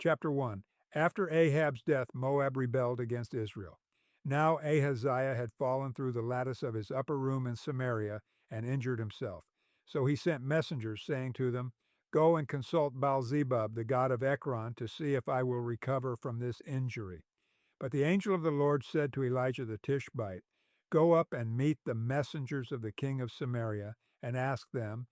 Chapter 1. After Ahab's death, Moab rebelled against Israel. Now Ahaziah had fallen through the lattice of his upper room in Samaria and injured himself. So he sent messengers, saying to them, "Go and consult Baal-zebub, the god of Ekron, to see if I will recover from this injury." But the angel of the Lord said to Elijah the Tishbite, "Go up and meet the messengers of the king of Samaria, and ask them,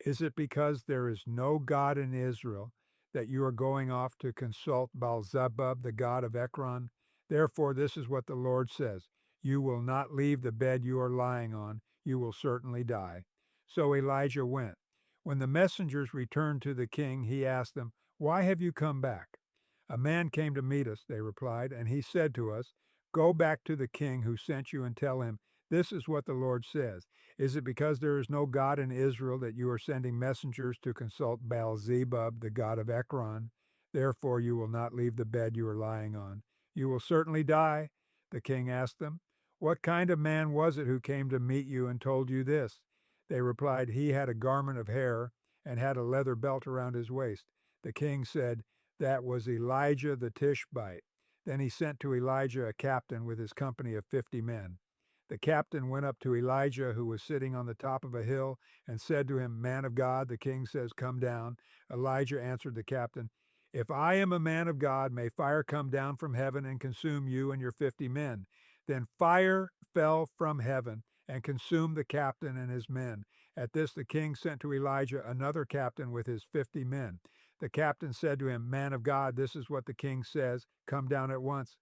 is it because there is no God in Israel that you are going off to consult Baal-zebub, the god of Ekron? Therefore this is what the Lord says, you will not leave the bed you are lying on, you will certainly die." So Elijah went. When the messengers returned to the king, he asked them, "Why have you come back?" "A man came to meet us," they replied, "and he said to us, 'Go back to the king who sent you and tell him, this is what the Lord says. Is it because there is no God in Israel that you are sending messengers to consult Baal-zebub, the god of Ekron? Therefore you will not leave the bed you are lying on. You will certainly die." The king asked them, "What kind of man was it who came to meet you and told you this?" They replied, "He had a garment of hair and had a leather belt around his waist." The king said, "That was Elijah the Tishbite." Then he sent to Elijah a captain with his company of 50 men. The captain went up to Elijah, who was sitting on the top of a hill, and said to him, "Man of God, the king says, come down." Elijah answered the captain, "If I am a man of God, may fire come down from heaven and consume you and your 50 men." Then fire fell from heaven and consumed the captain and his men. At this the king sent to Elijah another captain with his 50 men. The captain said to him, "Man of God, this is what the king says, come down at once."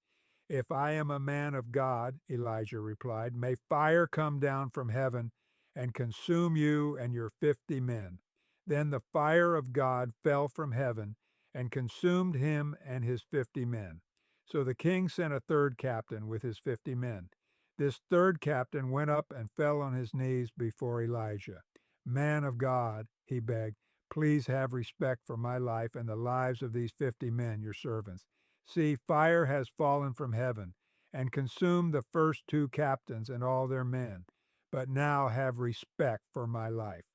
"If I am a man of God," Elijah replied, "may fire come down from heaven and consume you and your 50 men." Then the fire of God fell from heaven and consumed him and his 50 men. So the king sent a third captain with his 50 men. This third captain went up and fell on his knees before Elijah. "Man of God," he begged, "please have respect for my life and the lives of these 50 men, your servants. See, fire has fallen from heaven and consumed the first two captains and all their men. But now have respect for my life."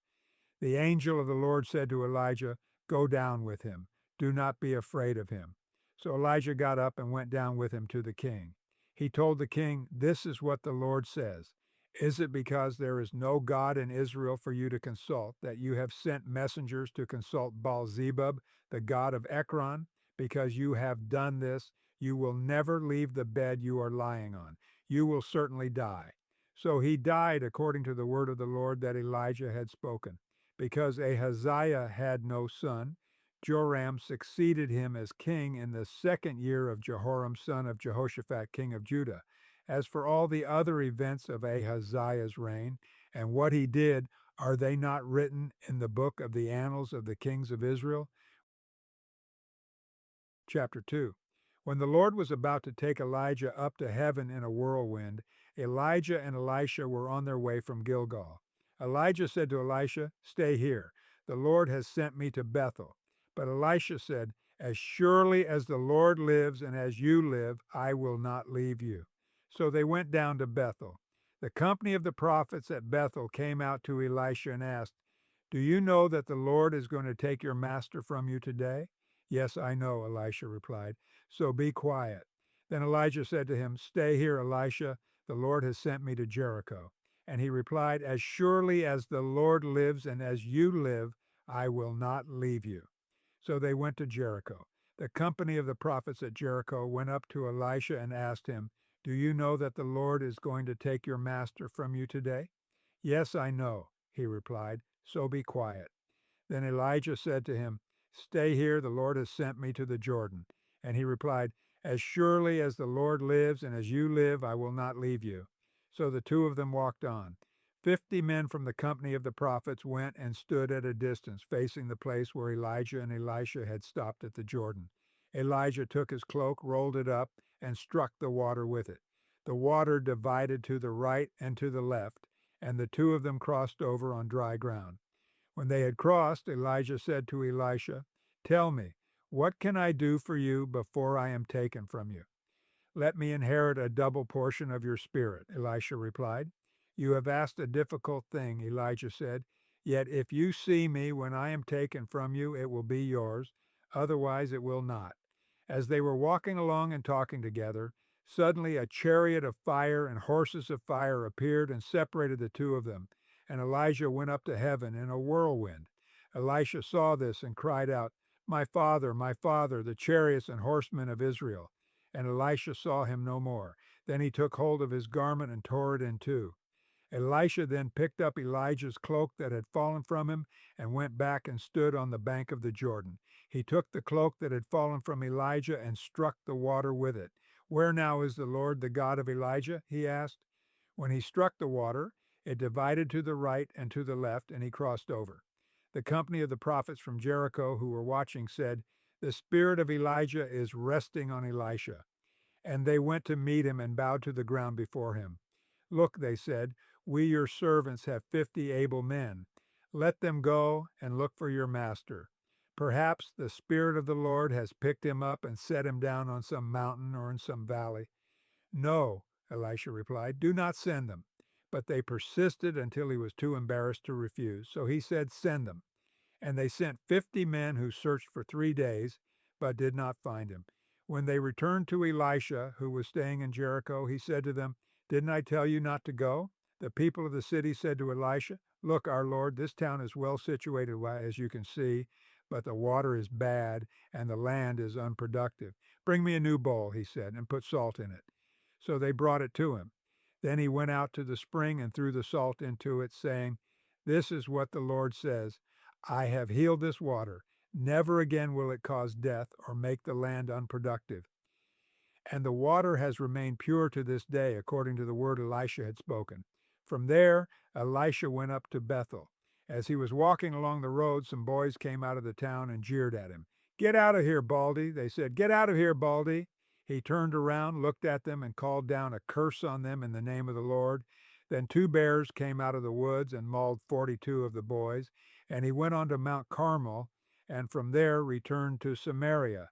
The angel of the Lord said to Elijah, "Go down with him. Do not be afraid of him." So Elijah got up and went down with him to the king. He told the king, "This is what the Lord says. Is it because there is no God in Israel for you to consult that you have sent messengers to consult Baal-zebub, the god of Ekron? Because you have done this, you will never leave the bed you are lying on. You will certainly die." So he died according to the word of the Lord that Elijah had spoken. Because Ahaziah had no son, Joram succeeded him as king in the second year of Jehoram son of Jehoshaphat, king of Judah. As for all the other events of Ahaziah's reign and what he did, are they not written in the book of the annals of the kings of Israel? Chapter 2. When the Lord was about to take Elijah up to heaven in a whirlwind, Elijah and Elisha were on their way from Gilgal. Elijah said to Elisha, "Stay here. The Lord has sent me to Bethel." But Elisha said, "As surely as the Lord lives and as you live, I will not leave you." So they went down to Bethel. The company of the prophets at Bethel came out to Elisha and asked, "Do you know that the Lord is going to take your master from you today?" "Yes, I know," Elisha replied. "So be quiet." Then Elijah said to him, "Stay here, Elisha. The Lord has sent me to Jericho." And he replied, "As surely as the Lord lives and as you live, I will not leave you." So they went to Jericho. The company of the prophets at Jericho went up to Elisha and asked him, "Do you know that the Lord is going to take your master from you today?" "Yes, I know," he replied. "So be quiet." Then Elijah said to him, "Stay here, the Lord has sent me to the Jordan." And he replied, "As surely as the Lord lives and as you live, I will not leave you." So the two of them walked on. 50 men from the company of the prophets went and stood at a distance, facing the place where Elijah and Elisha had stopped at the Jordan. Elijah took his cloak, rolled it up, and struck the water with it. The water divided to the right and to the left, and the two of them crossed over on dry ground. When they had crossed, Elijah said to Elisha, "Tell me, what can I do for you before I am taken from you?" "Let me inherit a double portion of your spirit," Elisha replied. "You have asked a difficult thing," Elijah said. "Yet if you see me when I am taken from you, it will be yours. Otherwise it will not." As they were walking along and talking together, suddenly a chariot of fire and horses of fire appeared and separated the two of them, and Elijah went up to heaven in a whirlwind. Elisha saw this and cried out, my father, the chariots and horsemen of Israel." And Elisha saw him no more. Then he took hold of his garment and tore it in two. Elisha then picked up Elijah's cloak that had fallen from him and went back and stood on the bank of the Jordan. He took the cloak that had fallen from Elijah and struck the water with it. "Where now is the Lord, the God of Elijah?" he asked. When he struck the water, it divided to the right and to the left, and he crossed over. The company of the prophets from Jericho who were watching said, "The spirit of Elijah is resting on Elisha." And they went to meet him and bowed to the ground before him. "Look," they said, "we your servants have 50 able men. Let them go and look for your master. Perhaps the Spirit of the Lord has picked him up and set him down on some mountain or in some valley." "No," Elisha replied, "do not send them." But they persisted until he was too embarrassed to refuse. So he said, "Send them." And they sent 50 men who searched for 3 days, but did not find him. When they returned to Elisha, who was staying in Jericho, he said to them, "Didn't I tell you not to go?" The people of the city said to Elisha, "Look, our lord, this town is well situated, as you can see, but the water is bad and the land is unproductive. Bring me a new bowl," he said, "and put salt in it." So they brought it to him. Then he went out to the spring and threw the salt into it, saying, "This is what the Lord says. I have healed this water. Never again will it cause death or make the land unproductive." And the water has remained pure to this day, according to the word Elisha had spoken. From there, Elisha went up to Bethel. As he was walking along the road, some boys came out of the town and jeered at him. "Get out of here, Baldy," they said. "Get out of here, Baldy." He turned around, looked at them, and called down a curse on them in the name of the Lord. Then 2 bears came out of the woods and mauled 42 of the boys, and he went on to Mount Carmel, and from there returned to Samaria.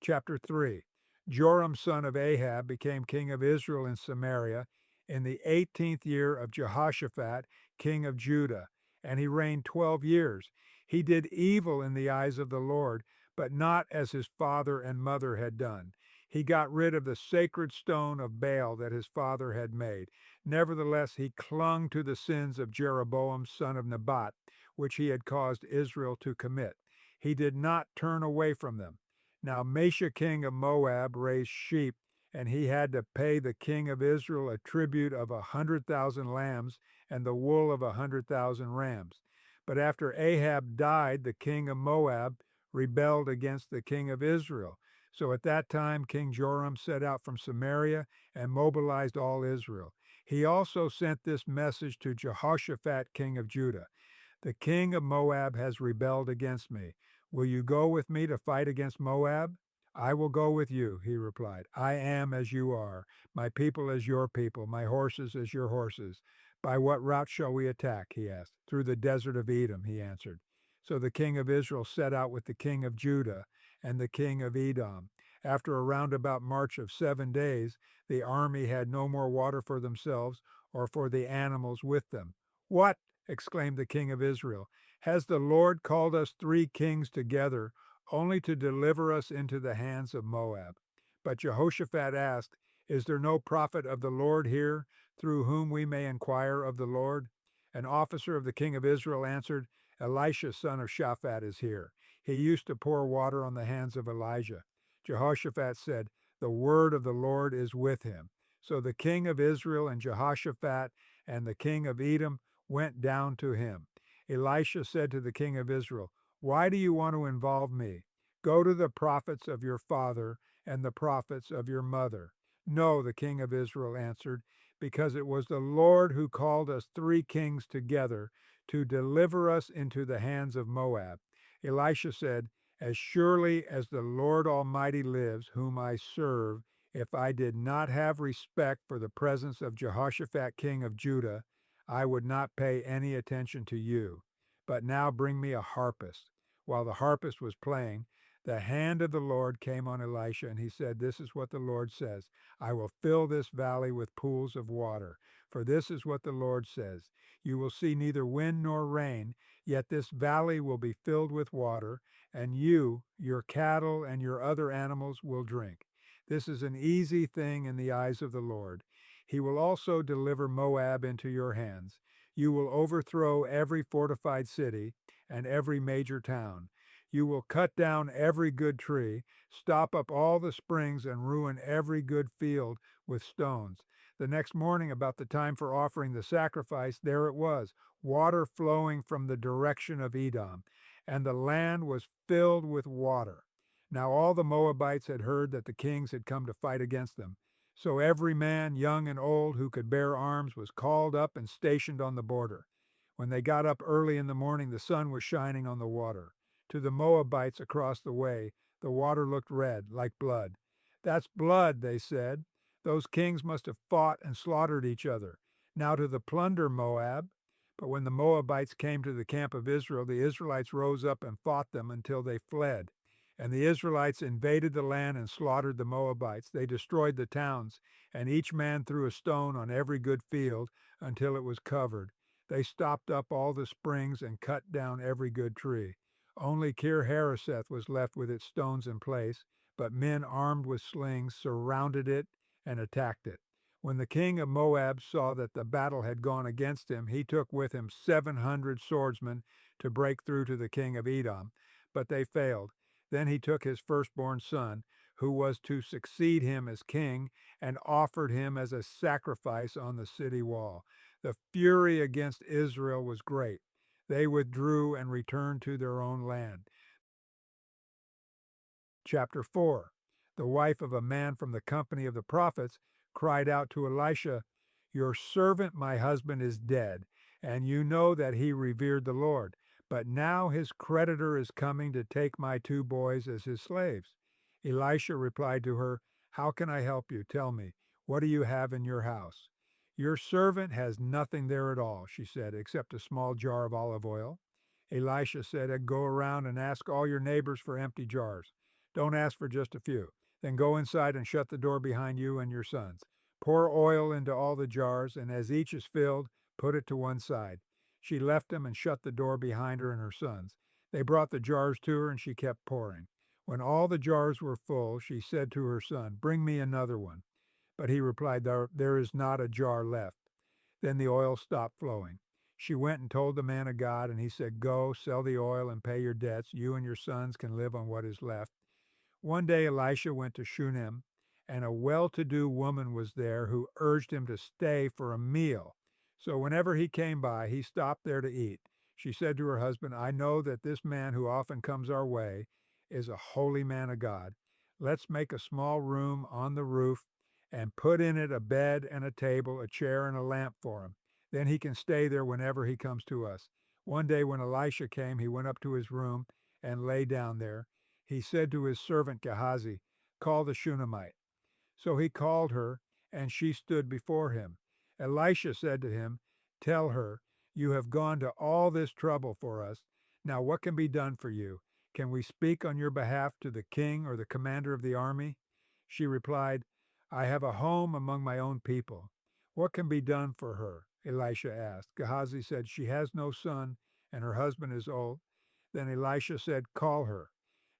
Chapter 3. Joram son of Ahab became king of Israel in Samaria in the 18th year of Jehoshaphat, king of Judah, and he reigned 12 years. He did evil in the eyes of the Lord, but not as his father and mother had done. He got rid of the sacred stone of Baal that his father had made. Nevertheless, he clung to the sins of Jeroboam son of Nebat, which he had caused Israel to commit. He did not turn away from them. Now Mesha king of Moab raised sheep, and he had to pay the king of Israel a tribute of 100,000 lambs and the wool of 100,000 rams. But after Ahab died, the king of Moab rebelled against the king of Israel. So at that time King Joram set out from Samaria and mobilized all Israel. He also sent this message to Jehoshaphat king of Judah: "The king of Moab has rebelled against me. Will you go with me to fight against Moab?" "I will go with you," he replied. "I am as you are, my people as your people, my horses as your horses." "By what route shall we attack?" he asked. "Through the desert of Edom," he answered. So the king of Israel set out with the king of Judah and the king of Edom. After a roundabout march of 7 days, the army had no more water for themselves or for the animals with them. "What!" exclaimed the king of Israel. "Has the Lord called us 3 kings together only to deliver us into the hands of Moab?" But Jehoshaphat asked, "Is there no prophet of the Lord here through whom we may inquire of the Lord?" An officer of the king of Israel answered, "Elisha son of Shaphat is here. He used to pour water on the hands of Elijah." Jehoshaphat said, "The word of the Lord is with him." So the king of Israel and Jehoshaphat and the king of Edom went down to him. Elisha said to the king of Israel, "Why do you want to involve me? Go to the prophets of your father and the prophets of your mother." "No," the king of Israel answered, "because it was the Lord who called us 3 kings together to deliver us into the hands of Moab." Elisha said, "As surely as the Lord Almighty lives, whom I serve, if I did not have respect for the presence of Jehoshaphat king of Judah, I would not pay any attention to you. But now bring me a harpist." While the harpist was playing, the hand of the Lord came on Elisha, and he said, "This is what the Lord says: I will fill this valley with pools of water. For this is what the Lord says: You will see neither wind nor rain, yet this valley will be filled with water, and you, your cattle, and your other animals will drink. This is an easy thing in the eyes of the Lord. He will also deliver Moab into your hands. You will overthrow every fortified city and every major town. You will cut down every good tree, stop up all the springs, and ruin every good field with stones. The next morning, about the time for offering the sacrifice, there it was, water flowing from the direction of Edom, and the land was filled with water. Now all the Moabites had heard that the kings had come to fight against them. So every man, young and old, who could bear arms was called up and stationed on the border. When they got up early in the morning, the sun was shining on the water. To the Moabites across the way, the water looked red, like blood. "That's blood," they said. "Those kings must have fought and slaughtered each other. Now to the plunder, Moab." But when the Moabites came to the camp of Israel, the Israelites rose up and fought them until they fled. And the Israelites invaded the land and slaughtered the Moabites. They destroyed the towns, and each man threw a stone on every good field until it was covered. They stopped up all the springs and cut down every good tree. Only Kir Hareseth was left with its stones in place, but men armed with slings surrounded it and attacked it. When the king of Moab saw that the battle had gone against him, he took with him 700 swordsmen to break through to the king of Edom, but they failed. Then he took his firstborn son, who was to succeed him as king, and offered him as a sacrifice on the city wall. The fury against Israel was great. They withdrew and returned to their own land. Chapter 4. The wife of a man from the company of the prophets cried out to Elisha, "Your servant, my husband, is dead, and you know that he revered the Lord. But now his creditor is coming to take my 2 boys as his slaves." Elisha replied to her, "How can I help you? Tell me, what do you have in your house?" "Your servant has nothing there at all," she said, "except a small jar of olive oil." Elisha said, "Go around and ask all your neighbors for empty jars. Don't ask for just a few. Then go inside and shut the door behind you and your sons. Pour oil into all the jars, and as each is filled, put it to one side." She left him and shut the door behind her and her sons. They brought the jars to her, and she kept pouring. When all the jars were full, she said to her son, "Bring me another one." But he replied, "There is not a jar left." Then the oil stopped flowing. She went and told the man of God, and he said, "Go, sell the oil and pay your debts. You and your sons can live on what is left." One day Elisha went to Shunem, and a well-to-do woman was there who urged him to stay for a meal. So whenever he came by, he stopped there to eat. She said to her husband, "I know that this man who often comes our way is a holy man of God. Let's make a small room on the roof and put in it a bed and a table, a chair and a lamp for him. Then he can stay there whenever he comes to us." One day when Elisha came, he went up to his room and lay down there. He said to his servant Gehazi, "Call the Shunammite." So he called her, and she stood before him. Elisha said to him, "Tell her, you have gone to all this trouble for us. Now what can be done for you? Can we speak on your behalf to the king or the commander of the army?" She replied, "I have a home among my own people." "What can be done for her?" Elisha asked. Gehazi said, "She has no son, and her husband is old." Then Elisha said, "Call her."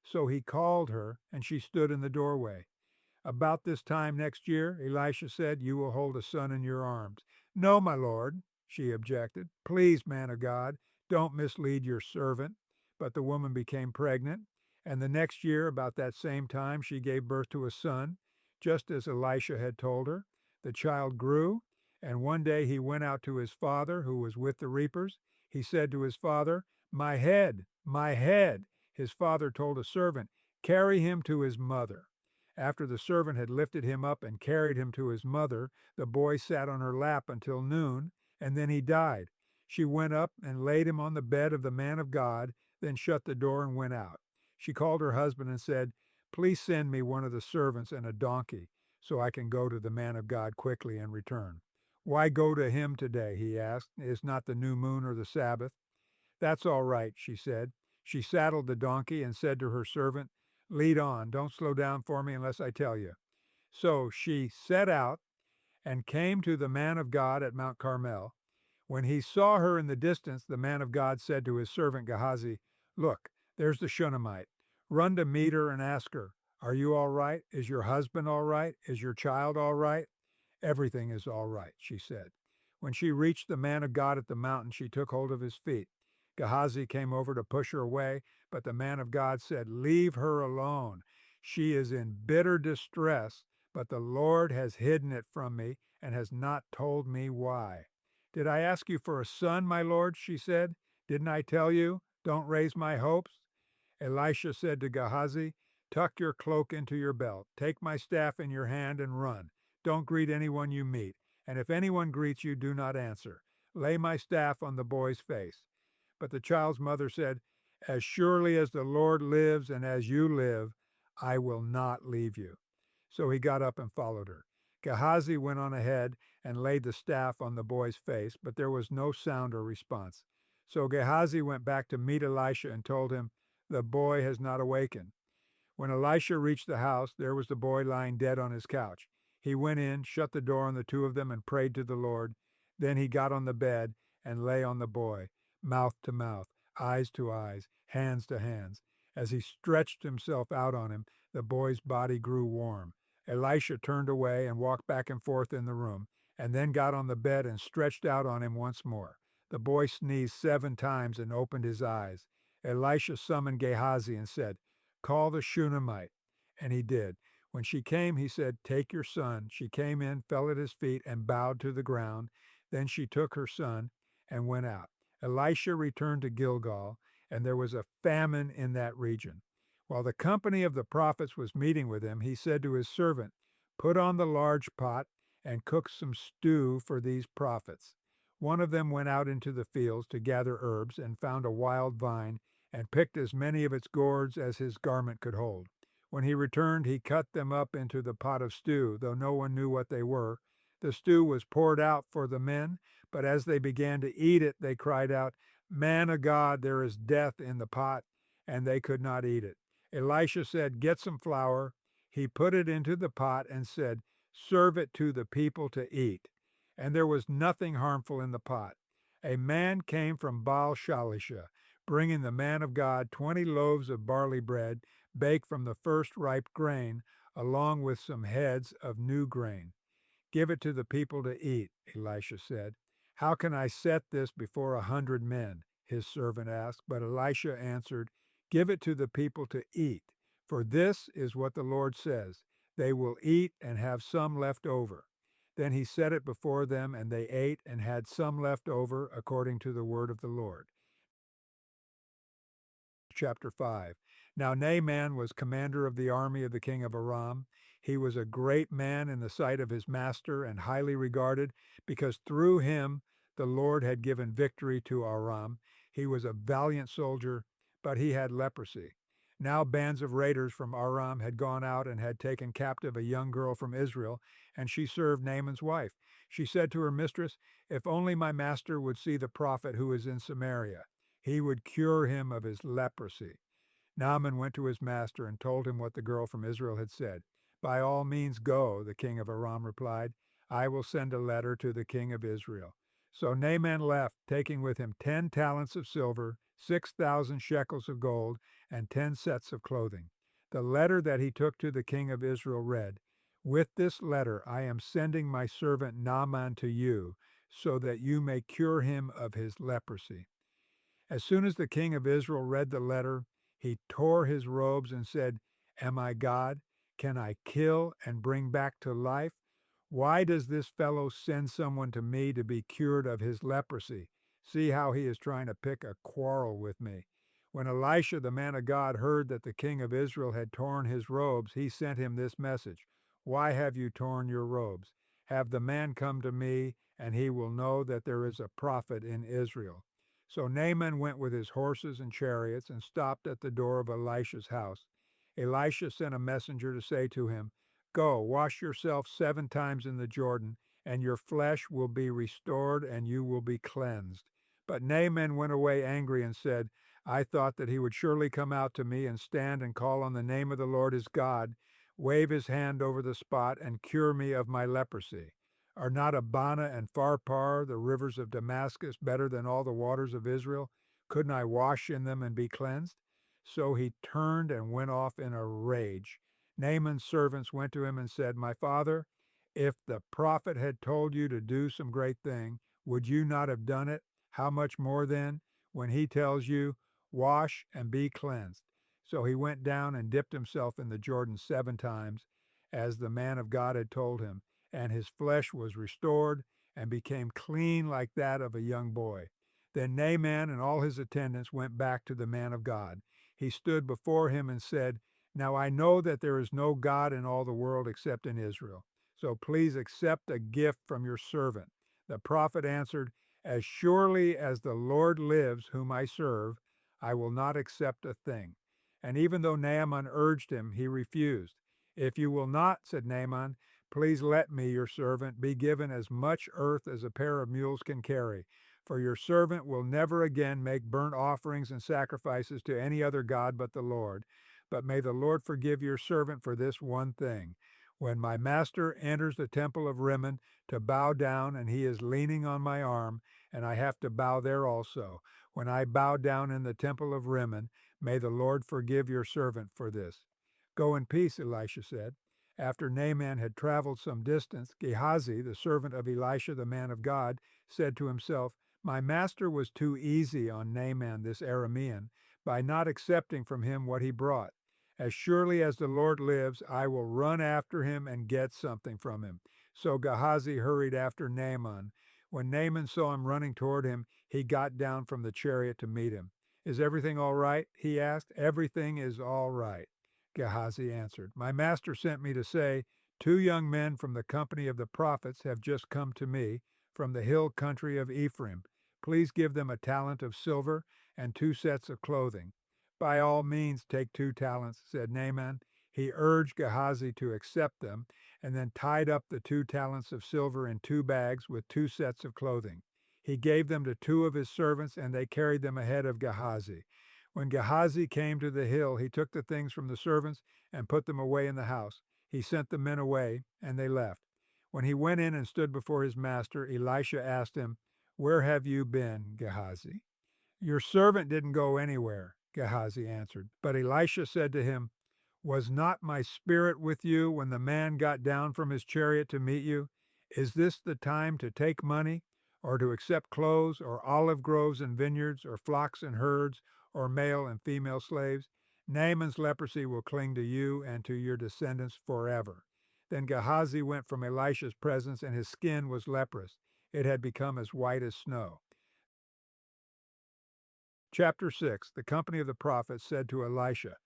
So he called her, and she stood in the doorway. "About this time next year," Elisha said, "you will hold a son in your arms." "No, my lord," she objected. "Please, man of God, don't mislead your servant." But the woman became pregnant, and the next year, about that same time, she gave birth to a son, just as Elisha had told her. The child grew, and one day he went out to his father, who was with the reapers. He said to his father, "My head, my head." His father told a servant, "Carry him to his mother." After the servant had lifted him up and carried him to his mother, the boy sat on her lap until noon, and then he died. She went up and laid him on the bed of the man of God, then shut the door and went out. She called her husband and said, "Please send me one of the servants and a donkey, so I can go to the man of God quickly and return." "Why go to him today?" he asked. "Is not the new moon or the Sabbath?" "That's all right," she said. She saddled the donkey and said to her servant, "Lead on. Don't slow down for me unless I tell you." So she set out and came to the man of God at Mount Carmel. When he saw her in the distance, the man of God said to his servant Gehazi, "Look, There's the Shunammite. Run to meet her and ask her, are you all right? Is your husband all right? Is your child all right? Everything is all right, she said. When she reached the man of God at the mountain, she took hold of his feet. Gehazi came over to push her away, but the man of God said, leave her alone. She is in bitter distress, but the Lord has hidden it from me and has not told me why. Did I ask you for a son, my lord? She said. Didn't I tell you? Don't raise my hopes. Elisha said to Gehazi, tuck your cloak into your belt, take my staff in your hand and run. Don't greet anyone you meet, and if anyone greets you, do not answer. Lay my staff on the boy's face. But the child's mother said, as surely as the Lord lives and as you live, I will not leave you. So he got up and followed her. Gehazi went on ahead and laid the staff on the boy's face, but there was no sound or response. So Gehazi went back to meet Elisha and told him, the boy has not awakened. When Elisha reached the house, there was the boy lying dead on his couch. He went in, shut the door on the two of them, and prayed to the Lord. Then he got on the bed and lay on the boy, mouth to mouth, eyes to eyes, hands to hands. As he stretched himself out on him, the boy's body grew warm. Elisha turned away and walked back and forth in the room, and then got on the bed and stretched out on him once more. The boy sneezed 7 times and opened his eyes. Elisha summoned Gehazi and said, call the Shunammite. And he did. When she came, he said, take your son. She came in, fell at his feet, and bowed to the ground. Then she took her son and went out. Elisha returned to Gilgal, and there was a famine in that region. While the company of the prophets was meeting with him, he said to his servant, put on the large pot and cook some stew for these prophets. One of them went out into the fields to gather herbs and found a wild vine and picked as many of its gourds as his garment could hold. When he returned, he cut them up into the pot of stew, though no one knew what they were. The stew was poured out for the men, but as they began to eat it, they cried out, man of God, there is death in the pot, and they could not eat it. Elisha said, get some flour. He put it into the pot and said, serve it to the people to eat. And there was nothing harmful in the pot. A man came from Baal Shalisha, bringing the man of God 20 loaves of barley bread baked from the first ripe grain, along with some heads of new grain. Give it to the people to eat, Elisha said. How can I set this before 100 men? His servant asked. But Elisha answered, give it to the people to eat, for this is what the Lord says. They will eat and have some left over. Then he set it before them, and they ate and had some left over according to the word of the Lord. Chapter 5. Now Naaman was commander of the army of the king of Aram. He was a great man in the sight of his master and highly regarded, because through him the Lord had given victory to Aram. He was a valiant soldier, but he had leprosy. Now bands of raiders from Aram had gone out and had taken captive a young girl from Israel, and she served Naaman's wife. She said to her mistress, if only my master would see the prophet who is in Samaria. He would cure him of his leprosy. Naaman went to his master and told him what the girl from Israel had said. By all means go, the king of Aram replied. I will send a letter to the king of Israel. So Naaman left, taking with him 10 talents of silver, 6,000 shekels of gold, and 10 sets of clothing. The letter that he took to the king of Israel read, with this letter I am sending my servant Naaman to you, so that you may cure him of his leprosy. As soon as the king of Israel read the letter, he tore his robes and said, am I God? Can I kill and bring back to life? Why does this fellow send someone to me to be cured of his leprosy? See how he is trying to pick a quarrel with me. When Elisha, the man of God, heard that the king of Israel had torn his robes, he sent him this message. Why have you torn your robes? Have the man come to me, and he will know that there is a prophet in Israel. So Naaman went with his horses and chariots and stopped at the door of Elisha's house. Elisha sent a messenger to say to him, go, wash yourself 7 times in the Jordan, and your flesh will be restored and you will be cleansed. But Naaman went away angry and said, I thought that he would surely come out to me and stand and call on the name of the Lord his God, wave his hand over the spot, and cure me of my leprosy. Are not Abana and Pharpar, the rivers of Damascus, better than all the waters of Israel? Couldn't I wash in them and be cleansed? So he turned and went off in a rage. Naaman's servants went to him and said, "My father, if the prophet had told you to do some great thing, would you not have done it? How much more then, when he tells you, 'Wash and be cleansed'?" So he went down and dipped himself in the Jordan 7 times, as the man of God had told him, and his flesh was restored and became clean like that of a young boy. Then Naaman and all his attendants went back to the man of God. He stood before him and said, "Now I know that there is no God in all the world except in Israel. So please accept a gift from your servant." The prophet answered, "As surely as the Lord lives, whom I serve, I will not accept a thing." And even though Naaman urged him, he refused. "If you will not," said Naaman, "please let me, your servant, be given as much earth as a pair of mules can carry. For your servant will never again make burnt offerings and sacrifices to any other god but the Lord. But may the Lord forgive your servant for this one thing. When my master enters the temple of Rimmon to bow down, and he is leaning on my arm, and I have to bow there also, when I bow down in the temple of Rimmon, may the Lord forgive your servant for this." "Go in peace," Elisha said. After Naaman had traveled some distance, Gehazi, the servant of Elisha the man of God, said to himself, "My master was too easy on Naaman this Aramean by not accepting from him what he brought. As surely as the Lord lives, I will run after him and get something from him." So Gehazi hurried after Naaman. When Naaman saw him running toward him, he got down from the chariot to meet him. "Is everything all right?" he asked. "Everything is all right," Gehazi answered. "My master sent me to say, 'Two young men from the company of the prophets have just come to me from the hill country of Ephraim. Please give them a talent of silver and 2 sets of clothing.'" "By all means take 2 talents," said Naaman. He urged Gehazi to accept them, and then tied up the 2 talents of silver in 2 bags with 2 sets of clothing. He gave them to 2 of his servants, and they carried them ahead of Gehazi. When Gehazi came to the hill, he took the things from the servants and put them away in the house. He sent the men away, and they left. When he went in and stood before his master, Elisha asked him, "Where have you been, Gehazi?" "Your servant didn't go anywhere," Gehazi answered. But Elisha said to him, "Was not my spirit with you when the man got down from his chariot to meet you? Is this the time to take money, or to accept clothes, or olive groves and vineyards, or flocks and herds, or male and female slaves? Naaman's leprosy will cling to you and to your descendants forever." Then Gehazi went from Elisha's presence, and his skin was leprous. It had become as white as snow. Chapter 6. The company of the prophets said to Elisha,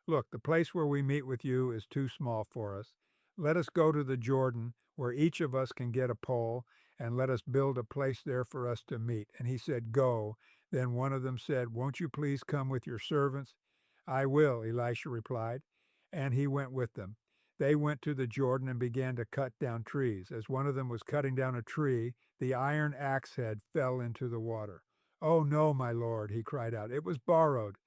"Look, the place where we meet with you is too small for us. Let us go to the Jordan, where each of us can get a pole, and let us build a place there for us to meet." And he said, "Go." Then one of them said, "Won't you please come with your servants?" "I will," Elisha replied, and he went with them. They went to the Jordan and began to cut down trees. As one of them was cutting down a tree, the iron axe head fell into the water. "Oh, no, my lord," he cried out. "It was borrowed."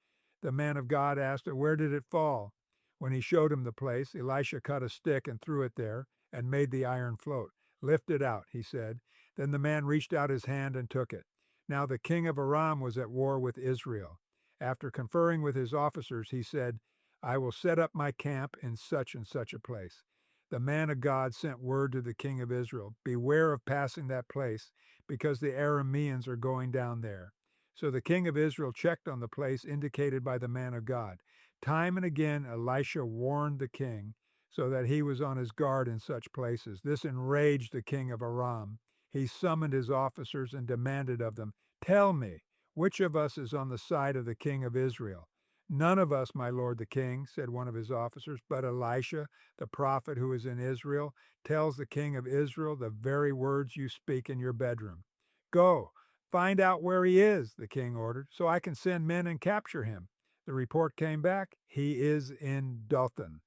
The man of God asked, "Where did it fall?" When he showed him the place, Elisha cut a stick and threw it there, and made the iron float. "Lift it out," he said. Then the man reached out his hand and took it. Now the king of Aram was at war with Israel. After conferring with his officers, he said, "I will set up my camp in such and such a place." The man of God sent word to the king of Israel, "Beware of passing that place, because the Arameans are going down there." So the king of Israel checked on the place indicated by the man of God. Time and again Elisha warned the king, so that he was on his guard in such places. This enraged the king of Aram. He summoned his officers and demanded of them, "Tell me, which of us is on the side of the king of Israel?" "None of us, my lord the king," said one of his officers, "but Elisha, the prophet who is in Israel, tells the king of Israel the very words you speak in your bedroom." "Go, find out where he is," the king ordered, "so I can send men and capture him." The report came back, "He is in Dothan."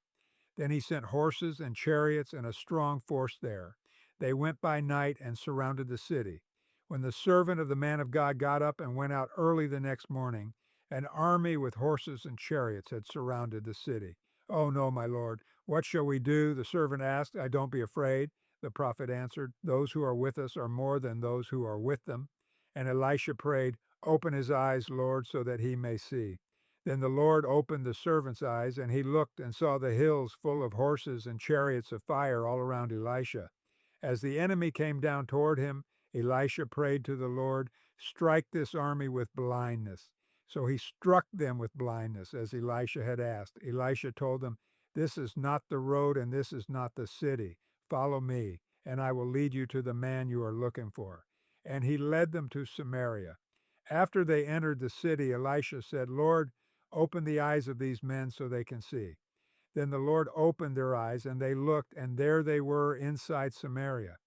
Then he sent horses and chariots and a strong force there. They went by night and surrounded the city. When the servant of the man of God got up and went out early the next morning, an army with horses and chariots had surrounded the city. "Oh no, my lord, what shall we do?" the servant asked. "Don't be afraid," the prophet answered. "Those who are with us are more than those who are with them." And Elisha prayed, "Open his eyes, Lord, so that he may see." Then the Lord opened the servant's eyes, and he looked and saw the hills full of horses and chariots of fire all around Elisha. As the enemy came down toward him, Elisha prayed to the Lord, "Strike this army with blindness." So he struck them with blindness, as Elisha had asked. Elisha told them, "This is not the road and this is not the city. Follow me, and I will lead you to the man you are looking for." And he led them to Samaria. After they entered the city, Elisha said, "Lord, open the eyes of these men so they can see." Then the Lord opened their eyes, and they looked, and there they were inside Samaria.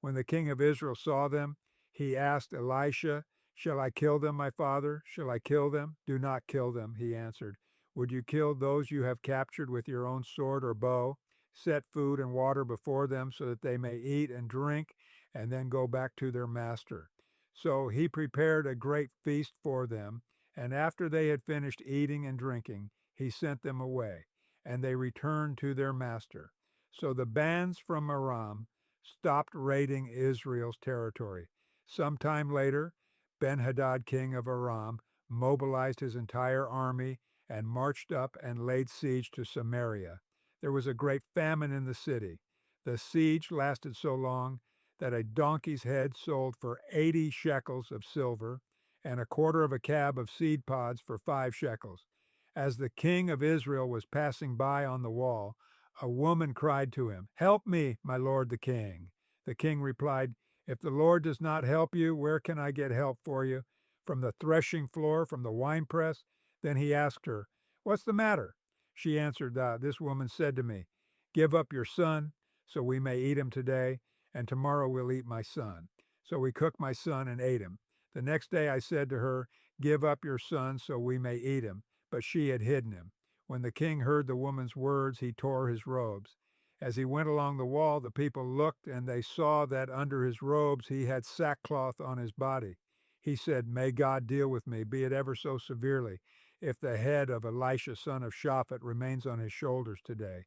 When the king of Israel saw them, he asked Elisha, "Shall I kill them, my father? Shall I kill them?" "Do not kill them," he answered. "Would you kill those you have captured with your own sword or bow? Set food and water before them so that they may eat and drink, and then go back to their master." So he prepared a great feast for them, and after they had finished eating and drinking, he sent them away, and they returned to their master. So the bands from Aram stopped raiding Israel's territory. Some time later, Ben-Hadad, king of Aram, mobilized his entire army and marched up and laid siege to Samaria. There was a great famine in the city. The siege lasted so long that a donkey's head sold for 80 shekels of silver and a quarter of a cab of seed pods for 5 shekels. As the king of Israel was passing by on the wall, a woman cried to him, "Help me, my lord the king." The king replied, "If the Lord does not help you, where can I get help for you? From the threshing floor, from the winepress?" Then he asked her, "What's the matter?" She answered, "This woman said to me, 'Give up your son, so we may eat him today, and tomorrow we'll eat my son.' So we cooked my son and ate him. The next day I said to her, 'Give up your son, so we may eat him.' But she had hidden him. When the king heard the woman's words, he tore his robes. As he went along the wall, the people looked, and they saw that under his robes he had sackcloth on his body. He said, 'May God deal with me, be it ever so severely, if the head of Elisha son of Shaphat remains on his shoulders today.'"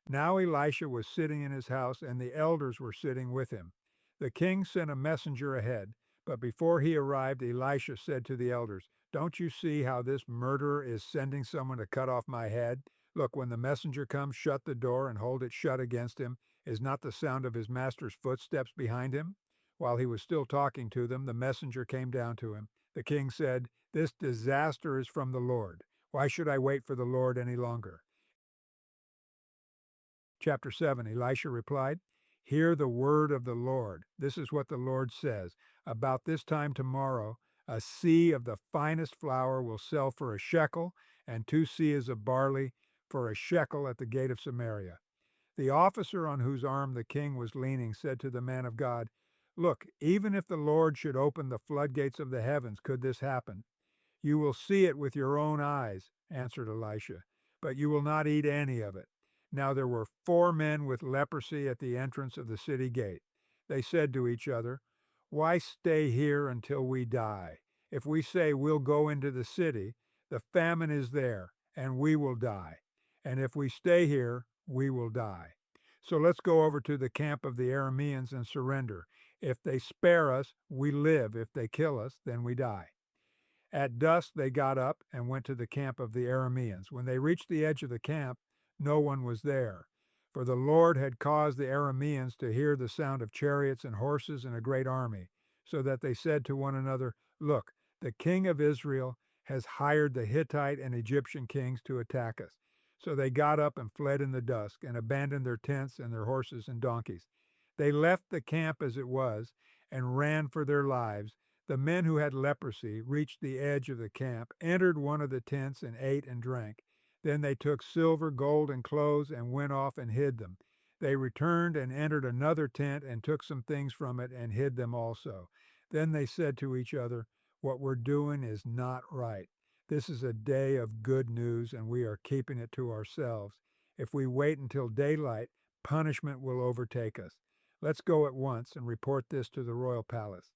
Now Elisha was sitting in his house, and the elders were sitting with him. The king sent a messenger ahead, but before he arrived, Elisha said to the elders, "Don't you see how this murderer is sending someone to cut off my head? Look, when the messenger comes, shut the door and hold it shut against him. Is not the sound of his master's footsteps behind him?" While he was still talking to them, the messenger came down to him. The king said, "This disaster is from the Lord. Why should I wait for the Lord any longer?" Chapter 7, Elisha replied, "Hear the word of the Lord. This is what the Lord says. About this time tomorrow, a seah of the finest flour will sell for a shekel, and 2 seahs of barley for a shekel at the gate of Samaria." The officer on whose arm the king was leaning said to the man of God, "Look, even if the Lord should open the floodgates of the heavens, could this happen?" "You will see it with your own eyes," answered Elisha, "but you will not eat any of it." Now there were 4 men with leprosy at the entrance of the city gate. They said to each other, "Why stay here until we die? If we say we'll go into the city, the famine is there, and we will die. And if we stay here, we will die. So let's go over to the camp of the Arameans and surrender. If they spare us, we live. If they kill us, then we die." At dusk they got up and went to the camp of the Arameans. When they reached the edge of the camp, no one was there, for the Lord had caused the Arameans to hear the sound of chariots and horses and a great army, so that they said to one another, "Look, the king of Israel has hired the Hittite and Egyptian kings to attack us." So they got up and fled in the dusk and abandoned their tents and their horses and donkeys. They left the camp as it was and ran for their lives. The men who had leprosy reached the edge of the camp, entered one of the tents, and ate and drank. Then they took silver, gold, and clothes and went off and hid them. They returned and entered another tent and took some things from it and hid them also. Then they said to each other, "What we're doing is not right. This is a day of good news, and we are keeping it to ourselves. If we wait until daylight, punishment will overtake us. Let's go at once and report this to the royal palace."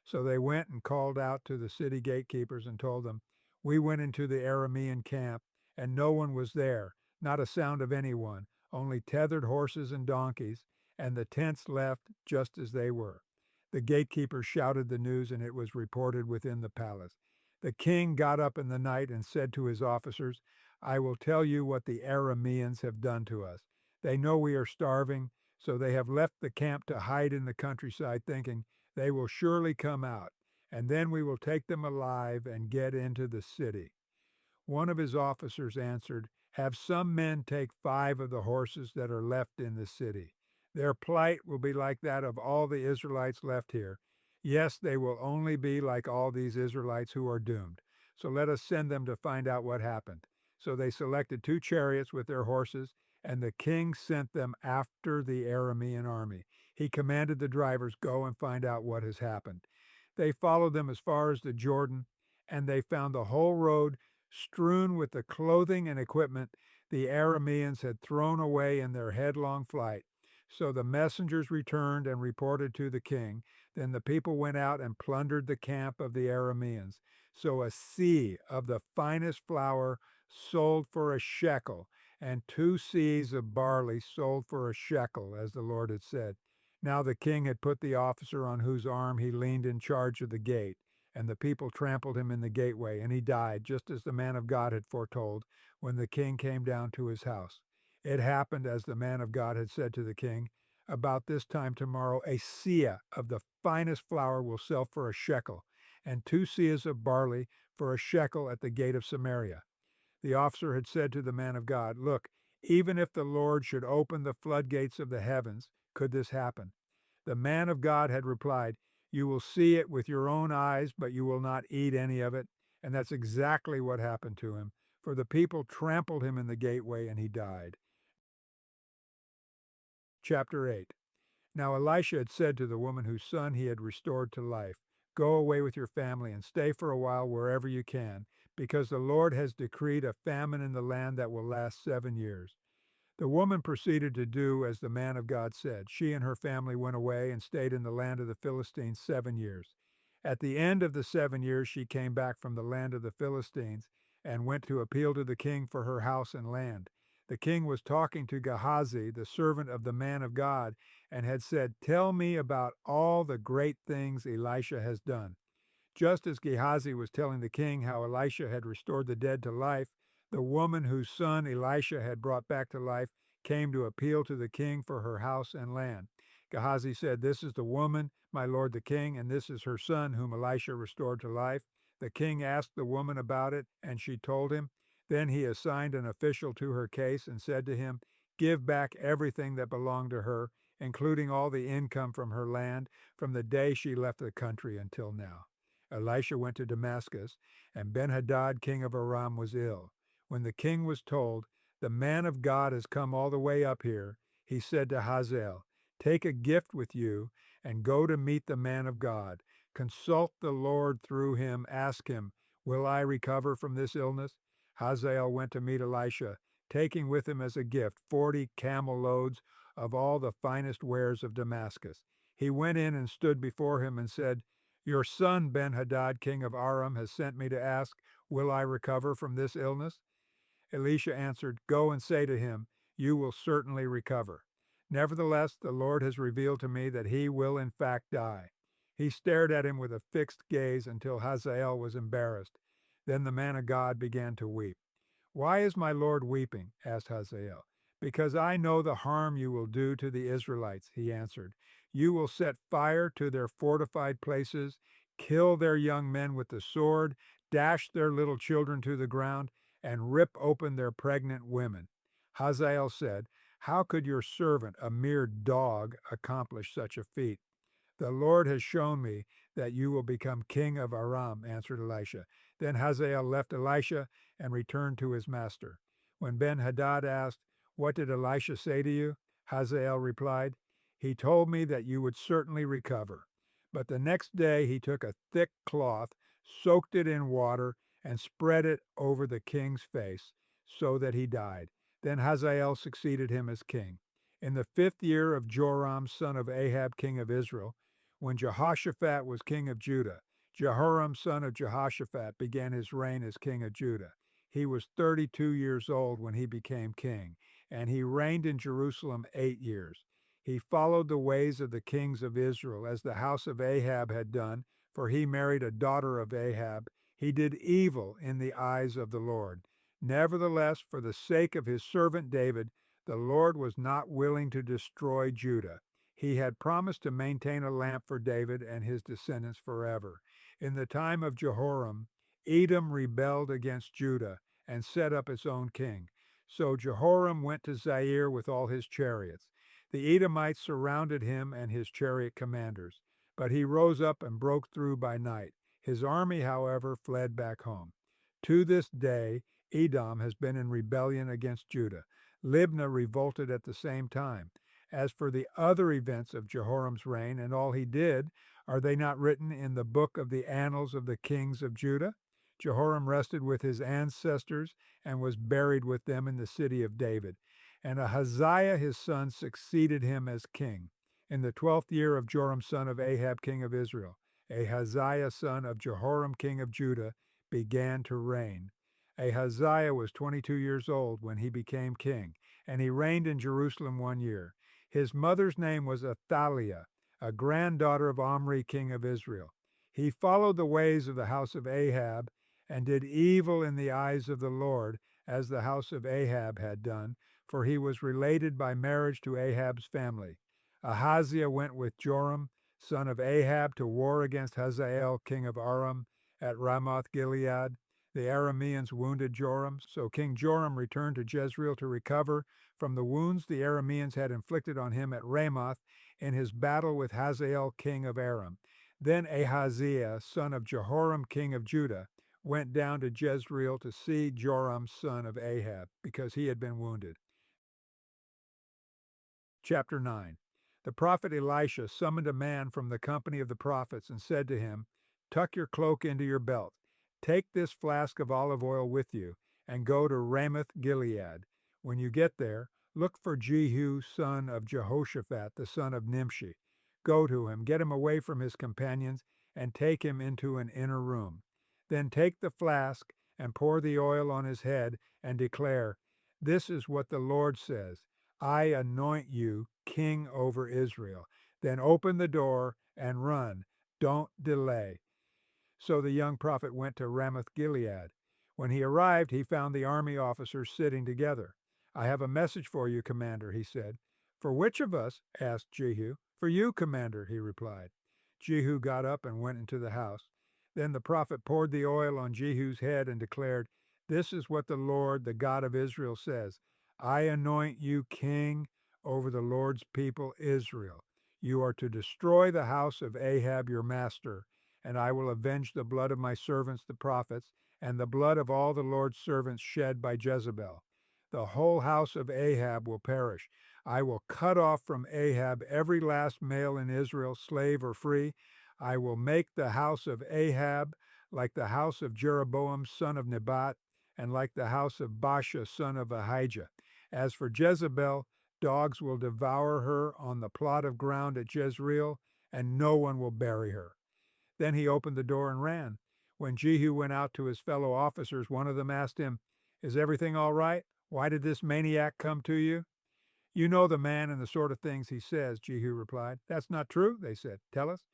So they went and called out to the city gatekeepers and told them, "We went into the Aramean camp, and no one was there, not a sound of anyone, only tethered horses and donkeys, and the tents left just as they were." The gatekeepers shouted the news, and it was reported within the palace. The king got up in the night and said to his officers, I will tell you what the Arameans have done to us. They know we are starving, so they have left the camp to hide in the countryside, thinking they will surely come out, and then we will take them alive and get into the city. One of his officers answered, Have some men take 5 of the horses that are left in the city. Their plight will be like that of all the Israelites left here. Yes, they will only be like all these Israelites who are doomed. So let us send them to find out what happened. So they selected 2 chariots with their horses, and the king sent them after the Aramean army. He commanded the drivers, Go and find out what has happened. They followed them as far as the Jordan, and they found the whole road strewn with the clothing and equipment the Arameans had thrown away in their headlong flight. So the messengers returned and reported to the king. Then the people went out and plundered the camp of the Arameans. So a sea of the finest flour sold for a shekel, and 2 seahs of barley sold for a shekel, as the Lord had said. Now the king had put the officer on whose arm he leaned in charge of the gate, and the people trampled him in the gateway, and he died, just as the man of God had foretold, when the king came down to his house. It happened as the man of God had said to the king, About this time tomorrow a seah of the finest flour will sell for a shekel, and 2 seahs of barley for a shekel at the gate of Samaria. The officer had said to the man of God, Look, even if the Lord should open the floodgates of the heavens, could this happen? The man of God had replied, You will see it with your own eyes, but you will not eat any of it. And that's exactly what happened to him, for the people trampled him in the gateway and he died. Chapter 8. Now Elisha had said to the woman whose son he had restored to life, Go away with your family and stay for a while wherever you can, because the Lord has decreed a famine in the land that will last 7 years. The woman proceeded to do as the man of God said. She and her family went away and stayed in the land of the Philistines 7 years. At the end of the 7 years, she came back from the land of the Philistines and went to appeal to the king for her house and land. The king was talking to Gehazi, the servant of the man of God, and had said, Tell me about all the great things Elisha has done. Just as Gehazi was telling the king how Elisha had restored the dead to life, the woman whose son Elisha had brought back to life came to appeal to the king for her house and land. Gehazi said, This is the woman, my lord the king, and this is her son whom Elisha restored to life. The king asked the woman about it, and she told him. Then he assigned an official to her case and said to him, Give back everything that belonged to her, including all the income from her land, from the day she left the country until now. Elisha went to Damascus, and Ben-Hadad, king of Aram, was ill. When the king was told, The man of God has come all the way up here, he said to Hazael, Take a gift with you and go to meet the man of God. Consult the Lord through him. Ask him, Will I recover from this illness? Hazael went to meet Elisha, taking with him as a gift 40 camel loads of all the finest wares of Damascus. He went in and stood before him and said, Your son Ben-Hadad, king of Aram, has sent me to ask, Will I recover from this illness? Elisha answered, Go and say to him, You will certainly recover. Nevertheless, the Lord has revealed to me that he will in fact die. He stared at him with a fixed gaze until Hazael was embarrassed. Then the man of God began to weep. Why is my Lord weeping? Asked Hazael. Because I know the harm you will do to the Israelites, he answered. You will set fire to their fortified places, kill their young men with the sword, dash their little children to the ground, and rip open their pregnant women. Hazael said, How could your servant, a mere dog, accomplish such a feat? The Lord has shown me that you will become king of Aram, answered Elisha. Then Hazael left Elisha and returned to his master. When Ben-Hadad asked, What did Elisha say to you? Hazael replied, He told me that you would certainly recover. But the next day he took a thick cloth, soaked it in water, and spread it over the king's face, so that he died. Then Hazael succeeded him as king. In the 5th year of Joram, son of Ahab, king of Israel, when Jehoshaphat was king of Judah, Jehoram, son of Jehoshaphat, began his reign as king of Judah. He was 32 years old when he became king, and he reigned in Jerusalem 8 years. He followed the ways of the kings of Israel, as the house of Ahab had done, for he married a daughter of Ahab. He did evil in the eyes of the Lord. Nevertheless, for the sake of his servant David, the Lord was not willing to destroy Judah. He had promised to maintain a lamp for David and his descendants forever. In the time of Jehoram, Edom rebelled against Judah and set up its own king. So Jehoram went to Zaire with all his chariots. The Edomites surrounded him and his chariot commanders, but he rose up and broke through by night. His army, however, fled back home. To this day, Edom has been in rebellion against Judah. Libnah revolted at the same time. As for the other events of Jehoram's reign and all he did, are they not written in the book of the annals of the kings of Judah? Jehoram rested with his ancestors and was buried with them in the city of David. And Ahaziah his son succeeded him as king. In the 12th year of Joram son of Ahab king of Israel, Ahaziah son of Jehoram king of Judah began to reign. Ahaziah was 22 years old when he became king, and he reigned in Jerusalem 1 year. His mother's name was Athaliah, a granddaughter of Omri king of Israel. He followed the ways of the house of Ahab and did evil in the eyes of the Lord, as the house of Ahab had done, for he was related by marriage to Ahab's family. Ahaziah went with Joram, son of Ahab, to war against Hazael, king of Aram, at Ramoth Gilead. The Arameans wounded Joram, so King Joram returned to Jezreel to recover from the wounds the Arameans had inflicted on him at Ramoth in his battle with Hazael, king of Aram. Then Ahaziah, son of Jehoram, king of Judah, went down to Jezreel to see Joram, son of Ahab, because he had been wounded. Chapter 9. The prophet Elisha summoned a man from the company of the prophets and said to him, "Tuck your cloak into your belt. Take this flask of olive oil with you and go to Ramoth Gilead. When you get there, look for Jehu, son of Jehoshaphat, the son of Nimshi. Go to him, get him away from his companions, and take him into an inner room. Then take the flask and pour the oil on his head and declare, 'This is what the Lord says. I anoint you king over Israel.' Then open the door and run. Don't delay." So the young prophet went to Ramoth Gilead. When he arrived, he found the army officers sitting together. "I have a message for you, commander," he said. "For which of us?" asked Jehu. "For you, commander," he replied. Jehu got up and went into the house. Then the prophet poured the oil on Jehu's head and declared, "This is what the Lord, the God of Israel, says. I anoint you king over the Lord's people Israel. You are to destroy the house of Ahab your master, and I will avenge the blood of my servants the prophets, and the blood of all the Lord's servants shed by Jezebel. The whole house of Ahab will perish. I will cut off from Ahab every last male in Israel, slave or free. I will make the house of Ahab like the house of Jeroboam son of Nebat, and like the house of Baasha son of Ahijah. As for Jezebel, dogs will devour her on the plot of ground at Jezreel, and no one will bury her." Then he opened the door and ran. When Jehu went out to his fellow officers, one of them asked him, "Is everything all right? Why did this maniac come to you?" "You know the man and the sort of things he says," Jehu replied. "That's not true," they said. "Tell us."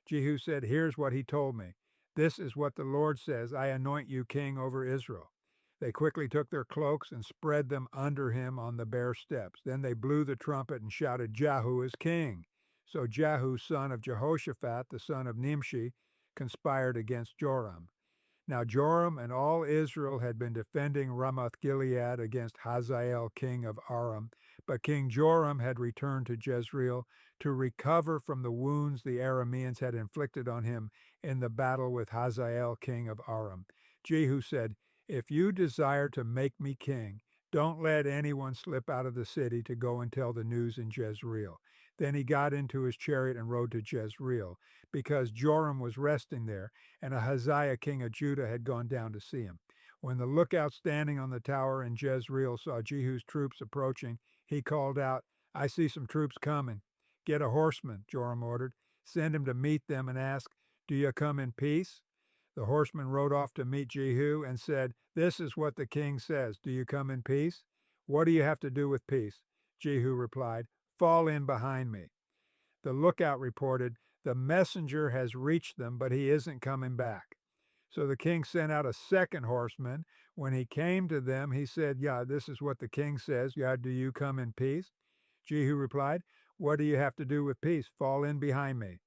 Jehu said, "Here's what he told me. This is what the Lord says, I anoint you king over Israel." They quickly took their cloaks and spread them under him on the bare steps. Then they blew the trumpet and shouted, "Jehu is king." So Jehu, son of Jehoshaphat, the son of Nimshi, conspired against Joram. Now Joram and all Israel had been defending Ramoth Gilead against Hazael king of Aram, but King Joram had returned to Jezreel to recover from the wounds the Arameans had inflicted on him in the battle with Hazael king of Aram. Jehu said, "If you desire to make me king, don't let anyone slip out of the city to go and tell the news in Jezreel." Then he got into his chariot and rode to Jezreel, because Joram was resting there, and Ahaziah king of Judah had gone down to see him. When the lookout standing on the tower in Jezreel saw Jehu's troops approaching, he called out, "I see some troops coming." "Get a horseman," Joram ordered. "Send him to meet them and ask, 'Do you come in peace?'" The horseman rode off to meet Jehu and said, "This is what the king says. Do you come in peace?" "What do you have to do with peace?" Jehu replied, "Fall in behind me." The lookout reported, "The messenger has reached them, but he isn't coming back." So the king sent out a second horseman. When he came to them, he said, "Yeah, this is what the king says. Yeah, do you come in peace?" Jehu replied, "What do you have to do with peace? Fall in behind me."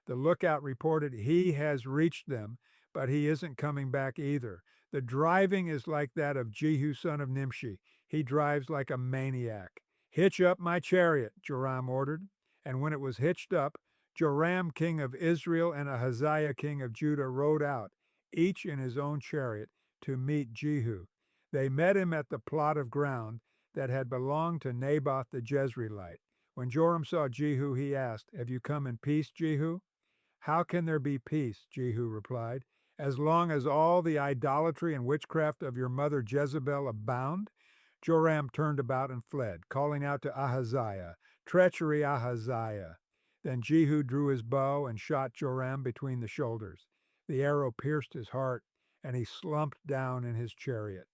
The lookout reported he has reached them, but he isn't coming back either. The driving is like that of Jehu son of Nimshi. He drives like a maniac. "Hitch up my chariot," Joram ordered. And when it was hitched up, Joram king of Israel and Ahaziah king of Judah rode out, each in his own chariot, to meet Jehu. They met him at the plot of ground that had belonged to Naboth the Jezreelite. When Joram saw Jehu, he asked, "Have you come in peace, Jehu?" "How can there be peace?" Jehu replied. "As long as all the idolatry and witchcraft of your mother Jezebel abound?" Joram turned about and fled, calling out to Ahaziah, "Treachery, Ahaziah!" Then Jehu drew his bow and shot Joram between the shoulders. The arrow pierced his heart, and he slumped down in his chariot.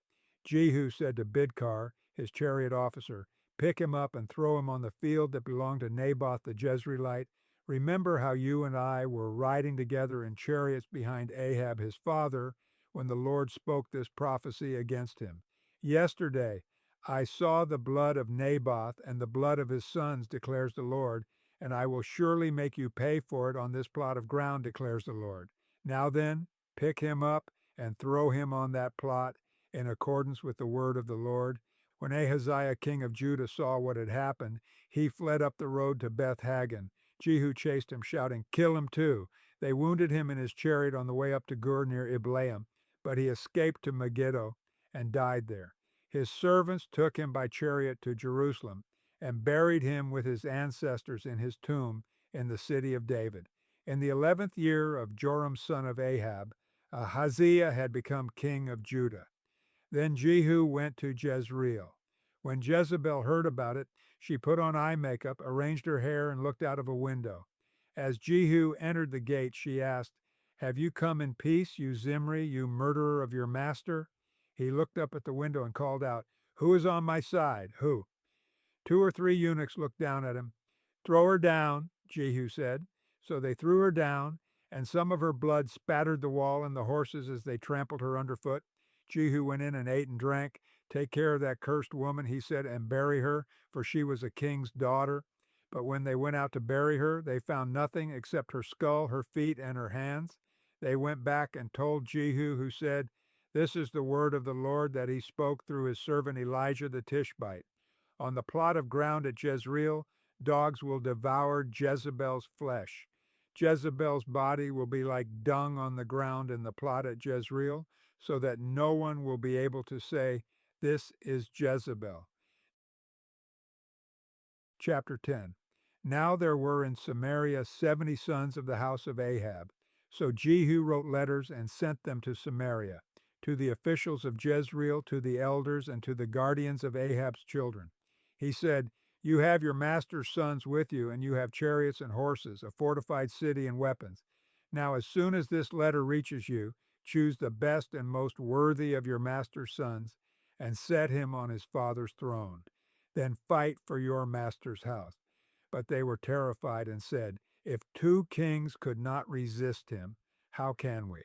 Jehu said to Bidkar, his chariot officer, "Pick him up and throw him on the field that belonged to Naboth the Jezreelite. Remember how you and I were riding together in chariots behind Ahab his father when the Lord spoke this prophecy against him. Yesterday I saw the blood of Naboth and the blood of his sons, declares the Lord, and I will surely make you pay for it on this plot of ground, declares the Lord. Now then, pick him up and throw him on that plot in accordance with the word of the Lord." When Ahaziah king of Judah saw what had happened, he fled up the road to Beth Hagan. Jehu chased him, shouting, "Kill him too." They wounded him in his chariot on the way up to Gur near Ibleam, but he escaped to Megiddo and died there. His servants took him by chariot to Jerusalem and buried him with his ancestors in his tomb in the city of David. In the 11th year of Joram son of Ahab, Ahaziah had become king of Judah. Then Jehu went to Jezreel. When Jezebel heard about it, she put on eye makeup, arranged her hair, and looked out of a window. As Jehu entered the gate, she asked, "Have you come in peace, you Zimri, you murderer of your master?" He looked up at the window and called out, "Who is on my side? Who?" 2 or 3 eunuchs looked down at him. "Throw her down," Jehu said. So they threw her down, and some of her blood spattered the wall and the horses as they trampled her underfoot. Jehu went in and ate and drank. "Take care of that cursed woman," he said, "and bury her, for she was a king's daughter." But when they went out to bury her, they found nothing except her skull, her feet, and her hands. They went back and told Jehu, who said, "This is the word of the Lord that he spoke through his servant Elijah the Tishbite. On the plot of ground at Jezreel, dogs will devour Jezebel's flesh. Jezebel's body will be like dung on the ground in the plot at Jezreel, so that no one will be able to say, 'This is Jezebel.'" Chapter 10. Now there were in Samaria 70 sons of the house of Ahab. So Jehu wrote letters and sent them to Samaria, to the officials of Jezreel, to the elders, and to the guardians of Ahab's children. He said, "You have your master's sons with you, and you have chariots and horses, a fortified city and weapons. Now as soon as this letter reaches you, choose the best and most worthy of your master's sons, and set him on his father's throne. Then fight for your master's house." But they were terrified and said, "If 2 kings could not resist him, how can we?"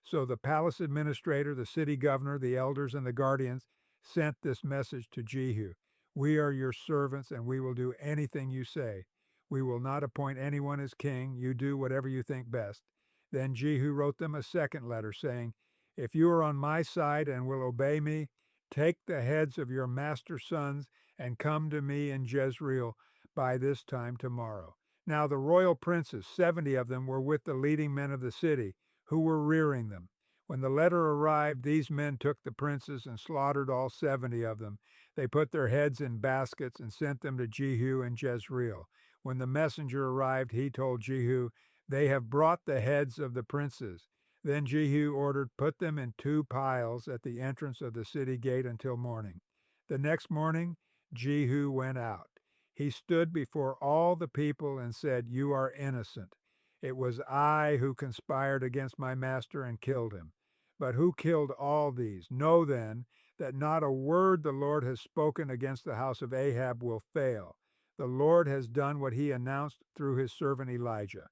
So the palace administrator, the city governor, the elders, and the guardians sent this message to Jehu: "We are your servants, and we will do anything you say. We will not appoint anyone as king. You do whatever you think best." Then Jehu wrote them a second letter, saying, "If you are on my side and will obey me, take the heads of your master's sons and come to me in Jezreel by this time tomorrow." Now the royal princes, 70 of them, were with the leading men of the city, who were rearing them. When the letter arrived, these men took the princes and slaughtered all 70 of them. They put their heads in baskets and sent them to Jehu in Jezreel. When the messenger arrived, he told Jehu, "They have brought the heads of the princes." Then Jehu ordered, "Put them in 2 piles at the entrance of the city gate until morning." The next morning, Jehu went out. He stood before all the people and said, "You are innocent. It was I who conspired against my master and killed him. But who killed all these? Know then that not a word the Lord has spoken against the house of Ahab will fail. The Lord has done what he announced through his servant Elijah."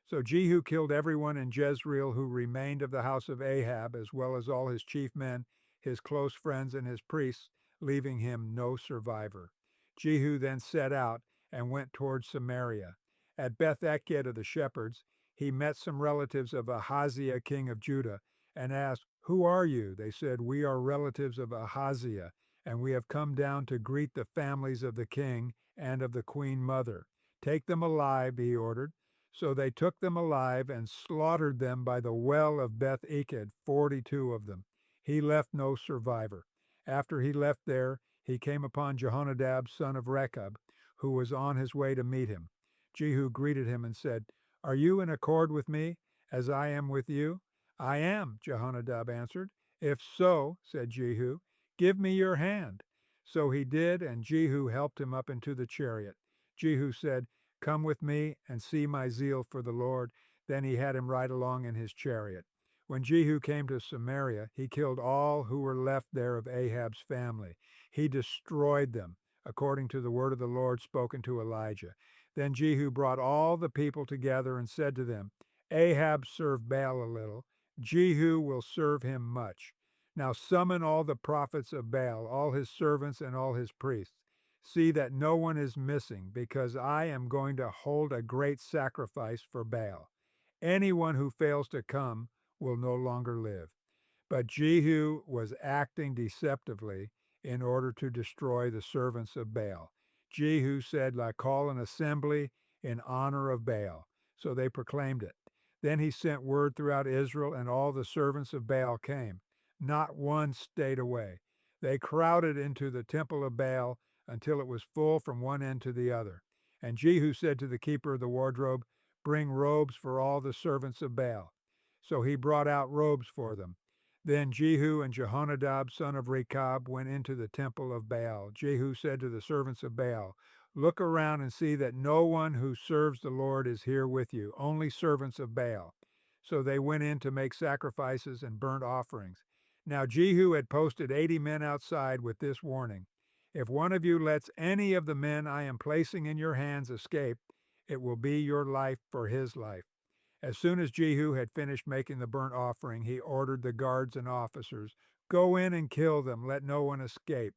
So Jehu killed everyone in Jezreel who remained of the house of Ahab, as well as all his chief men, his close friends, and his priests, leaving him no survivor. Jehu then set out and went towards Samaria. At Beth Eked of the shepherds, he met some relatives of Ahaziah, king of Judah, and asked, "Who are you?" They said, "We are relatives of Ahaziah, and we have come down to greet the families of the king and of the queen mother. Take them alive," he ordered. So they took them alive and slaughtered them by the well of Beth Eked, 42 of them. He left no survivor. After he left there, he came upon Jehonadab, son of Rechab, who was on his way to meet him. Jehu greeted him and said, "Are you in accord with me, as I am with you?" "I am," Jehonadab answered. "If so," said Jehu, "give me your hand." So he did, and Jehu helped him up into the chariot. Jehu said, "Come with me and see my zeal for the Lord." Then he had him ride along in his chariot. When Jehu came to Samaria, he killed all who were left there of Ahab's family. He destroyed them, according to the word of the Lord spoken to Elijah. Then Jehu brought all the people together and said to them, "Ahab served Baal a little. Jehu will serve him much. Now summon all the prophets of Baal, all his servants and all his priests. See that no one is missing, because I am going to hold a great sacrifice for Baal. Anyone who fails to come will no longer live." But Jehu was acting deceptively in order to destroy the servants of Baal. Jehu said, "Call an assembly in honor of Baal." So they proclaimed it. Then he sent word throughout Israel, and all the servants of Baal came. Not one stayed away. They crowded into the temple of Baal until it was full from one end to the other. And Jehu said to the keeper of the wardrobe, "Bring robes for all the servants of Baal." So he brought out robes for them. Then Jehu and Jehonadab, son of Rechab, went into the temple of Baal. Jehu said to the servants of Baal, "Look around and see that no one who serves the Lord is here with you, only servants of Baal." So they went in to make sacrifices and burnt offerings. Now Jehu had posted 80 men outside with this warning: "If one of you lets any of the men I am placing in your hands escape, it will be your life for his life." As soon as Jehu had finished making the burnt offering, he ordered the guards and officers, "Go in and kill them, let no one escape."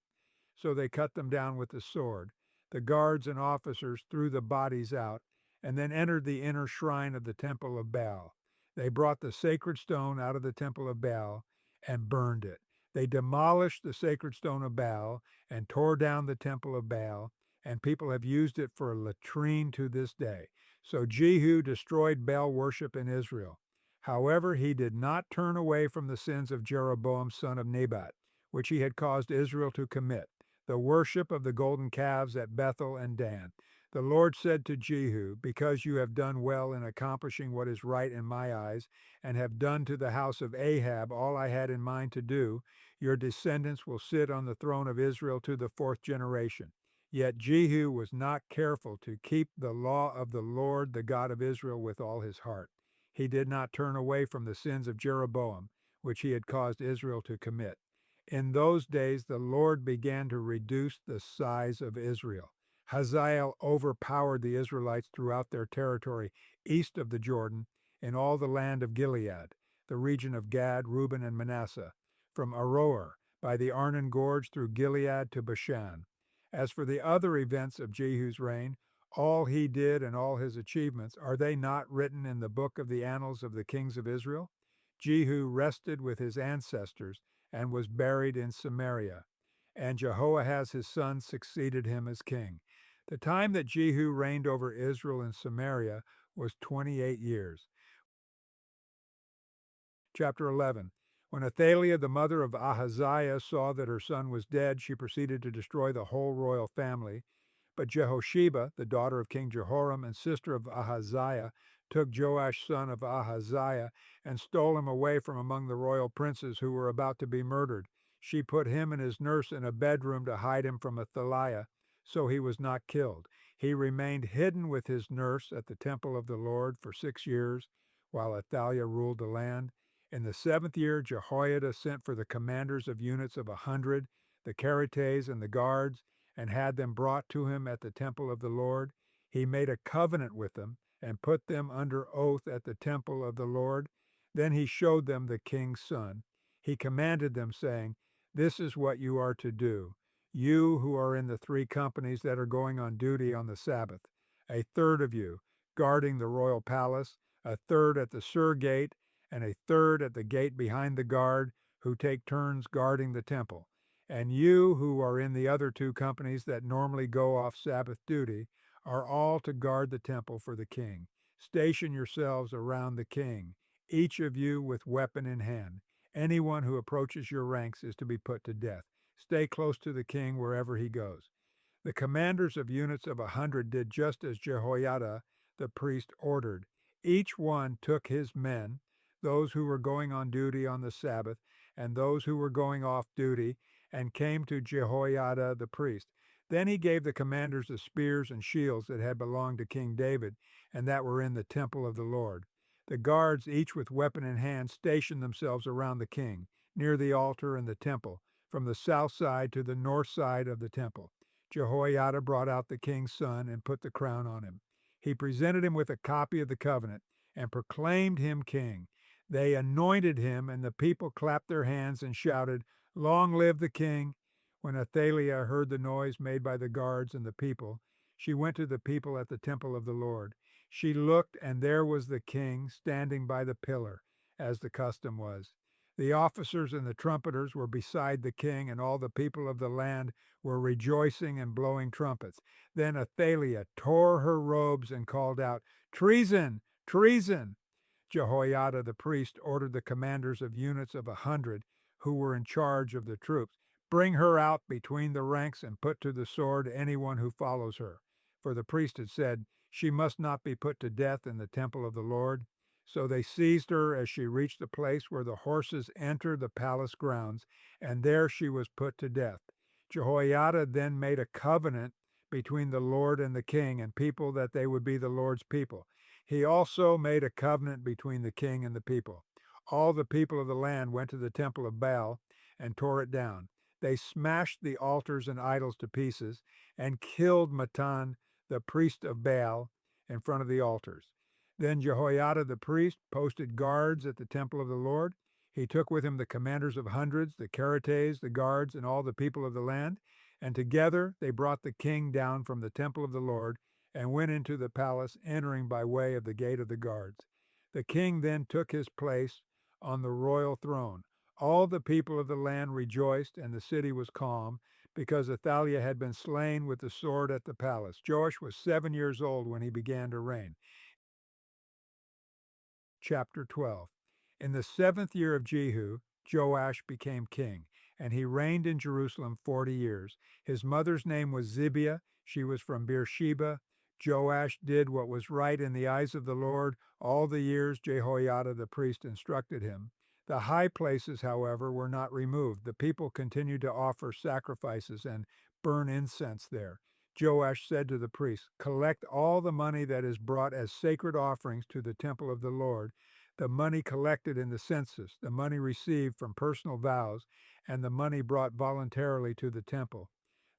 So they cut them down with the sword. The guards and officers threw the bodies out, and then entered the inner shrine of the temple of Baal. They brought the sacred stone out of the temple of Baal and burned it. They demolished the sacred stone of Baal and tore down the temple of Baal, and people have used it for a latrine to this day. So Jehu destroyed Baal worship in Israel. However, he did not turn away from the sins of Jeroboam, son of Nebat, which he had caused Israel to commit, the worship of the golden calves at Bethel and Dan. The Lord said to Jehu, "Because you have done well in accomplishing what is right in my eyes, and have done to the house of Ahab all I had in mind to do, your descendants will sit on the throne of Israel to the fourth generation." Yet Jehu was not careful to keep the law of the Lord, the God of Israel, with all his heart. He did not turn away from the sins of Jeroboam, which he had caused Israel to commit. In those days, the Lord began to reduce the size of Israel. Hazael overpowered the Israelites throughout their territory east of the Jordan, in all the land of Gilead, the region of Gad, Reuben, and Manasseh, from Aroer by the Arnon Gorge through Gilead to Bashan. As for the other events of Jehu's reign, all he did and all his achievements, are they not written in the book of the annals of the kings of Israel? Jehu rested with his ancestors and was buried in Samaria, and Jehoahaz his son succeeded him as king. The time that Jehu reigned over Israel in Samaria was 28 years. Chapter 11. When Athaliah, the mother of Ahaziah, saw that her son was dead, she proceeded to destroy the whole royal family. But Jehosheba, the daughter of King Jehoram and sister of Ahaziah, took Joash son of Ahaziah and stole him away from among the royal princes who were about to be murdered. She put him and his nurse in a bedroom to hide him from Athaliah, so he was not killed. He remained hidden with his nurse at the temple of the Lord for 6 years, while Athaliah ruled the land. In the 7th year, Jehoiada sent for the commanders of units of 100, the Carites and the guards, and had them brought to him at the temple of the Lord. He made a covenant with them, and put them under oath at the temple of the Lord. Then he showed them the king's son. He commanded them, saying, "This is what you are to do, you who are in the three companies that are going on duty on the Sabbath. A third of you guarding the royal palace, a third at the Sur gate, and a third at the gate behind the guard, who take turns guarding the temple. And you who are in the other two companies that normally go off Sabbath duty are all to guard the temple for the king. Station yourselves around the king, each of you with weapon in hand. Anyone who approaches your ranks is to be put to death. Stay close to the king wherever he goes." The commanders of units of 100 did just as Jehoiada the priest ordered. Each one took his men, those who were going on duty on the Sabbath, and those who were going off duty, and came to Jehoiada the priest. Then he gave the commanders the spears and shields that had belonged to King David, and that were in the temple of the Lord. The guards, each with weapon in hand, stationed themselves around the king, near the altar and the temple, from the south side to the north side of the temple. Jehoiada brought out the king's son and put the crown on him. He presented him with a copy of the covenant and proclaimed him king. They anointed him, and the people clapped their hands and shouted, "Long live the king!" When Athaliah heard the noise made by the guards and the people, she went to the people at the temple of the Lord. She looked, and there was the king standing by the pillar, as the custom was. The officers and the trumpeters were beside the king, and all the people of the land were rejoicing and blowing trumpets. Then Athaliah tore her robes and called out, "Treason! Treason!" Jehoiada the priest ordered the commanders of units of 100 who were in charge of the troops, "Bring her out between the ranks and put to the sword anyone who follows her." For the priest had said, "She must not be put to death in the temple of the Lord." So they seized her as she reached the place where the horses enter the palace grounds, and there she was put to death. Jehoiada then made a covenant between the Lord and the king and people that they would be the Lord's people. He also made a covenant between the king and the people. All the people of the land went to the temple of Baal and tore it down. They smashed the altars and idols to pieces and killed Matan, the priest of Baal, in front of the altars. Then Jehoiada the priest posted guards at the temple of the Lord. He took with him the commanders of hundreds, the Keretes, the guards, and all the people of the land, and together they brought the king down from the temple of the Lord and went into the palace, entering by way of the gate of the guards. The king then took his place on the royal throne. All the people of the land rejoiced, and the city was calm, because Athaliah had been slain with the sword at the palace. Joash was 7 years old when he began to reign. Chapter 12. In the 7th year of Jehu, Joash became king, and he reigned in Jerusalem 40 years. His mother's name was Zibiah. She was from Beersheba. Joash did what was right in the eyes of the Lord all the years Jehoiada the priest instructed him. The high places, however, were not removed. The people continued to offer sacrifices and burn incense there. Joash said to the priests, "Collect all the money that is brought as sacred offerings to the temple of the Lord, the money collected in the census, the money received from personal vows, and the money brought voluntarily to the temple.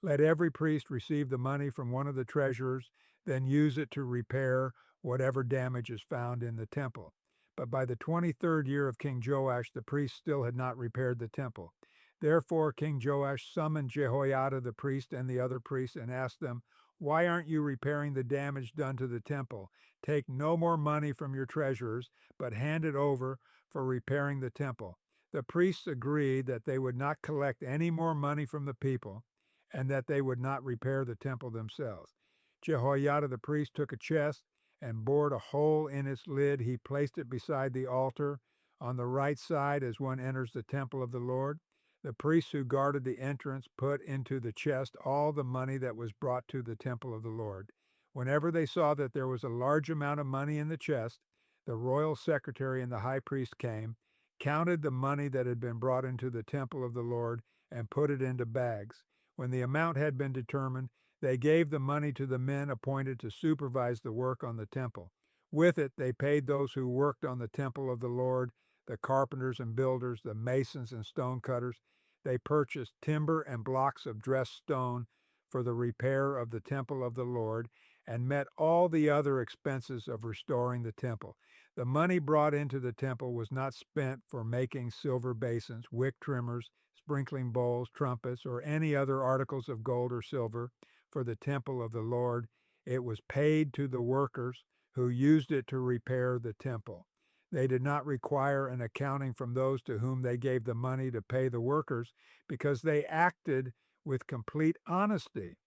Let every priest receive the money from one of the treasurers, then use it to repair whatever damage is found in the temple." But by the 23rd year of King Joash, the priests still had not repaired the temple. Therefore King Joash summoned Jehoiada the priest and the other priests and asked them, "Why aren't you repairing the damage done to the temple? Take no more money from your treasurers, but hand it over for repairing the temple." The priests agreed that they would not collect any more money from the people and that they would not repair the temple themselves. Jehoiada the priest took a chest and bored a hole in its lid. He placed it beside the altar on the right side as one enters the temple of the Lord. The priests who guarded the entrance put into the chest all the money that was brought to the temple of the Lord. Whenever they saw that there was a large amount of money in the chest, the royal secretary and the high priest came, counted the money that had been brought into the temple of the Lord, and put it into bags. When the amount had been determined, they gave the money to the men appointed to supervise the work on the temple. With it, they paid those who worked on the temple of the Lord, the carpenters and builders, the masons and stone cutters. They purchased timber and blocks of dressed stone for the repair of the temple of the Lord, and met all the other expenses of restoring the temple. The money brought into the temple was not spent for making silver basins, wick trimmers, sprinkling bowls, trumpets, or any other articles of gold or silver for the temple of the Lord. It was paid to the workers who used it to repair the temple. They did not require an accounting from those to whom they gave the money to pay the workers because they acted with complete honesty.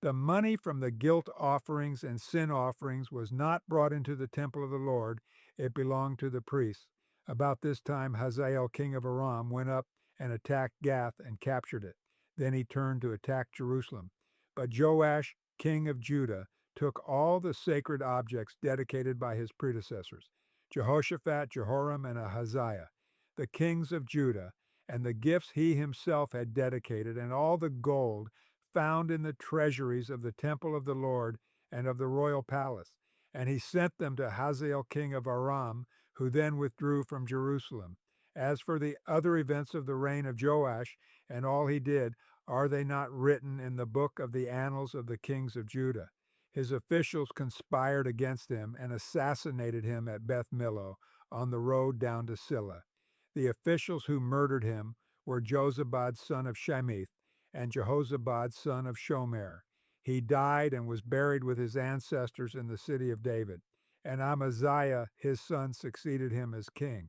The money from the guilt offerings and sin offerings was not brought into the temple of the Lord. It belonged to the priests. About this time, Hazael, king of Aram, went up and attacked Gath and captured it. Then he turned to attack Jerusalem. But Joash, king of Judah, took all the sacred objects dedicated by his predecessors, Jehoshaphat, Jehoram, and Ahaziah, the kings of Judah, and the gifts he himself had dedicated, and all the gold found in the treasuries of the temple of the Lord and of the royal palace. And he sent them to Hazael king of Aram, who then withdrew from Jerusalem. As for the other events of the reign of Joash and all he did, are they not written in the book of the annals of the kings of Judah? His officials conspired against him and assassinated him at Beth Millo on the road down to Silla. The officials who murdered him were Jozabad son of Shemith and Jehozabad son of Shomer. He died and was buried with his ancestors in the city of David. And Amaziah, his son, succeeded him as king.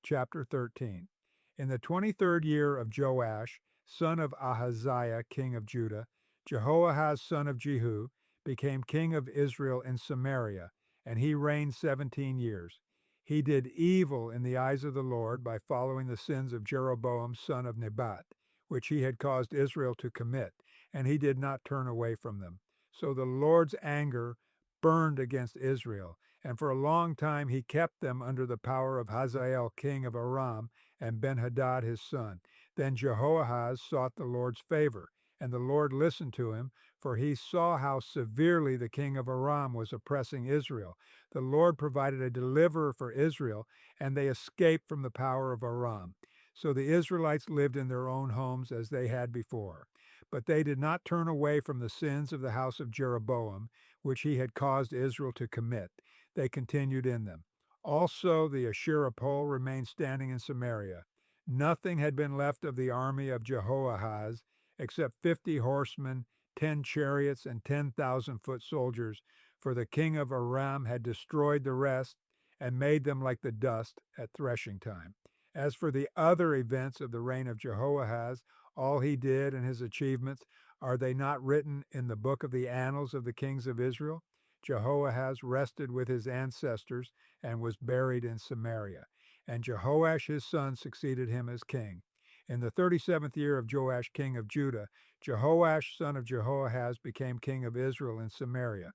Chapter 13. In the 23rd year of Joash, son of Ahaziah, king of Judah, Jehoahaz, son of Jehu, became king of Israel in Samaria, and he reigned 17 years. He did evil in the eyes of the Lord by following the sins of Jeroboam, son of Nebat, which he had caused Israel to commit, and he did not turn away from them. So the Lord's anger burned against Israel, and for a long time he kept them under the power of Hazael king of Aram and Benhadad his son. Then Jehoahaz sought the Lord's favor, and the Lord listened to him, for he saw how severely the king of Aram was oppressing Israel. The Lord provided a deliverer for Israel, and they escaped from the power of Aram. So the Israelites lived in their own homes as they had before. But they did not turn away from the sins of the house of Jeroboam, which he had caused Israel to commit. They continued in them. Also, the Asherah pole remained standing in Samaria. Nothing had been left of the army of Jehoahaz except 50 horsemen, 10 chariots, and 10,000 foot soldiers, for the king of Aram had destroyed the rest and made them like the dust at threshing time. As for the other events of the reign of Jehoahaz, all he did and his achievements, are they not written in the book of the annals of the kings of Israel? Jehoahaz rested with his ancestors and was buried in Samaria. And Jehoash his son succeeded him as king. In the 37th year of Joash king of Judah, Jehoash son of Jehoahaz became king of Israel in Samaria.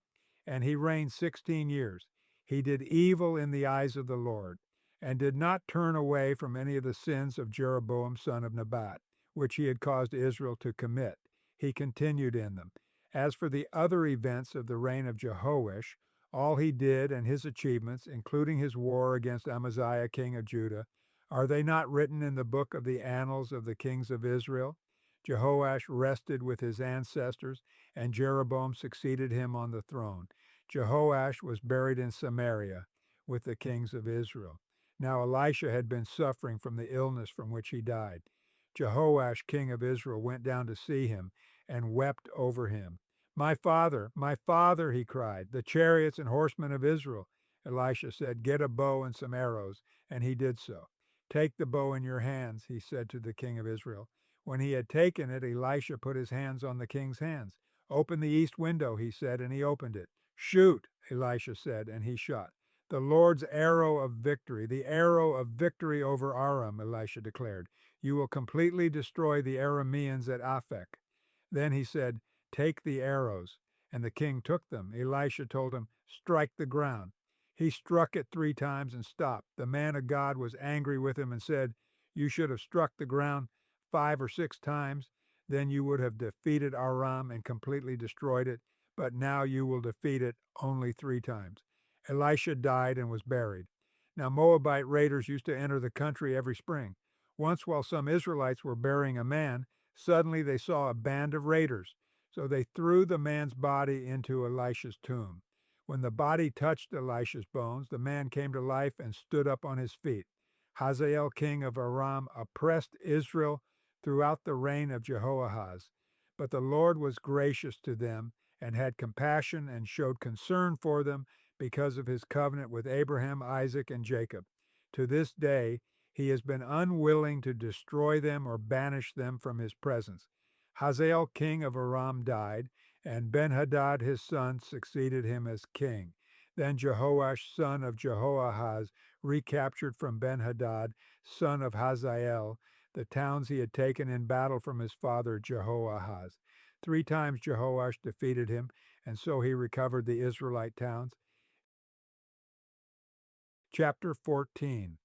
And he reigned 16 years. He did evil in the eyes of the Lord, and did not turn away from any of the sins of Jeroboam son of Nebat, which he had caused Israel to commit. He continued in them. As for the other events of the reign of Jehoash, all he did and his achievements, including his war against Amaziah king of Judah, are they not written in the book of the annals of the kings of Israel? Jehoash rested with his ancestors, and Jeroboam succeeded him on the throne. Jehoash was buried in Samaria with the kings of Israel. Now Elisha had been suffering from the illness from which he died. Jehoash king of Israel went down to see him and wept over him. My father, he cried, the chariots and horsemen of Israel. Elisha said, get a bow and some arrows, and he did so. Take the bow in your hands, he said to the king of Israel. When he had taken it, Elisha put his hands on the king's hands. Open the east window, he said, and he opened it. Shoot, Elisha said, and he shot. The Lord's arrow of victory, the arrow of victory over Aram, Elisha declared. You will completely destroy the Arameans at Aphek. Then he said, take the arrows. And the king took them. Elisha told him, strike the ground. He struck it 3 times and stopped. The man of God was angry with him and said, you should have struck the ground 5 or 6 times. Then you would have defeated Aram and completely destroyed it. But now you will defeat it only 3 times. Elisha died and was buried. Now Moabite raiders used to enter the country every spring. Once while some Israelites were burying a man, suddenly they saw a band of raiders. So they threw the man's body into Elisha's tomb. When the body touched Elisha's bones, the man came to life and stood up on his feet. Hazael, king of Aram, oppressed Israel throughout the reign of Jehoahaz. But the Lord was gracious to them and had compassion and showed concern for them because of his covenant with Abraham, Isaac, and Jacob. To this day, he has been unwilling to destroy them or banish them from his presence. Hazael, king of Aram, died, and Ben-Hadad his son succeeded him as king. Then Jehoash, son of Jehoahaz, recaptured from Ben-Hadad, son of Hazael, the towns he had taken in battle from his father Jehoahaz. 3 times Jehoash defeated him, and so he recovered the Israelite towns. Chapter 14.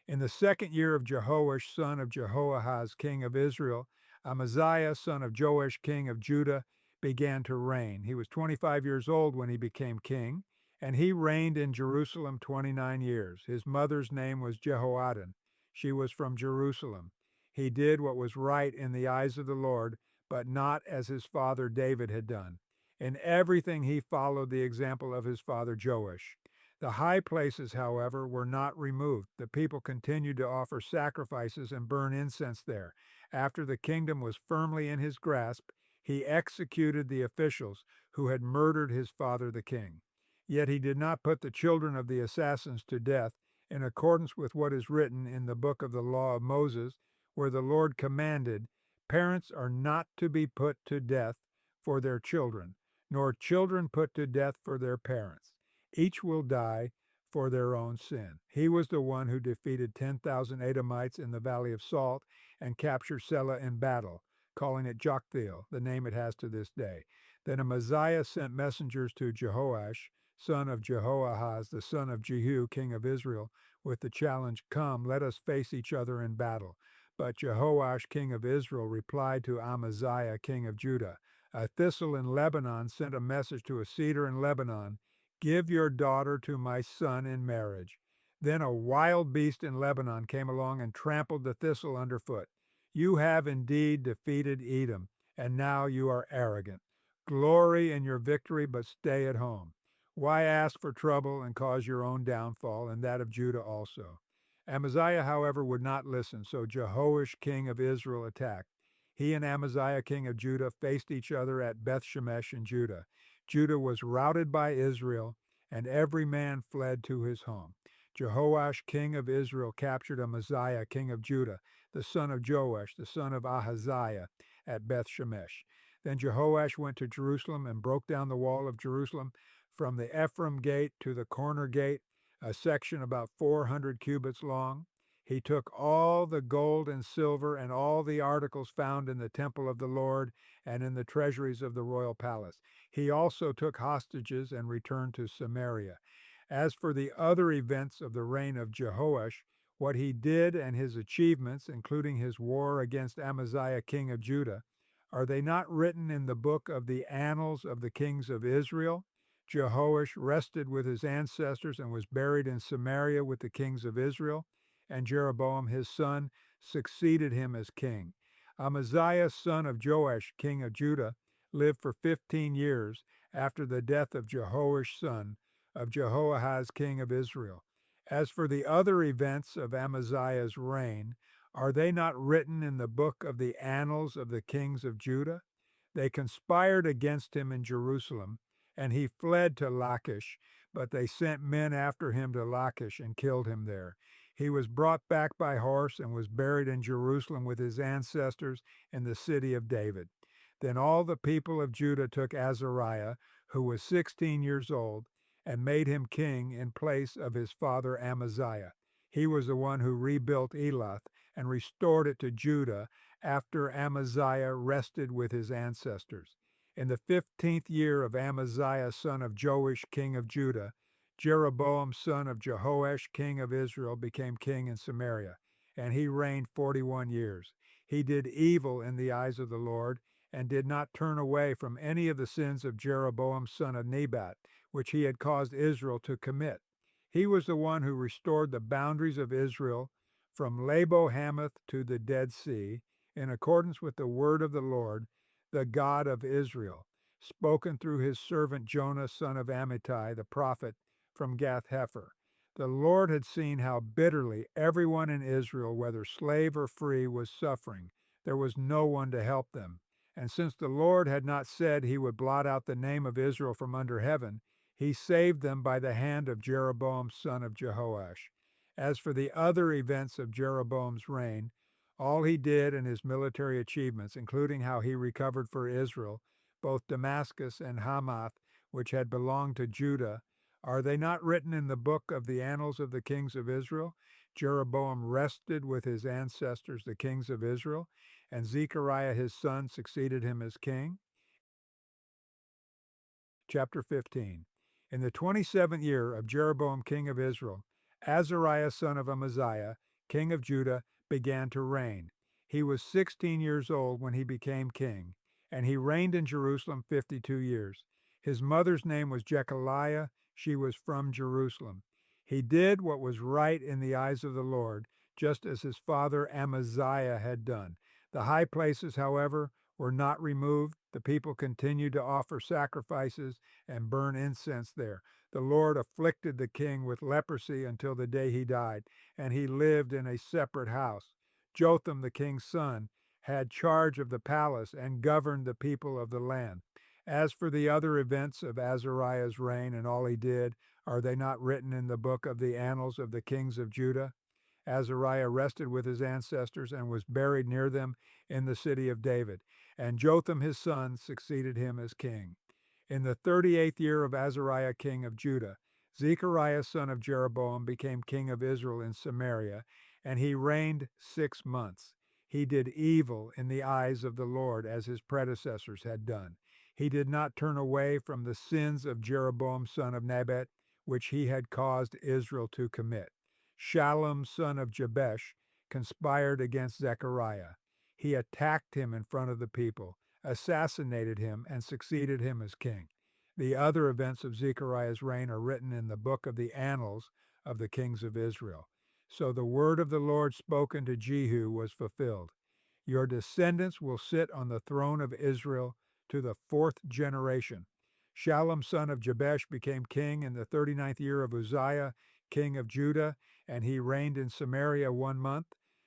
In the 2nd year of Jehoash, son of Jehoahaz, king of Israel, Amaziah, son of Joash, king of Judah, began to reign. He was 25 years old when he became king, and he reigned in Jerusalem 29 years. His mother's name was Jehoaddan. She was from Jerusalem. He did what was right in the eyes of the Lord, but not as his father David had done. In everything he followed the example of his father Joash. The high places, however, were not removed. The people continued to offer sacrifices and burn incense there. After the kingdom was firmly in his grasp, he executed the officials who had murdered his father the king. Yet he did not put the children of the assassins to death, in accordance with what is written in the book of the law of Moses, where the Lord commanded, "Parents are not to be put to death for their children, nor children put to death for their parents. Each will die for their own sin." He was the one who defeated 10,000 Edomites in the Valley of Salt and captured Selah in battle, calling it Joktheel, the name it has to this day. Then Amaziah sent messengers to Jehoash, son of Jehoahaz, the son of Jehu, king of Israel, with the challenge, "Come, let us face each other in battle." But Jehoash, king of Israel, replied to Amaziah, king of Judah. A thistle in Lebanon sent a message to a cedar in Lebanon, "Give your daughter to my son in marriage." Then a wild beast in Lebanon came along and trampled the thistle underfoot. "You have indeed defeated Edom, and now you are arrogant. Glory in your victory, but stay at home. Why ask for trouble and cause your own downfall, and that of Judah also?" Amaziah, however, would not listen, so Jehoash, king of Israel, attacked. He and Amaziah, king of Judah, faced each other at Beth-shemesh in Judah. Judah was routed by Israel, and every man fled to his home. Jehoash, king of Israel, captured Amaziah, king of Judah, the son of Joash, the son of Ahaziah, at Beth-shemesh. Then Jehoash went to Jerusalem and broke down the wall of Jerusalem from the Ephraim gate to the corner gate, a section about 400 cubits long. He took all the gold and silver and all the articles found in the temple of the Lord and in the treasuries of the royal palace. He also took hostages and returned to Samaria. As for the other events of the reign of Jehoash, what he did and his achievements, including his war against Amaziah, king of Judah, are they not written in the book of the annals of the kings of Israel? Jehoash rested with his ancestors and was buried in Samaria with the kings of Israel, and Jeroboam his son succeeded him as king. Amaziah, son of Joash, king of Judah, lived for 15 years after the death of Jehoash, son of Jehoahaz, king of Israel. As for the other events of Amaziah's reign, are they not written in the book of the annals of the kings of Judah? They conspired against him in Jerusalem, and he fled to Lachish, but they sent men after him to Lachish and killed him there. He was brought back by horse and was buried in Jerusalem with his ancestors in the city of David. Then all the people of Judah took Azariah, who was 16 years old, and made him king in place of his father Amaziah. He was the one who rebuilt Elath and restored it to Judah after Amaziah rested with his ancestors. In the 15th year of Amaziah, son of Joash, king of Judah, Jeroboam, son of Jehoash, king of Israel, became king in Samaria, and he reigned 41 years. He did evil in the eyes of the Lord, and did not turn away from any of the sins of Jeroboam, son of Nebat, which he had caused Israel to commit. He was the one who restored the boundaries of Israel from Labo Hamath to the Dead Sea, in accordance with the word of the Lord the God of Israel, spoken through his servant Jonah, son of Amittai, the prophet, from Gath-hepher. The Lord had seen how bitterly everyone in Israel, whether slave or free, was suffering. There was no one to help them. And since the Lord had not said he would blot out the name of Israel from under heaven, he saved them by the hand of Jeroboam son of Jehoash. As for the other events of Jeroboam's reign, all he did and his military achievements, including how he recovered for Israel both Damascus and Hamath, which had belonged to Judah, are they not written in the book of the annals of the kings of Israel? Jeroboam rested with his ancestors, the kings of Israel, and Zechariah his son succeeded him as king. Chapter 15. In the 27th year of Jeroboam king of Israel, Azariah son of Amaziah, king of Judah, began to reign. He was 16 years old when he became king, and he reigned in Jerusalem 52 years. His mother's name was Jechaliah. She was from Jerusalem. He did what was right in the eyes of the Lord, just as his father Amaziah had done. The high places, however, were not removed. The people continued to offer sacrifices and burn incense there. The Lord afflicted the king with leprosy until the day he died, and he lived in a separate house. Jotham, the king's son, had charge of the palace and governed the people of the land. As for the other events of Azariah's reign and all he did, are they not written in the book of the annals of the kings of Judah? Azariah rested with his ancestors and was buried near them in the city of David, and Jotham his son succeeded him as king. In the 38th year of Azariah king of Judah, Zechariah son of Jeroboam became king of Israel in Samaria, and he reigned 6 months. He did evil in the eyes of the Lord as his predecessors had done. He did not turn away from the sins of Jeroboam son of Nebat, which he had caused Israel to commit. Shallum son of Jabesh conspired against Zechariah. He attacked him in front of the people, assassinated him, and succeeded him as king. The other events of Zechariah's reign are written in the book of the annals of the kings of Israel. So the word of the Lord spoken to Jehu was fulfilled. Your descendants will sit on the throne of Israel to the 4th generation. Shallum son of Jabesh became king in the 39th year of Uzziah, king of Judah, and he reigned in Samaria 1 month.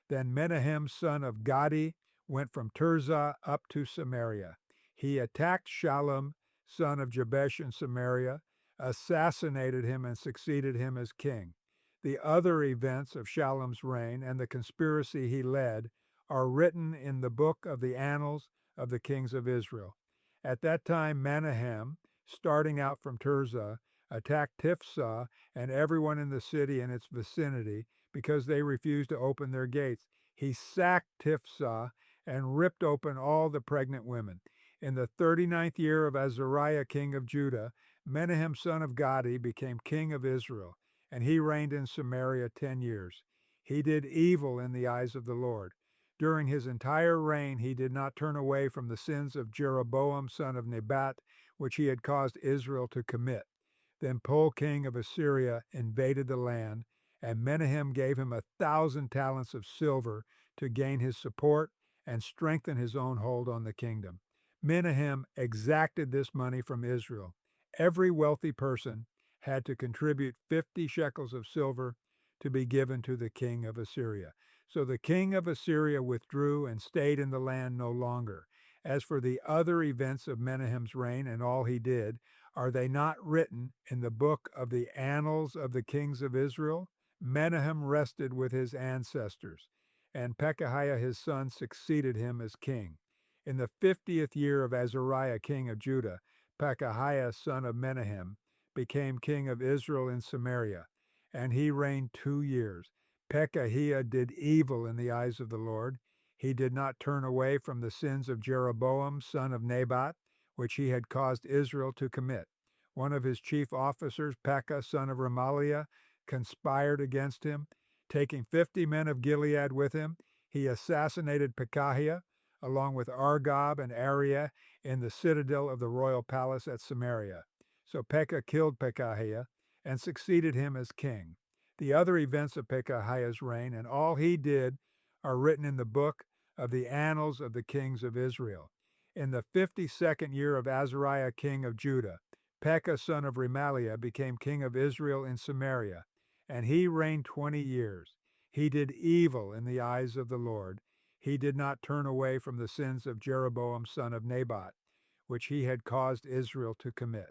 Then Menahem son of Gadi went from Tirzah up to Samaria. He attacked Shallum son of Jabesh in Samaria, assassinated him, and succeeded him as king. The other events of Shallum's reign and the conspiracy he led are written in the book of the annals of the kings of Israel. At that time, Menahem, starting out from Tirzah, attacked Tifsah and everyone in the city and its vicinity because they refused to open their gates. He sacked Tifsah and ripped open all the pregnant women. In the 39th year of Azariah king of Judah, Menahem son of Gadi became king of Israel, and he reigned in Samaria 10 years. He did evil in the eyes of the Lord. During his entire reign he did not turn away from the sins of Jeroboam son of Nebat, which he had caused Israel to commit. Then Pul king of Assyria invaded the land, and Menahem gave him 1,000 talents of silver to gain his support and strengthen his own hold on the kingdom. Menahem exacted this money from Israel. Every wealthy person had to contribute 50 shekels of silver to be given to the king of Assyria. So the king of Assyria withdrew and stayed in the land no longer. As for the other events of Menahem's reign and all he did, are they not written in the book of the annals of the kings of Israel? Menahem rested with his ancestors, and Pekahiah his son succeeded him as king. In the 50th year of Azariah king of Judah, Pekahiah son of Menahem became king of Israel in Samaria, and he reigned 2 years. Pekahiah did evil in the eyes of the Lord. He did not turn away from the sins of Jeroboam son of Nebat, which he had caused Israel to commit. One of his chief officers, Pekah son of Remaliah, conspired against him. Taking 50 men of Gilead with him, he assassinated Pekahiah, along with Argob and Arieh, in the citadel of the royal palace at Samaria. So Pekah killed Pekahiah and succeeded him as king. The other events of Pekahiah's reign and all he did are written in the book of the annals of the kings of Israel. In the 52nd year of Azariah king of Judah, Pekah son of Remaliah became king of Israel in Samaria, and he reigned 20 years. He did evil in the eyes of the Lord. He did not turn away from the sins of Jeroboam son of Nebat, which he had caused Israel to commit.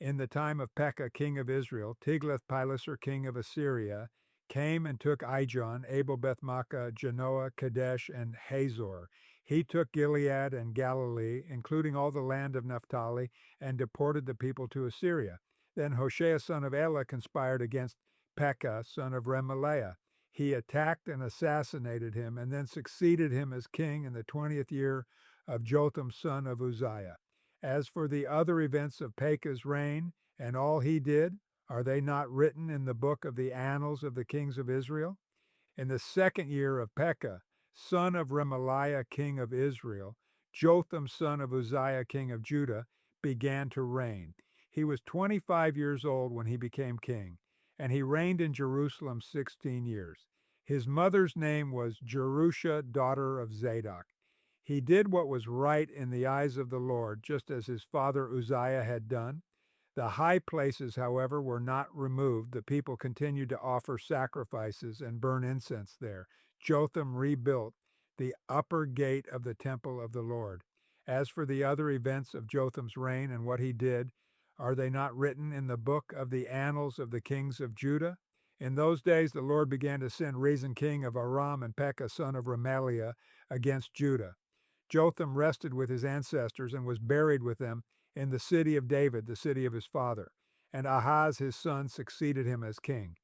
In the time of Pekah king of Israel, Tiglath-Pileser king of Assyria came and took Ijon, Abel-Beth-Maachah, Genoa, Kadesh, and Hazor. He took Gilead and Galilee, including all the land of Naphtali, and deported the people to Assyria. Then Hoshea son of Elah conspired against Pekah son of Remaliah. He attacked and assassinated him, and then succeeded him as king in the 20th year of Jotham son of Uzziah. As for the other events of Pekah's reign and all he did, are they not written in the book of the annals of the kings of Israel? In the 2nd year of Pekah, son of Remaliah, king of Israel, Jotham, son of Uzziah, king of Judah, began to reign. He was 25 years old when he became king, and he reigned in Jerusalem 16 years. His mother's name was Jerusha, daughter of Zadok. He did what was right in the eyes of the Lord, just as his father Uzziah had done. The high places, however, were not removed. The people continued to offer sacrifices and burn incense there. Jotham rebuilt the upper gate of the temple of the Lord. As for the other events of Jotham's reign and what he did, are they not written in the book of the annals of the kings of Judah? In those days the Lord began to send Rezin king of Aram and Pekah son of Remaliah against Judah. Jotham rested with his ancestors and was buried with them in the city of David, the city of his father. And Ahaz his son succeeded him as king.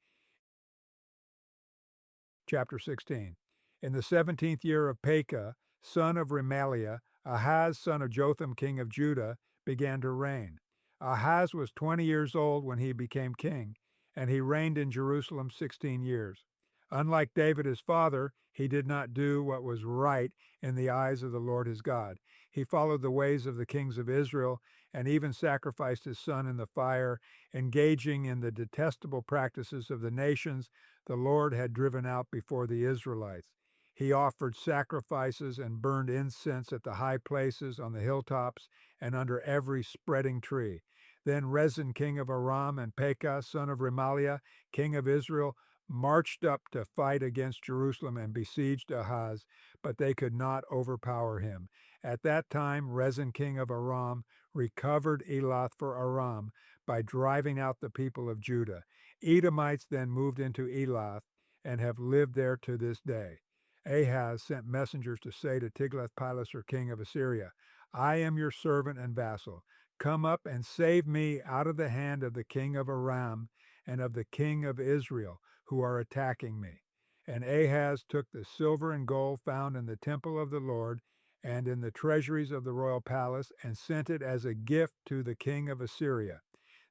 Chapter 16. In the 17th year of Pekah, son of Remaliah, Ahaz son of Jotham king of Judah began to reign. Ahaz was 20 years old when he became king, and he reigned in Jerusalem 16 years. Unlike David his father, he did not do what was right in the eyes of the Lord his God. He followed the ways of the kings of Israel and even sacrificed his son in the fire, engaging in the detestable practices of the nations the Lord had driven out before the Israelites. He offered sacrifices and burned incense at the high places, on the hilltops, and under every spreading tree. Then Rezin king of Aram and Pekah son of Remaliah, king of Israel, marched up to fight against Jerusalem and besieged Ahaz, but they could not overpower him. At that time Rezin king of Aram recovered Elath for Aram by driving out the people of Judah. Edomites then moved into Elath and have lived there to this day. Ahaz sent messengers to say to Tiglath-Pileser king of Assyria, I am your servant and vassal. Come up and save me out of the hand of the king of Aram and of the king of Israel, who are attacking me. And Ahaz took the silver and gold found in the temple of the Lord and in the treasuries of the royal palace, and sent it as a gift to the king of Assyria.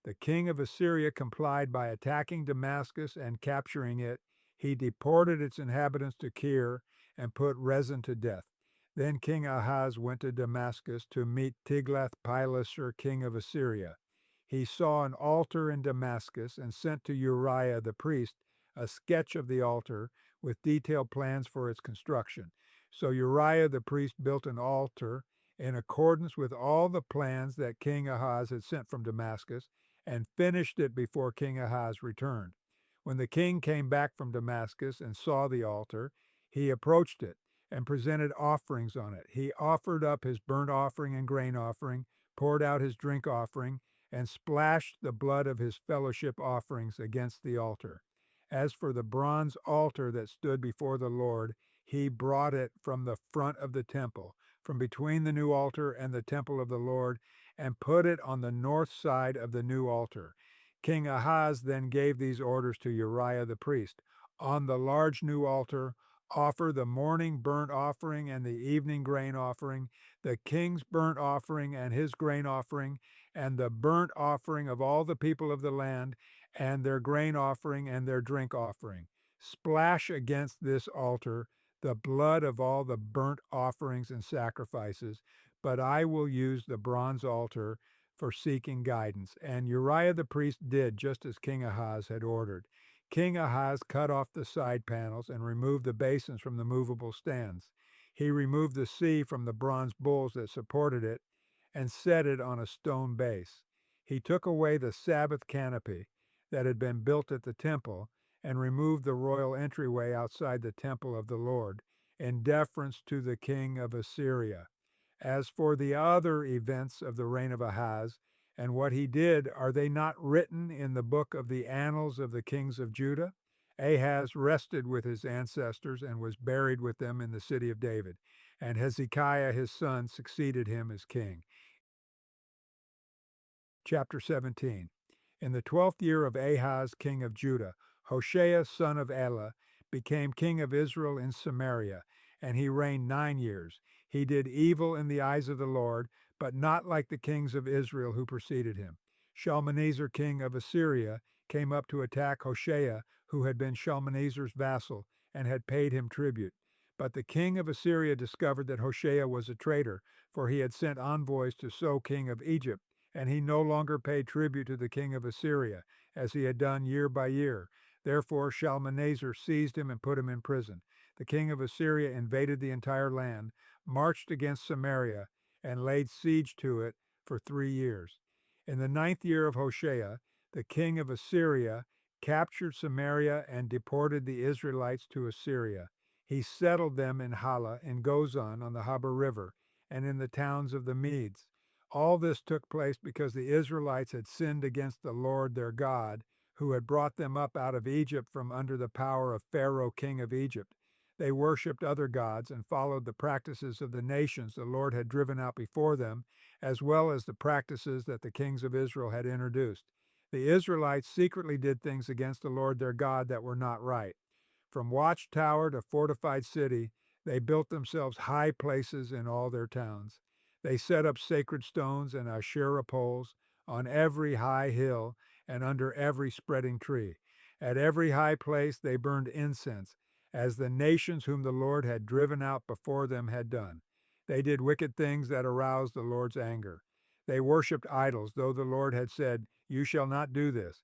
The king of Assyria complied by attacking Damascus and capturing it. He deported its inhabitants to Kir and put Rezin to death. Then King Ahaz went to Damascus to meet Tiglath-Pileser king of Assyria. He saw an altar in Damascus and sent to Uriah the priest a sketch of the altar with detailed plans for its construction. So Uriah the priest built an altar in accordance with all the plans that King Ahaz had sent from Damascus, and finished it before King Ahaz returned. When the king came back from Damascus and saw the altar, he approached it and presented offerings on it. He offered up his burnt offering and grain offering, poured out his drink offering, and splashed the blood of his fellowship offerings against the altar. As for the bronze altar that stood before the Lord, he brought it from the front of the temple, from between the new altar and the temple of the Lord, and put it on the north side of the new altar. King Ahaz then gave these orders to Uriah the priest. On the large new altar, offer the morning burnt offering and the evening grain offering, the king's burnt offering and his grain offering, and the burnt offering of all the people of the land, and their grain offering and their drink offering. Splash against this altar the blood of all the burnt offerings and sacrifices, but I will use the bronze altar for seeking guidance. And Uriah the priest did just as King Ahaz had ordered. King Ahaz cut off the side panels and removed the basins from the movable stands. He removed the sea from the bronze bulls that supported it and set it on a stone base. He took away the Sabbath canopy that had been built at the temple and removed the royal entryway outside the temple of the Lord in deference to the king of Assyria. As for the other events of the reign of Ahaz and what he did, are they not written in the book of the annals of the kings of Judah? Ahaz rested with his ancestors and was buried with them in the city of David, and Hezekiah his son succeeded him as king. Chapter 17. In the 12th year of Ahaz, king of Judah, Hoshea, son of Elah, became king of Israel in Samaria, and he reigned 9 years. He did evil in the eyes of the Lord, but not like the kings of Israel who preceded him. Shalmaneser, king of Assyria, came up to attack Hoshea, who had been Shalmaneser's vassal and had paid him tribute. But the king of Assyria discovered that Hoshea was a traitor, for he had sent envoys to So, king of Egypt, and he no longer paid tribute to the king of Assyria, as he had done year by year. Therefore Shalmaneser seized him and put him in prison. The king of Assyria invaded the entire land, marched against Samaria, and laid siege to it for 3 years. In the 9th year of Hoshea, the king of Assyria captured Samaria and deported the Israelites to Assyria. He settled them in Hala, in Gozan on the Habor River, and in the towns of the Medes. All this took place because the Israelites had sinned against the Lord their God, who had brought them up out of Egypt from under the power of Pharaoh, king of Egypt. They worshipped other gods and followed the practices of the nations the Lord had driven out before them, as well as the practices that the kings of Israel had introduced. The Israelites secretly did things against the Lord their God that were not right. From watchtower to fortified city, they built themselves high places in all their towns. They set up sacred stones and Asherah poles on every high hill and under every spreading tree. At every high place they burned incense, as the nations whom the Lord had driven out before them had done. They did wicked things that aroused the Lord's anger. They worshipped idols, though the Lord had said, "You shall not do this."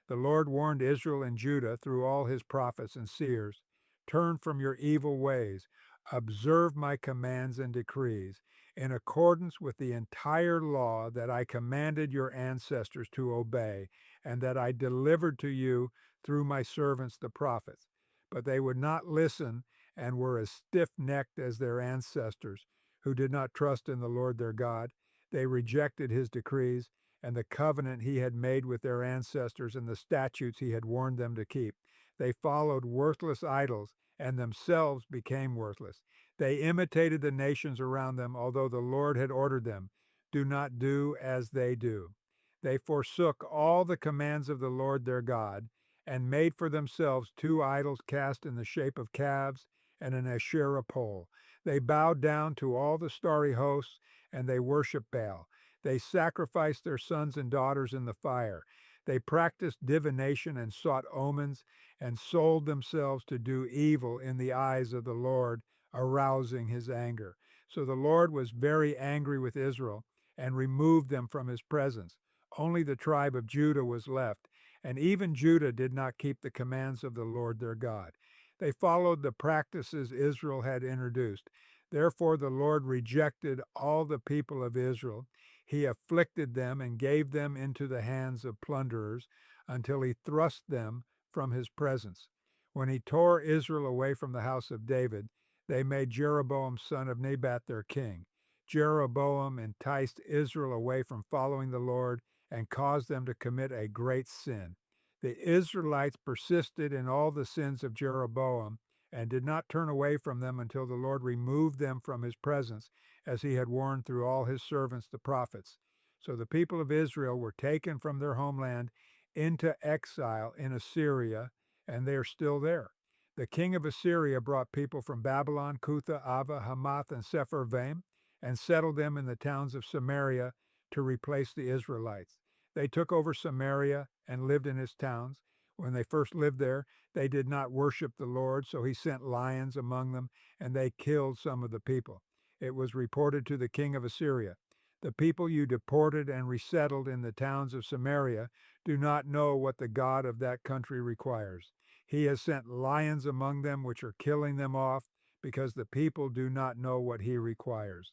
The Lord warned Israel and Judah through all his prophets and seers, "Turn from your evil ways, observe my commands and decrees, in accordance with the entire law that I commanded your ancestors to obey, and that I delivered to you through my servants the prophets." But they would not listen and were as stiff-necked as their ancestors, who did not trust in the Lord their God. They rejected his decrees and the covenant he had made with their ancestors and the statutes he had warned them to keep. They followed worthless idols and themselves became worthless. They imitated the nations around them, although the Lord had ordered them, "Do not do as they do." They forsook all the commands of the Lord their God and made for themselves 2 idols cast in the shape of calves and an Asherah pole. They bowed down to all the starry hosts and they worshiped Baal. They sacrificed their sons and daughters in the fire. They practiced divination and sought omens and sold themselves to do evil in the eyes of the Lord, arousing his anger. So the Lord was very angry with Israel and removed them from his presence. Only the tribe of Judah was left, and even Judah did not keep the commands of the Lord their God. They followed the practices Israel had introduced. Therefore the Lord rejected all the people of Israel. He afflicted them and gave them into the hands of plunderers until he thrust them from his presence. When he tore Israel away from the house of David, they made Jeroboam son of Nebat their king. Jeroboam enticed Israel away from following the Lord and caused them to commit a great sin. The Israelites persisted in all the sins of Jeroboam and did not turn away from them until the Lord removed them from his presence, as he had warned through all his servants the prophets. So the people of Israel were taken from their homeland into exile in Assyria, and they are still there. The king of Assyria brought people from Babylon, Cutha, Ava, Hamath, and Sepharvaim, and settled them in the towns of Samaria to replace the Israelites. They took over Samaria and lived in its towns. When they first lived there, they did not worship the Lord, so he sent lions among them, and they killed some of the people. It was reported to the king of Assyria, "The people you deported and resettled in the towns of Samaria do not know what the God of that country requires. He has sent lions among them which are killing them off, because the people do not know what he requires.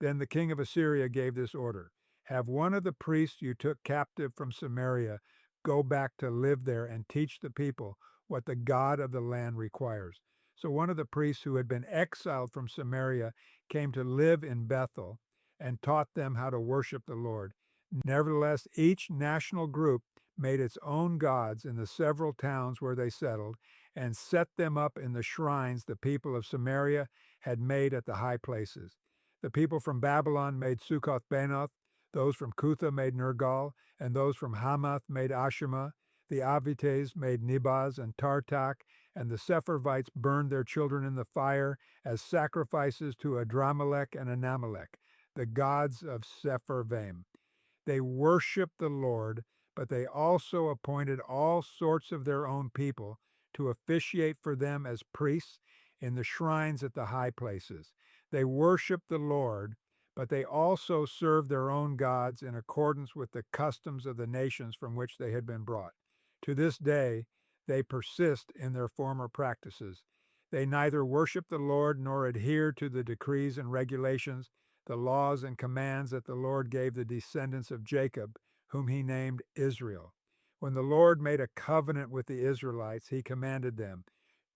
Then the king of Assyria gave this order: Have one of the priests you took captive from Samaria go back to live there and teach the people what the God of the land requires. So one of the priests who had been exiled from Samaria came to live in Bethel and taught them how to worship the Lord. Nevertheless, each national group made its own gods in the several towns where they settled and set them up in the shrines the people of Samaria had made at the high places. The people from Babylon made Succoth-Benoth, those from Cutha made Nergal, and those from Hamath made Ashima. The Avites made Nebaz and Tartak, and the Sepharvites burned their children in the fire as sacrifices to Adramelech and Anamelech, the gods of Sepharvaim. They worshiped the Lord, but they also appointed all sorts of their own people to officiate for them as priests in the shrines at the high places. They worshiped the Lord, but they also served their own gods in accordance with the customs of the nations from which they had been brought. To this day, they persist in their former practices. They neither worship the Lord nor adhere to the decrees and regulations, the laws and commands that the Lord gave the descendants of Jacob, whom he named Israel. When the Lord made a covenant with the Israelites, he commanded them,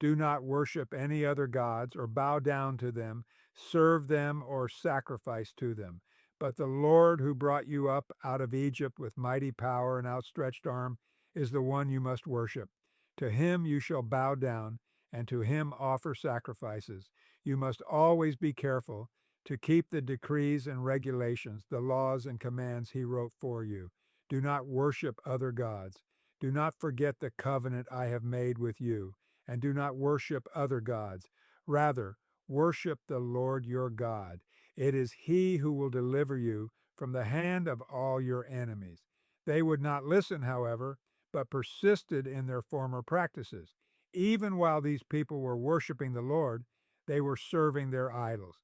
Do not worship any other gods or bow down to them, serve them or sacrifice to them. But the Lord who brought you up out of Egypt with mighty power and outstretched arm is the one you must worship. To him you shall bow down, and to him offer sacrifices. You must always be careful to keep the decrees and regulations, the laws and commands he wrote for you. Do not worship other gods. Do not forget the covenant I have made with you, and do not worship other gods. Rather, worship the Lord your God. It is he who will deliver you from the hand of all your enemies. They would not listen, however, but persisted in their former practices. Even while these people were worshiping the Lord, they were serving their idols.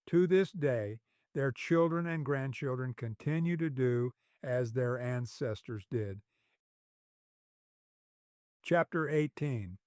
To this day, their children and grandchildren continue to do as their ancestors did. Chapter 18.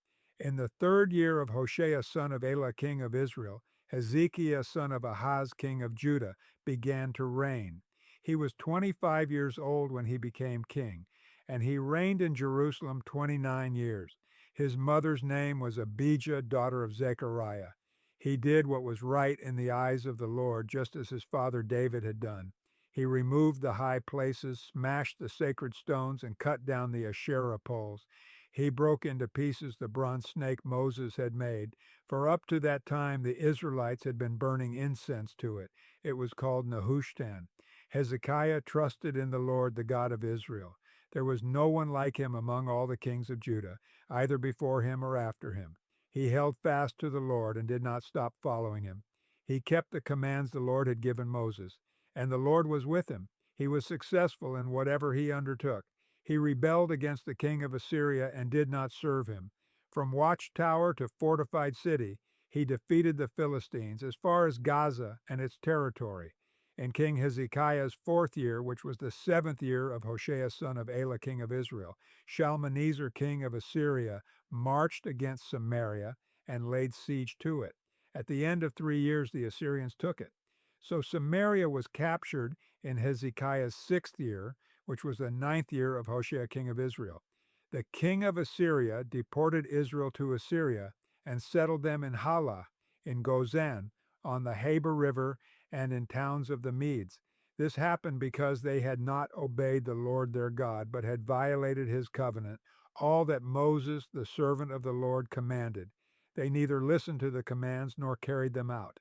In the third year of Hoshea son of Elah king of Israel, Hezekiah son of Ahaz king of Judah began to reign. He was 25 years old when he became king, and he reigned in Jerusalem 29 years. His mother's name was Abijah, daughter of Zechariah. He did what was right in the eyes of the Lord, just as his father David had done. He removed the high places, smashed the sacred stones, and cut down the Asherah poles. He broke into pieces the bronze snake Moses had made, for up to that time the Israelites had been burning incense to it. It was called Nehushtan. Hezekiah trusted in the Lord, the God of Israel. There was no one like him among all the kings of Judah, either before him or after him. He held fast to the Lord and did not stop following him. He kept the commands the Lord had given Moses, and the Lord was with him. He was successful in whatever he undertook. He rebelled against the king of Assyria and did not serve him. From watchtower to fortified city, he defeated the Philistines as far as Gaza and its territory. In King Hezekiah's fourth year, which was the seventh year of Hoshea son of Elah king of Israel, Shalmaneser king of Assyria marched against Samaria and laid siege to it. At the end of 3 years, the Assyrians took it. So Samaria was captured in Hezekiah's sixth year, which was the ninth year of Hoshea king of Israel. The king of Assyria deported Israel to Assyria and settled them in Halah, in Gozan, on the Habor River, and in towns of the Medes. This happened because they had not obeyed the Lord their God, but had violated his covenant, all that Moses, the servant of the Lord, commanded. They neither listened to the commands nor carried them out.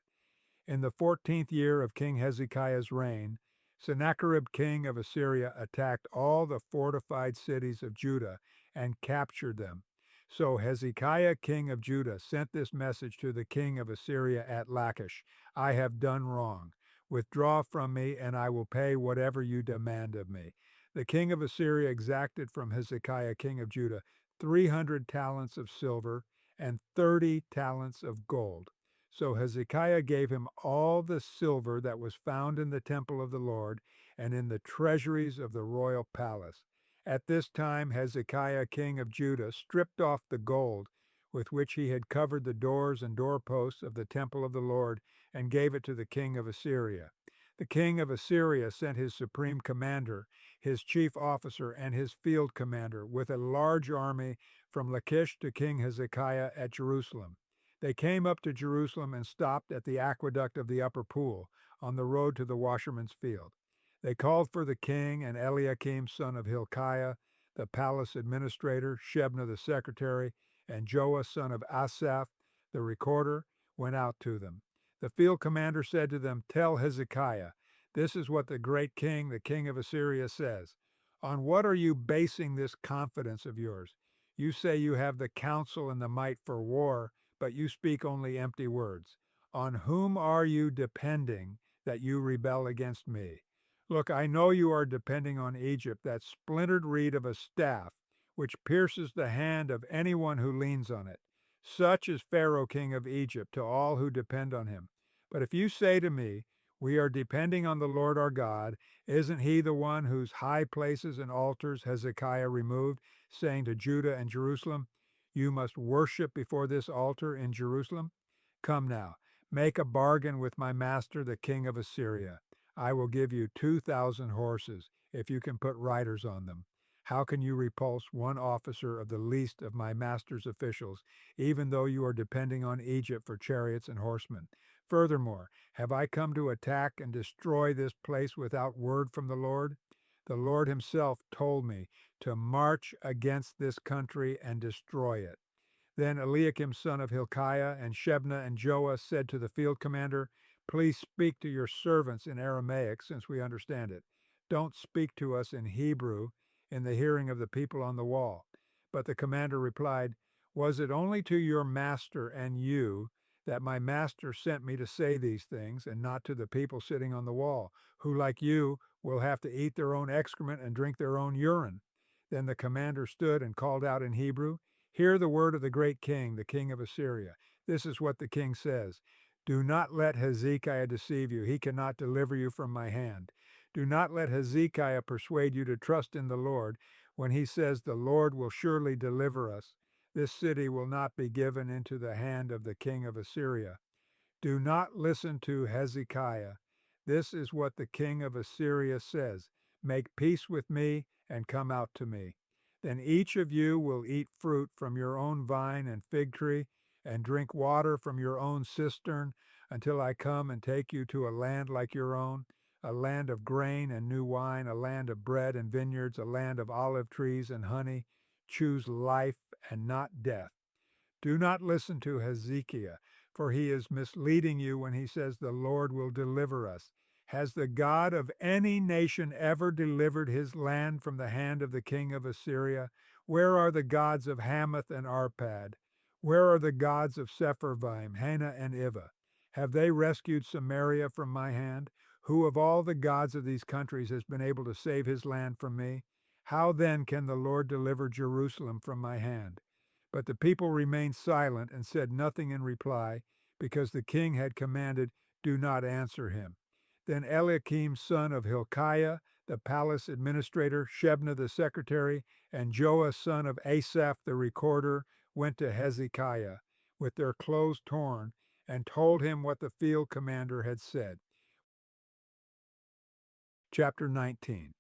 In the 14th year of King Hezekiah's reign, Sennacherib king of Assyria attacked all the fortified cities of Judah and captured them. So Hezekiah king of Judah sent this message to the king of Assyria at Lachish: I have done wrong. Withdraw from me, and I will pay whatever you demand of me. The king of Assyria exacted from Hezekiah king of Judah 300 talents of silver and 30 talents of gold. So Hezekiah gave him all the silver that was found in the temple of the Lord and in the treasuries of the royal palace. At this time, Hezekiah king of Judah stripped off the gold, with which he had covered the doors and doorposts of the temple of the Lord, and gave it to the king of Assyria. The king of Assyria sent his supreme commander, his chief officer, and his field commander with a large army from Lachish to King Hezekiah at Jerusalem. They came up to Jerusalem and stopped at the aqueduct of the upper pool, on the road to the washerman's field. They called for the king, and Eliakim son of Hilkiah, the palace administrator, Shebna the secretary, and Joah son of Asaph, the recorder, went out to them. The field commander said to them, "Tell Hezekiah, this is what the great king, the king of Assyria, says. On what are you basing this confidence of yours? You say you have the counsel and the might for war, but you speak only empty words. On whom are you depending that you rebel against me? Look, I know you are depending on Egypt, that splintered reed of a staff, which pierces the hand of anyone who leans on it. Such is Pharaoh king of Egypt to all who depend on him. But if you say to me, we are depending on the Lord our God, isn't he the one whose high places and altars Hezekiah removed, saying to Judah and Jerusalem, you must worship before this altar in Jerusalem? Come now, make a bargain with my master, the king of Assyria. I will give you 2,000 horses, if you can put riders on them. How can you repulse one officer of the least of my master's officials, even though you are depending on Egypt for chariots and horsemen? Furthermore, have I come to attack and destroy this place without word from the Lord? The Lord himself told me to march against this country and destroy it. Then Eliakim son of Hilkiah and Shebna and Joah said to the field commander, please speak to your servants in Aramaic, since we understand it. Don't speak to us in Hebrew, in the hearing of the people on the wall. But the commander replied, was it only to your master and you that my master sent me to say these things, and not to the people sitting on the wall, who, like you, will have to eat their own excrement and drink their own urine? Then the commander stood and called out in Hebrew, hear the word of the great king, the king of Assyria. This is what the king says. Do not let Hezekiah deceive you. He cannot deliver you from my hand. Do not let Hezekiah persuade you to trust in the Lord when he says the Lord will surely deliver us. This city will not be given into the hand of the king of Assyria. Do not listen to Hezekiah. This is what the king of Assyria says. Make peace with me and come out to me. Then each of you will eat fruit from your own vine and fig tree, and drink water from your own cistern, until I come and take you to a land like your own, a land of grain and new wine, a land of bread and vineyards, a land of olive trees and honey. Choose life and not death. Do not listen to Hezekiah, for he is misleading you when he says the Lord will deliver us. Has the God of any nation ever delivered his land from the hand of the king of Assyria? Where are the gods of Hamath and Arpad? Where are the gods of Sepharvaim, Hena and Ivah? Have they rescued Samaria from my hand? Who of all the gods of these countries has been able to save his land from me? How then can the Lord deliver Jerusalem from my hand? But the people remained silent and said nothing in reply, because the king had commanded, do not answer him. Then Eliakim son of Hilkiah, the palace administrator, Shebna the secretary, and Joah son of Asaph the recorder went to Hezekiah with their clothes torn and told him what the field commander had said. Chapter 19.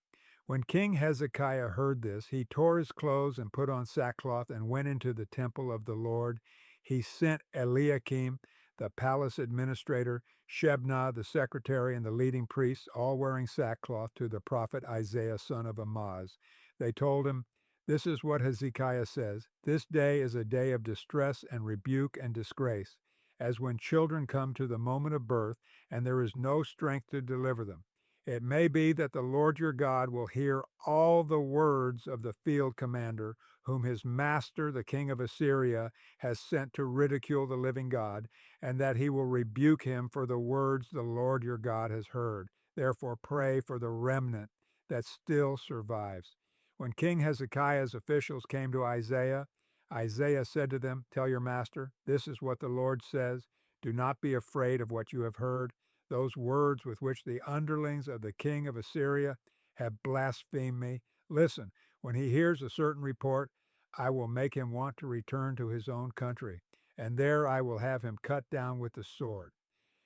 When King Hezekiah heard this, he tore his clothes and put on sackcloth and went into the temple of the Lord. He sent Eliakim, the palace administrator, Shebna, the secretary, and the leading priests, all wearing sackcloth, to the prophet Isaiah son of Amoz. They told him, this is what Hezekiah says, this day is a day of distress and rebuke and disgrace, as when children come to the moment of birth, and there is no strength to deliver them. It may be that the Lord your God will hear all the words of the field commander, whom his master, the king of Assyria, has sent to ridicule the living God, and that he will rebuke him for the words the Lord your God has heard. Therefore pray for the remnant that still survives. When King Hezekiah's officials came to Isaiah, Isaiah said to them, tell your master, this is what the Lord says. Do not be afraid of what you have heard. Those words with which the underlings of the king of Assyria have blasphemed me. Listen, when he hears a certain report, I will make him want to return to his own country, and there I will have him cut down with the sword.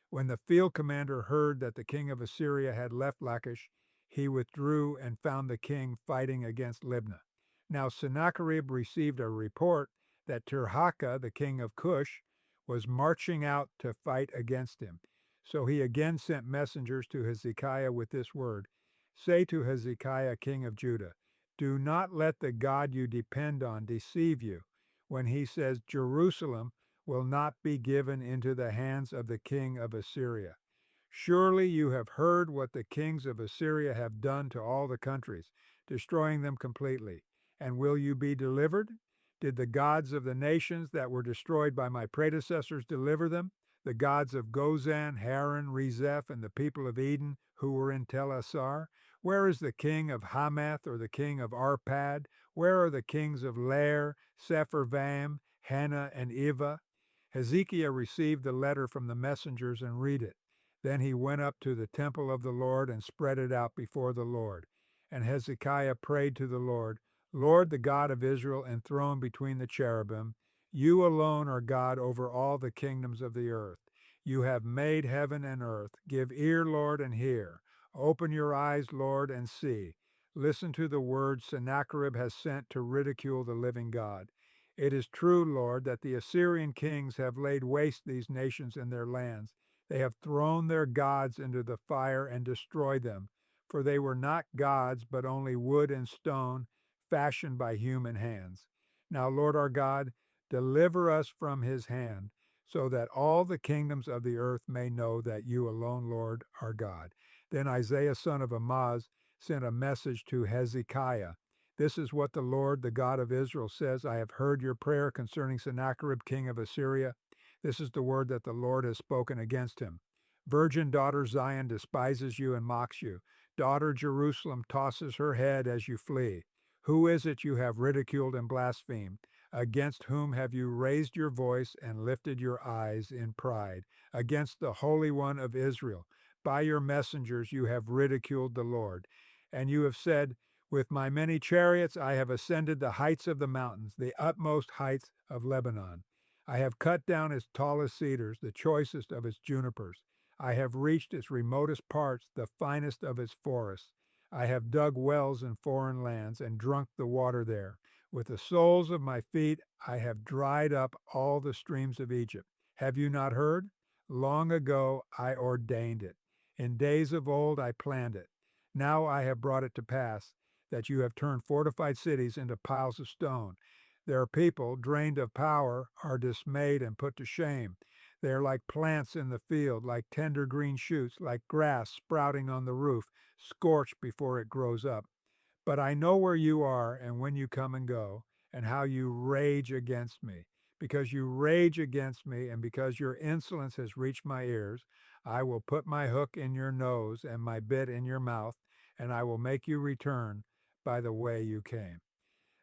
When the field commander heard that the king of Assyria had left Lachish, he withdrew and found the king fighting against Libnah. Now Sennacherib received a report that Tirhakah, the king of Cush, was marching out to fight against him. So he again sent messengers to Hezekiah with this word: Say to Hezekiah, king of Judah, do not let the God you depend on deceive you when he says Jerusalem will not be given into the hands of the king of Assyria. Surely you have heard what the kings of Assyria have done to all the countries, destroying them completely. And will you be delivered? Did the gods of the nations that were destroyed by my predecessors deliver them? The gods of Gozan, Haran, Rezeph, and the people of Eden who were in Tel Assar? Where is the king of Hamath or the king of Arpad? Where are the kings of Lair, Sepharvaim, Hannah, and Eva? Hezekiah received the letter from the messengers and read it. Then he went up to the temple of the Lord and spread it out before the Lord. And Hezekiah prayed to the Lord, Lord, the God of Israel, enthroned between the cherubim, you alone are God over all the kingdoms of the earth. You have made heaven and earth. Give ear, Lord, and hear. Open your eyes, Lord, and see. Listen to the words Sennacherib has sent to ridicule the living God. It is true, Lord, that the Assyrian kings have laid waste these nations and their lands. They have thrown their gods into the fire and destroyed them, for they were not gods, but only wood and stone, fashioned by human hands. Now, Lord our God, deliver us from his hand, so that all the kingdoms of the earth may know that you alone, Lord, are God. Then Isaiah son of Amoz sent a message to Hezekiah. This is what the Lord, the God of Israel, says: I have heard your prayer concerning Sennacherib, king of Assyria. This is the word that the Lord has spoken against him. Virgin daughter Zion despises you and mocks you. Daughter Jerusalem tosses her head as you flee. Who is it you have ridiculed and blasphemed? Against whom have you raised your voice and lifted your eyes in pride? Against the Holy One of Israel. By your messengers you have ridiculed the Lord. And you have said, with my many chariots I have ascended the heights of the mountains, the utmost heights of Lebanon. I have cut down its tallest cedars, the choicest of its junipers. I have reached its remotest parts, the finest of its forests. I have dug wells in foreign lands and drunk the water there. With the soles of my feet I have dried up all the streams of Egypt. Have you not heard? Long ago I ordained it. In days of old I planned it. Now I have brought it to pass, that you have turned fortified cities into piles of stone. Their people, drained of power, are dismayed and put to shame. They are like plants in the field, like tender green shoots, like grass sprouting on the roof, scorched before it grows up. But I know where you are and when you come and go, and how you rage against me. Because you rage against me, and because your insolence has reached my ears, I will put my hook in your nose and my bit in your mouth, and I will make you return by the way you came.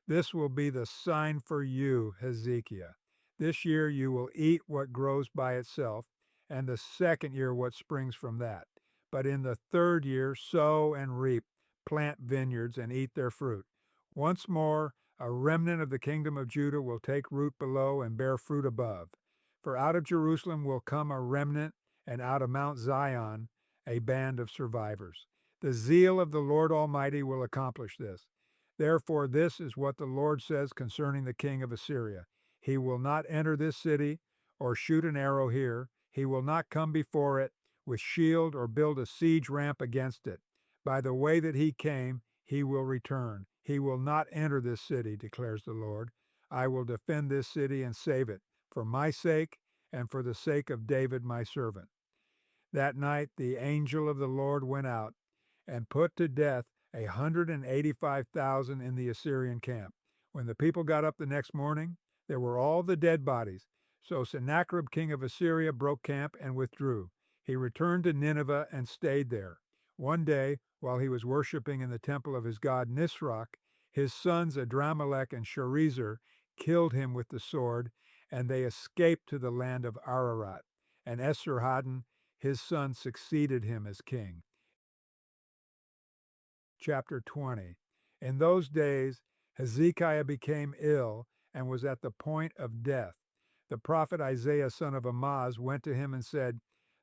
This will be the sign for you, Hezekiah. This year you will eat what grows by itself, and the second year what springs from that. But in the third year sow and reap, plant vineyards and eat their fruit. Once more, a remnant of the kingdom of Judah will take root below and bear fruit above. For out of Jerusalem will come a remnant, and out of Mount Zion a band of survivors. The zeal of the Lord Almighty will accomplish this. Therefore, this is what the Lord says concerning the king of Assyria: He will not enter this city or shoot an arrow here. He will not come before it with shield or build a siege ramp against it. By the way that he came, he will return. He will not enter this city, declares the Lord. I will defend this city and save it, for my sake and for the sake of David my servant. That night the angel of the Lord went out and put to death 185,000 in the Assyrian camp. When the people got up the next morning, there were all the dead bodies. So Sennacherib, king of Assyria, broke camp and withdrew. He returned to Nineveh and stayed there. One day, while he was worshiping in the temple of his god Nisroch, his sons Adramelech and Sharezer killed him with the sword, and they escaped to the land of Ararat. And Esarhaddon, his son, succeeded him as king. Chapter 20. In those days, Hezekiah became ill and was at the point of death. The prophet Isaiah, son of Amoz, went to him and said,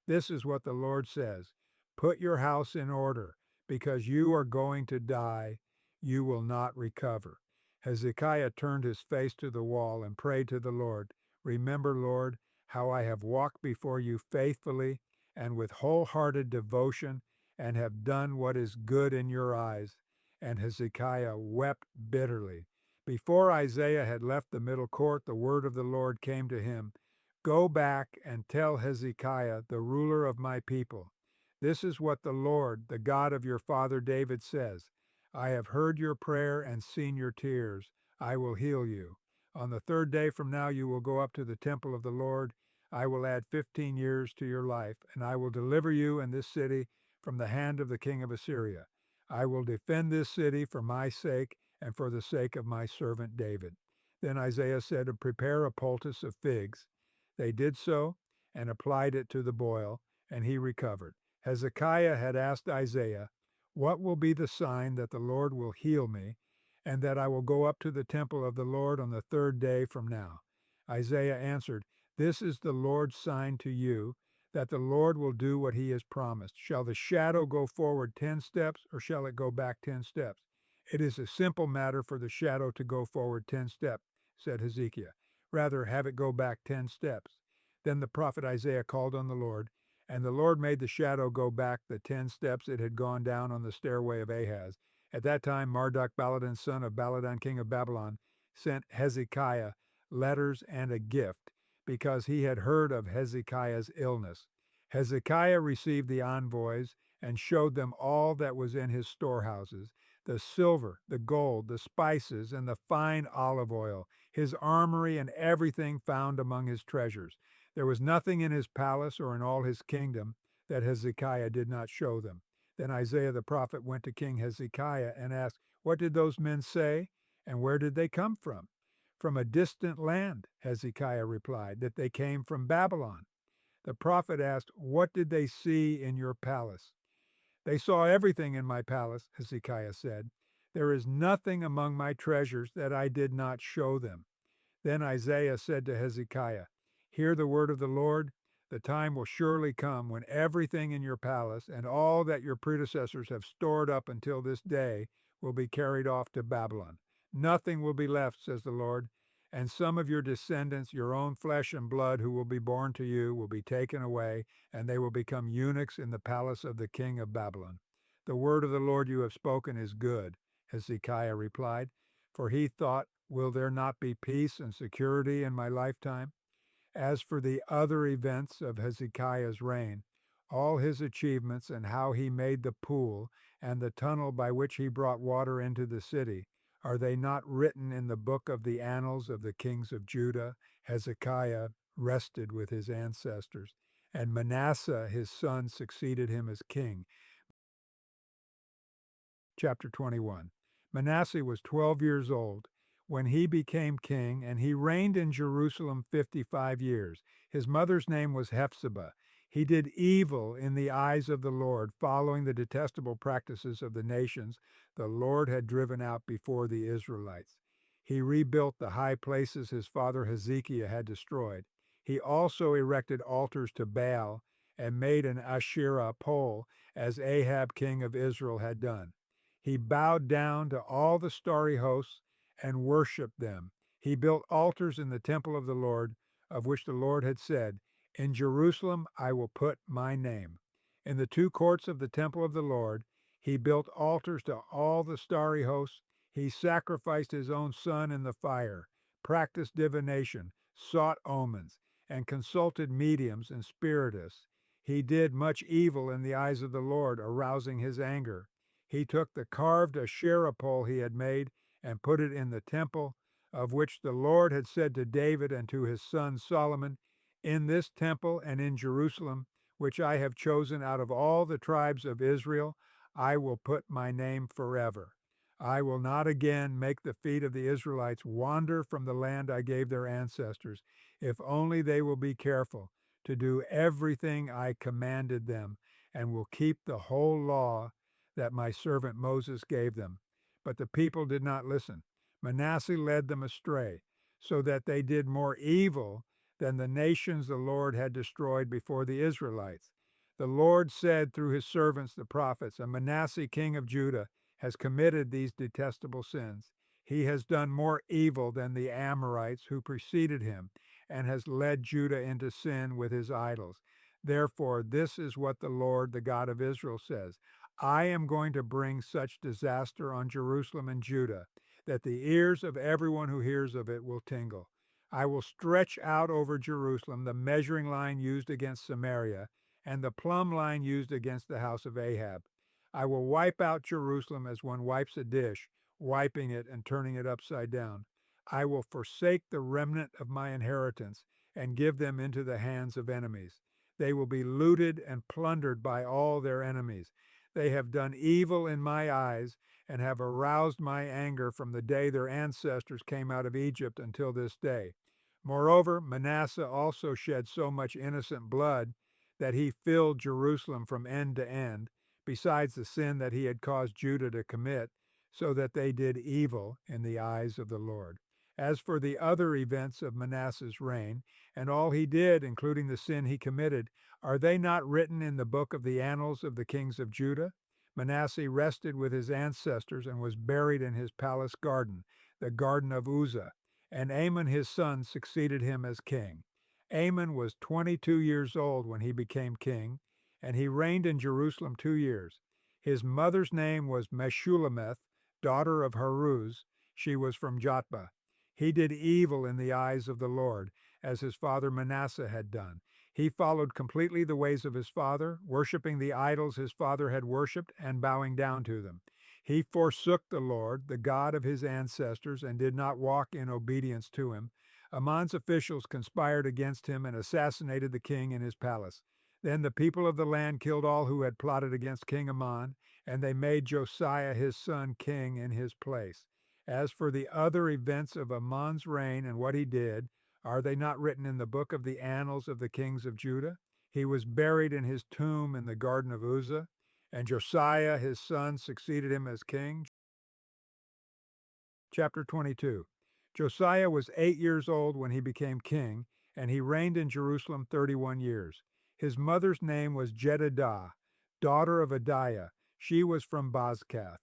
"This is what the Lord says: Put your house in order, because you are going to die. You will not recover." Hezekiah turned his face to the wall and prayed to the Lord, "Remember, Lord, how I have walked before you faithfully and with wholehearted devotion, and have done what is good in your eyes." And Hezekiah wept bitterly. Before Isaiah had left the middle court, the word of the Lord came to him: "Go back and tell Hezekiah, the ruler of my people, this is what the Lord, the God of your father David, says: I have heard your prayer and seen your tears. I will heal you. On the third day from now you will go up to the temple of the Lord. I will add 15 years to your life, and I will deliver you and this city from the hand of the king of Assyria. I will defend this city for my sake and for the sake of my servant David." Then Isaiah said, "Prepare a poultice of figs." They did so and applied it to the boil, and he recovered. Hezekiah had asked Isaiah, "What will be the sign that the Lord will heal me, and that I will go up to the temple of the Lord on the third day from now?" Isaiah answered, "This is the Lord's sign to you, that the Lord will do what he has promised. Shall the shadow go forward 10 steps, or shall it go back 10 steps? It is a simple matter for the shadow to go forward 10 steps, said Hezekiah. Rather, have it go back 10 steps. Then the prophet Isaiah called on the Lord, and the Lord made the shadow go back the 10 steps it had gone down on the stairway of Ahaz. At that time, Marduk-Baladan, son of Baladan, king of Babylon, sent Hezekiah letters and a gift, because he had heard of Hezekiah's illness. Hezekiah received the envoys and showed them all that was in his storehouses, the silver, the gold, the spices, and the fine olive oil, his armory, and everything found among his treasures. There was nothing in his palace or in all his kingdom that Hezekiah did not show them. Then Isaiah the prophet went to King Hezekiah and asked, "What did those men say, and where did they come from?" "From a distant land," Hezekiah replied, "that they came from Babylon." The prophet asked, "What did they see in your palace?" "They saw everything in my palace," Hezekiah said. "There is nothing among my treasures that I did not show them." Then Isaiah said to Hezekiah, "Hear the word of the Lord. The time will surely come when everything in your palace and all that your predecessors have stored up until this day will be carried off to Babylon. Nothing will be left, says the Lord, and some of your descendants, your own flesh and blood, who will be born to you, will be taken away, and they will become eunuchs in the palace of the king of Babylon." "The word of the Lord you have spoken is good," Hezekiah replied, for he thought, "Will there not be peace and security in my lifetime?" As for the other events of Hezekiah's reign, all his achievements and how he made the pool and the tunnel by which he brought water into the city, are they not written in the book of the annals of the kings of Judah? Hezekiah rested with his ancestors, and Manasseh his son succeeded him as king. Chapter 21. Manasseh was 12 years old when he became king, and he reigned in Jerusalem 55 years. His mother's name was Hephzibah. He did evil in the eyes of the Lord, following the detestable practices of the nations the Lord had driven out before the Israelites. He rebuilt the high places his father Hezekiah had destroyed. He also erected altars to Baal and made an Asherah pole, as Ahab king of Israel had done. He bowed down to all the starry hosts and worshiped them. He built altars in the temple of the Lord, of which the Lord had said, "In Jerusalem I will put my name." In the two courts of the temple of the Lord, he built altars to all the starry hosts. He sacrificed his own son in the fire, practiced divination, sought omens, and consulted mediums and spiritists. He did much evil in the eyes of the Lord, arousing his anger. He took the carved Asherah pole he had made and put it in the temple, of which the Lord had said to David and to his son Solomon, "In this temple and in Jerusalem, which I have chosen out of all the tribes of Israel, I will put my name forever. I will not again make the feet of the Israelites wander from the land I gave their ancestors, if only they will be careful to do everything I commanded them, and will keep the whole law that my servant Moses gave them." But the people did not listen. Manasseh led them astray, so that they did more evil than the nations the Lord had destroyed before the Israelites. The Lord said through his servants the prophets, and Manasseh king of Judah has committed these detestable sins. He has done more evil than the Amorites who preceded him, and has led Judah into sin with his idols. Therefore, this is what the Lord, the God of Israel, says: I am going to bring such disaster on Jerusalem and Judah that the ears of everyone who hears of it will tingle. I will stretch out over Jerusalem the measuring line used against Samaria and the plumb line used against the house of Ahab. I will wipe out Jerusalem as one wipes a dish, wiping it and turning it upside down. I will forsake the remnant of my inheritance and give them into the hands of enemies. They will be looted and plundered by all their enemies. They have done evil in my eyes and have aroused my anger from the day their ancestors came out of Egypt until this day. Moreover, Manasseh also shed so much innocent blood that he filled Jerusalem from end to end, besides the sin that he had caused Judah to commit, so that they did evil in the eyes of the Lord. As for the other events of Manasseh's reign, and all he did, including the sin he committed, are they not written in the book of the annals of the kings of Judah? Manasseh rested with his ancestors and was buried in his palace garden, the garden of Uzzah, and Amon his son succeeded him as king. Amon was 22 years old when he became king, and he reigned in Jerusalem 2 years. His mother's name was Meshullemeth, daughter of Haruz. She was from Jotbah. He did evil in the eyes of the Lord, as his father Manasseh had done. He followed completely the ways of his father, worshiping the idols his father had worshipped and bowing down to them. He forsook the Lord, the God of his ancestors, and did not walk in obedience to him. Amon's officials conspired against him and assassinated the king in his palace. Then the people of the land killed all who had plotted against King Amon, and they made Josiah his son king in his place. As for the other events of Amon's reign and what he did, are they not written in the book of the annals of the kings of Judah? He was buried in his tomb in the garden of Uzzah, and Josiah his son succeeded him as king. Chapter 22. Josiah was 8 years old when he became king, and he reigned in Jerusalem 31 years. His mother's name was Jedidah, daughter of Adiah. She was from Bozkath.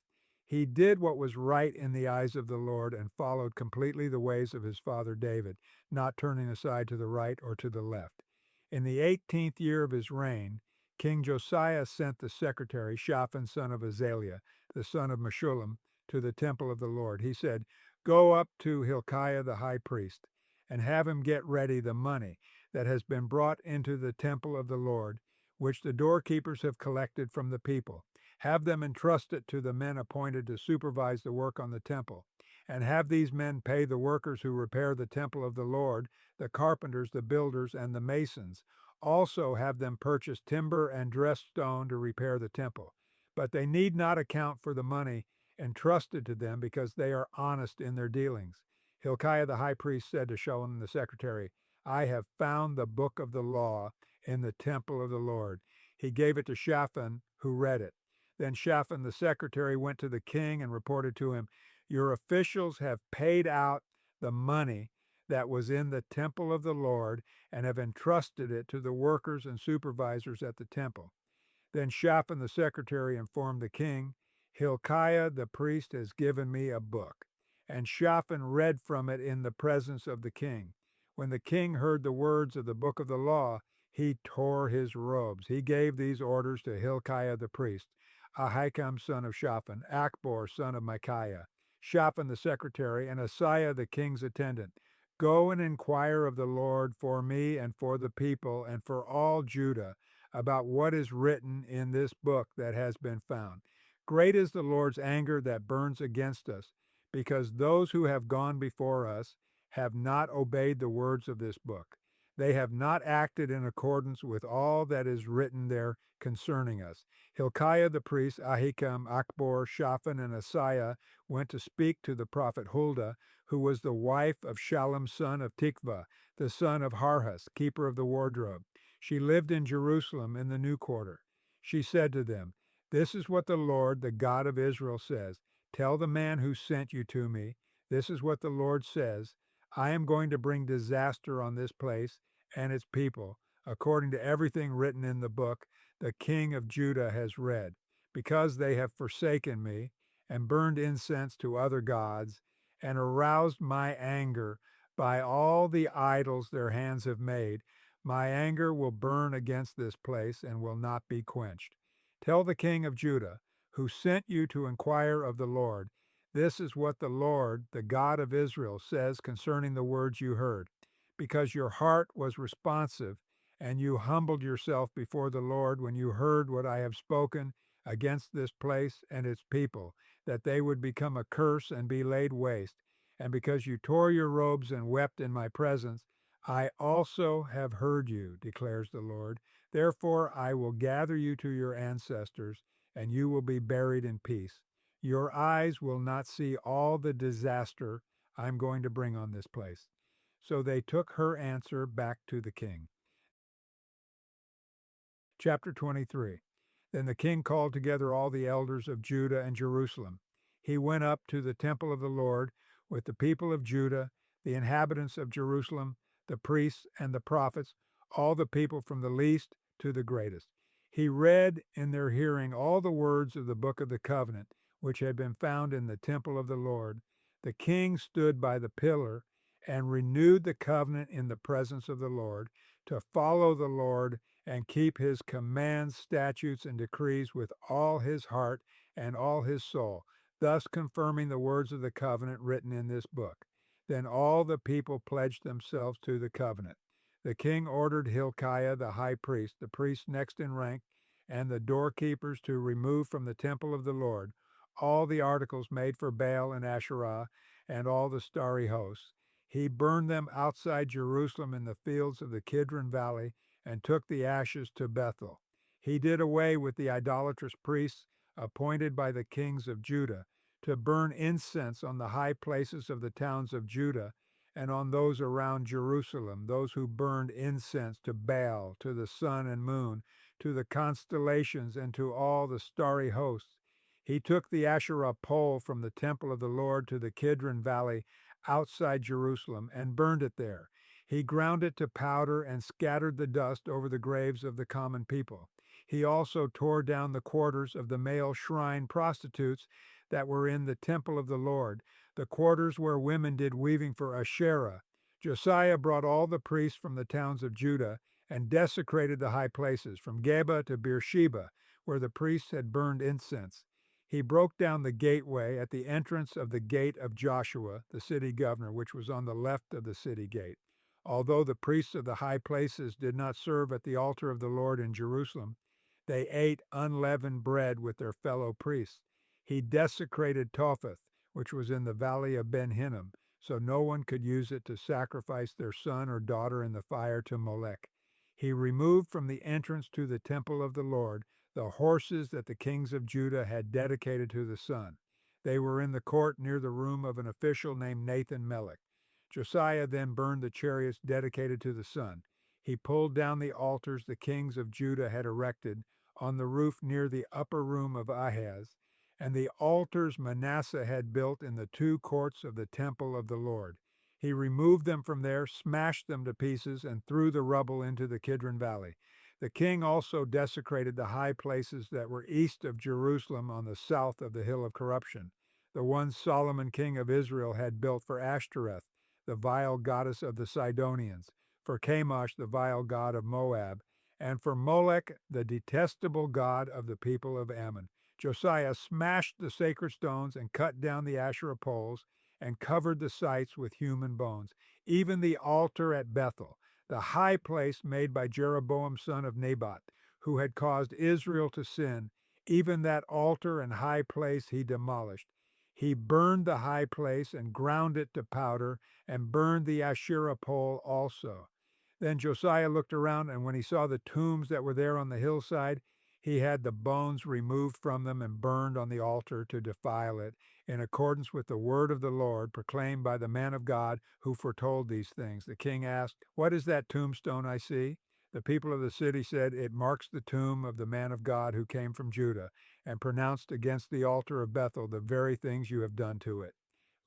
He did what was right in the eyes of the Lord and followed completely the ways of his father David, not turning aside to the right or to the left. In the 18th year of his reign, King Josiah sent the secretary, Shaphan son of Azaliah, the son of Meshullam, to the temple of the Lord. He said, Go up to Hilkiah the high priest, and have him get ready the money that has been brought into the temple of the Lord, which the doorkeepers have collected from the people. Have them entrust it to the men appointed to supervise the work on the temple, and have these men pay the workers who repair the temple of the Lord, the carpenters, the builders, and the masons. Also have them purchase timber and dressed stone to repair the temple. But they need not account for the money entrusted to them, because they are honest in their dealings. Hilkiah the high priest said to Shallum the secretary, I have found the book of the law in the temple of the Lord. He gave it to Shaphan, who read it. Then Shaphan the secretary went to the king and reported to him, Your officials have paid out the money that was in the temple of the Lord and have entrusted it to the workers and supervisors at the temple. Then Shaphan the secretary informed the king, Hilkiah the priest has given me a book. And Shaphan read from it in the presence of the king. When the king heard the words of the book of the law, he tore his robes. He gave these orders to Hilkiah the priest, Ahikam son of Shaphan, Achbor son of Micaiah, Shaphan the secretary, and Asaiah the king's attendant. Go and inquire of the Lord for me and for the people and for all Judah about what is written in this book that has been found. Great is the Lord's anger that burns against us, because those who have gone before us have not obeyed the words of this book. They have not acted in accordance with all that is written there concerning us. Hilkiah the priest, Ahikam, Achbor, Shaphan, and Asaiah went to speak to the prophet Huldah, who was the wife of Shallum son of Tikvah, the son of Harhas, keeper of the wardrobe. She lived in Jerusalem in the new quarter. She said to them, This is what the Lord, the God of Israel, says. Tell the man who sent you to me, This is what the Lord says: I am going to bring disaster on this place and its people, according to everything written in the book the king of Judah has read, because they have forsaken me and burned incense to other gods and aroused my anger by all the idols their hands have made. My anger will burn against this place and will not be quenched. Tell the king of Judah, who sent you to inquire of the Lord, this is what the Lord, the God of Israel, says concerning the words you heard. Because your heart was responsive, and you humbled yourself before the Lord when you heard what I have spoken against this place and its people, that they would become a curse and be laid waste, and because you tore your robes and wept in my presence, I also have heard you, declares the Lord. Therefore I will gather you to your ancestors, and you will be buried in peace. Your eyes will not see all the disaster I'm going to bring on this place. So they took her answer back to the king. Chapter 23. Then the king called together all the elders of Judah and Jerusalem. He went up to the temple of the Lord with the people of Judah, the inhabitants of Jerusalem, the priests and the prophets, all the people from the least to the greatest. He read in their hearing all the words of the book of the covenant, which had been found in the temple of the Lord. The king stood by the pillar and renewed the covenant in the presence of the Lord, to follow the Lord and keep his commands, statutes, and decrees with all his heart and all his soul, thus confirming the words of the covenant written in this book. Then all the people pledged themselves to the covenant. The king ordered Hilkiah the high priest, the priest next in rank, and the doorkeepers to remove from the temple of the Lord all the articles made for Baal and Asherah and all the starry hosts. He burned them outside Jerusalem in the fields of the Kidron Valley and took the ashes to Bethel. He did away with the idolatrous priests appointed by the kings of Judah to burn incense on the high places of the towns of Judah and on those around Jerusalem, those who burned incense to Baal, to the sun and moon, to the constellations, and to all the starry hosts. He took the Asherah pole from the temple of the Lord to the Kidron Valley outside Jerusalem and burned it there. He ground it to powder and scattered the dust over the graves of the common people. He also tore down the quarters of the male shrine prostitutes that were in the temple of the Lord, the quarters where women did weaving for Asherah. Josiah brought all the priests from the towns of Judah and desecrated the high places, from Geba to Beersheba, where the priests had burned incense. He broke down the gateway at the entrance of the gate of Joshua, the city governor, which was on the left of the city gate. Although the priests of the high places did not serve at the altar of the Lord in Jerusalem, they ate unleavened bread with their fellow priests. He desecrated Topheth, which was in the valley of Ben Hinnom, so no one could use it to sacrifice their son or daughter in the fire to Molech. He removed from the entrance to the temple of the Lord the horses that the kings of Judah had dedicated to the sun. They were in the court near the room of an official named Nathan Melech. Josiah then burned the chariots dedicated to the sun. He pulled down the altars the kings of Judah had erected on the roof near the upper room of Ahaz, and the altars Manasseh had built in the two courts of the temple of the Lord. He removed them from there, smashed them to pieces, and threw the rubble into the Kidron Valley. The king also desecrated the high places that were east of Jerusalem on the south of the hill of corruption, the ones Solomon king of Israel had built for Ashtoreth, the vile goddess of the Sidonians, for Chemosh, the vile god of Moab, and for Molech, the detestable god of the people of Ammon. Josiah smashed the sacred stones and cut down the Asherah poles and covered the sites with human bones, even the altar at Bethel, the high place made by Jeroboam son of Nebat, who had caused Israel to sin. Even that altar and high place he demolished. He burned the high place and ground it to powder, and burned the Asherah pole also. Then Josiah looked around, and when he saw the tombs that were there on the hillside, he had the bones removed from them and burned on the altar to defile it, in accordance with the word of the Lord proclaimed by the man of God who foretold these things. The king asked, "What is that tombstone I see?" The people of the city said, "It marks the tomb of the man of God who came from Judah, and pronounced against the altar of Bethel the very things you have done to it.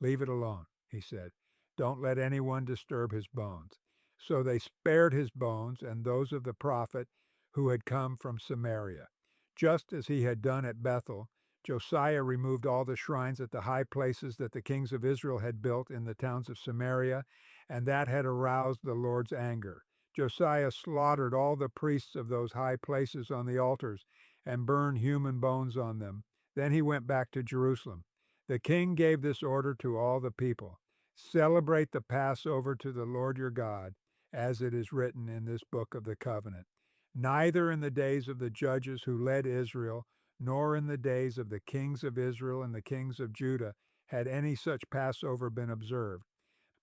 Leave it alone." he said. "Don't let anyone disturb his bones." So they spared his bones and those of the prophet who had come from Samaria. Just as he had done at Bethel, Josiah removed all the shrines at the high places that the kings of Israel had built in the towns of Samaria, and that had aroused the Lord's anger. Josiah slaughtered all the priests of those high places on the altars and burned human bones on them. Then he went back to Jerusalem. The king gave this order to all the people: "Celebrate the Passover to the Lord your God, as it is written in this book of the covenant." Neither in the days of the judges who led Israel, nor in the days of the kings of Israel and the kings of Judah had any such Passover been observed.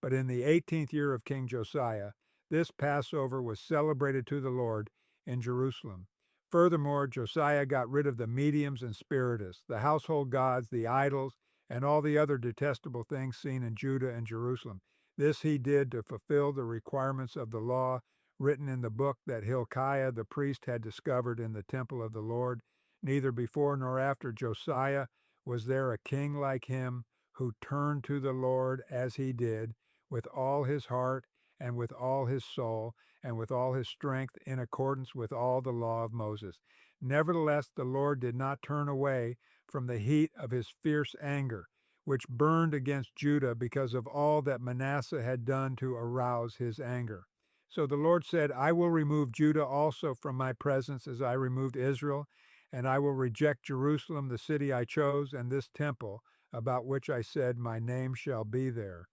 But in the 18th year of King Josiah, this Passover was celebrated to the Lord in Jerusalem. Furthermore, Josiah got rid of the mediums and spiritists, the household gods, the idols, and all the other detestable things seen in Judah and Jerusalem. This he did to fulfill the requirements of the law written in the book that Hilkiah the priest had discovered in the temple of the Lord. Neither before nor after Josiah was there a king like him who turned to the Lord as he did, with all his heart and with all his soul and with all his strength, in accordance with all the law of Moses. Nevertheless, the Lord did not turn away from the heat of his fierce anger, which burned against Judah because of all that Manasseh had done to arouse his anger. So the Lord said, "I will remove Judah also from my presence as I removed Israel, and I will reject Jerusalem, the city I chose, and this temple, about which I said, my name shall be there."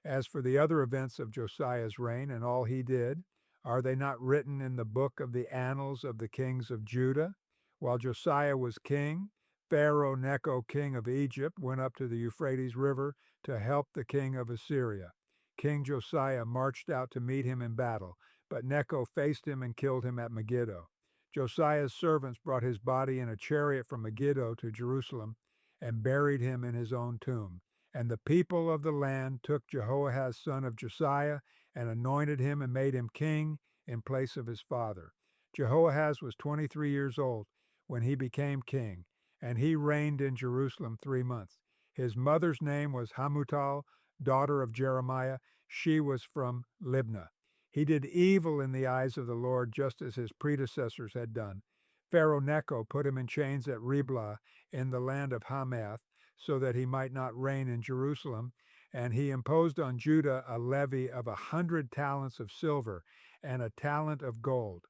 As for the other events of Josiah's reign and all he did, are they not written in the book of the annals of the kings of Judah? While Josiah was king, Pharaoh Necho, king of Egypt, went up to the Euphrates River to help the king of Assyria. King Josiah marched out to meet him in battle, but Necho faced him and killed him at Megiddo. Josiah's servants brought his body in a chariot from Megiddo to Jerusalem and buried him in his own tomb. And the people of the land took Jehoahaz son of Josiah and anointed him and made him king in place of his father. Jehoahaz was 23 years old when he became king, and he reigned in Jerusalem 3 months. His mother's name was Hamutal, daughter of Jeremiah. She was from Libnah. He did evil in the eyes of the Lord, just as his predecessors had done. Pharaoh Necho put him in chains at Riblah in the land of Hamath, so that he might not reign in Jerusalem, and he imposed on Judah a levy of 100 talents of silver and a talent of gold.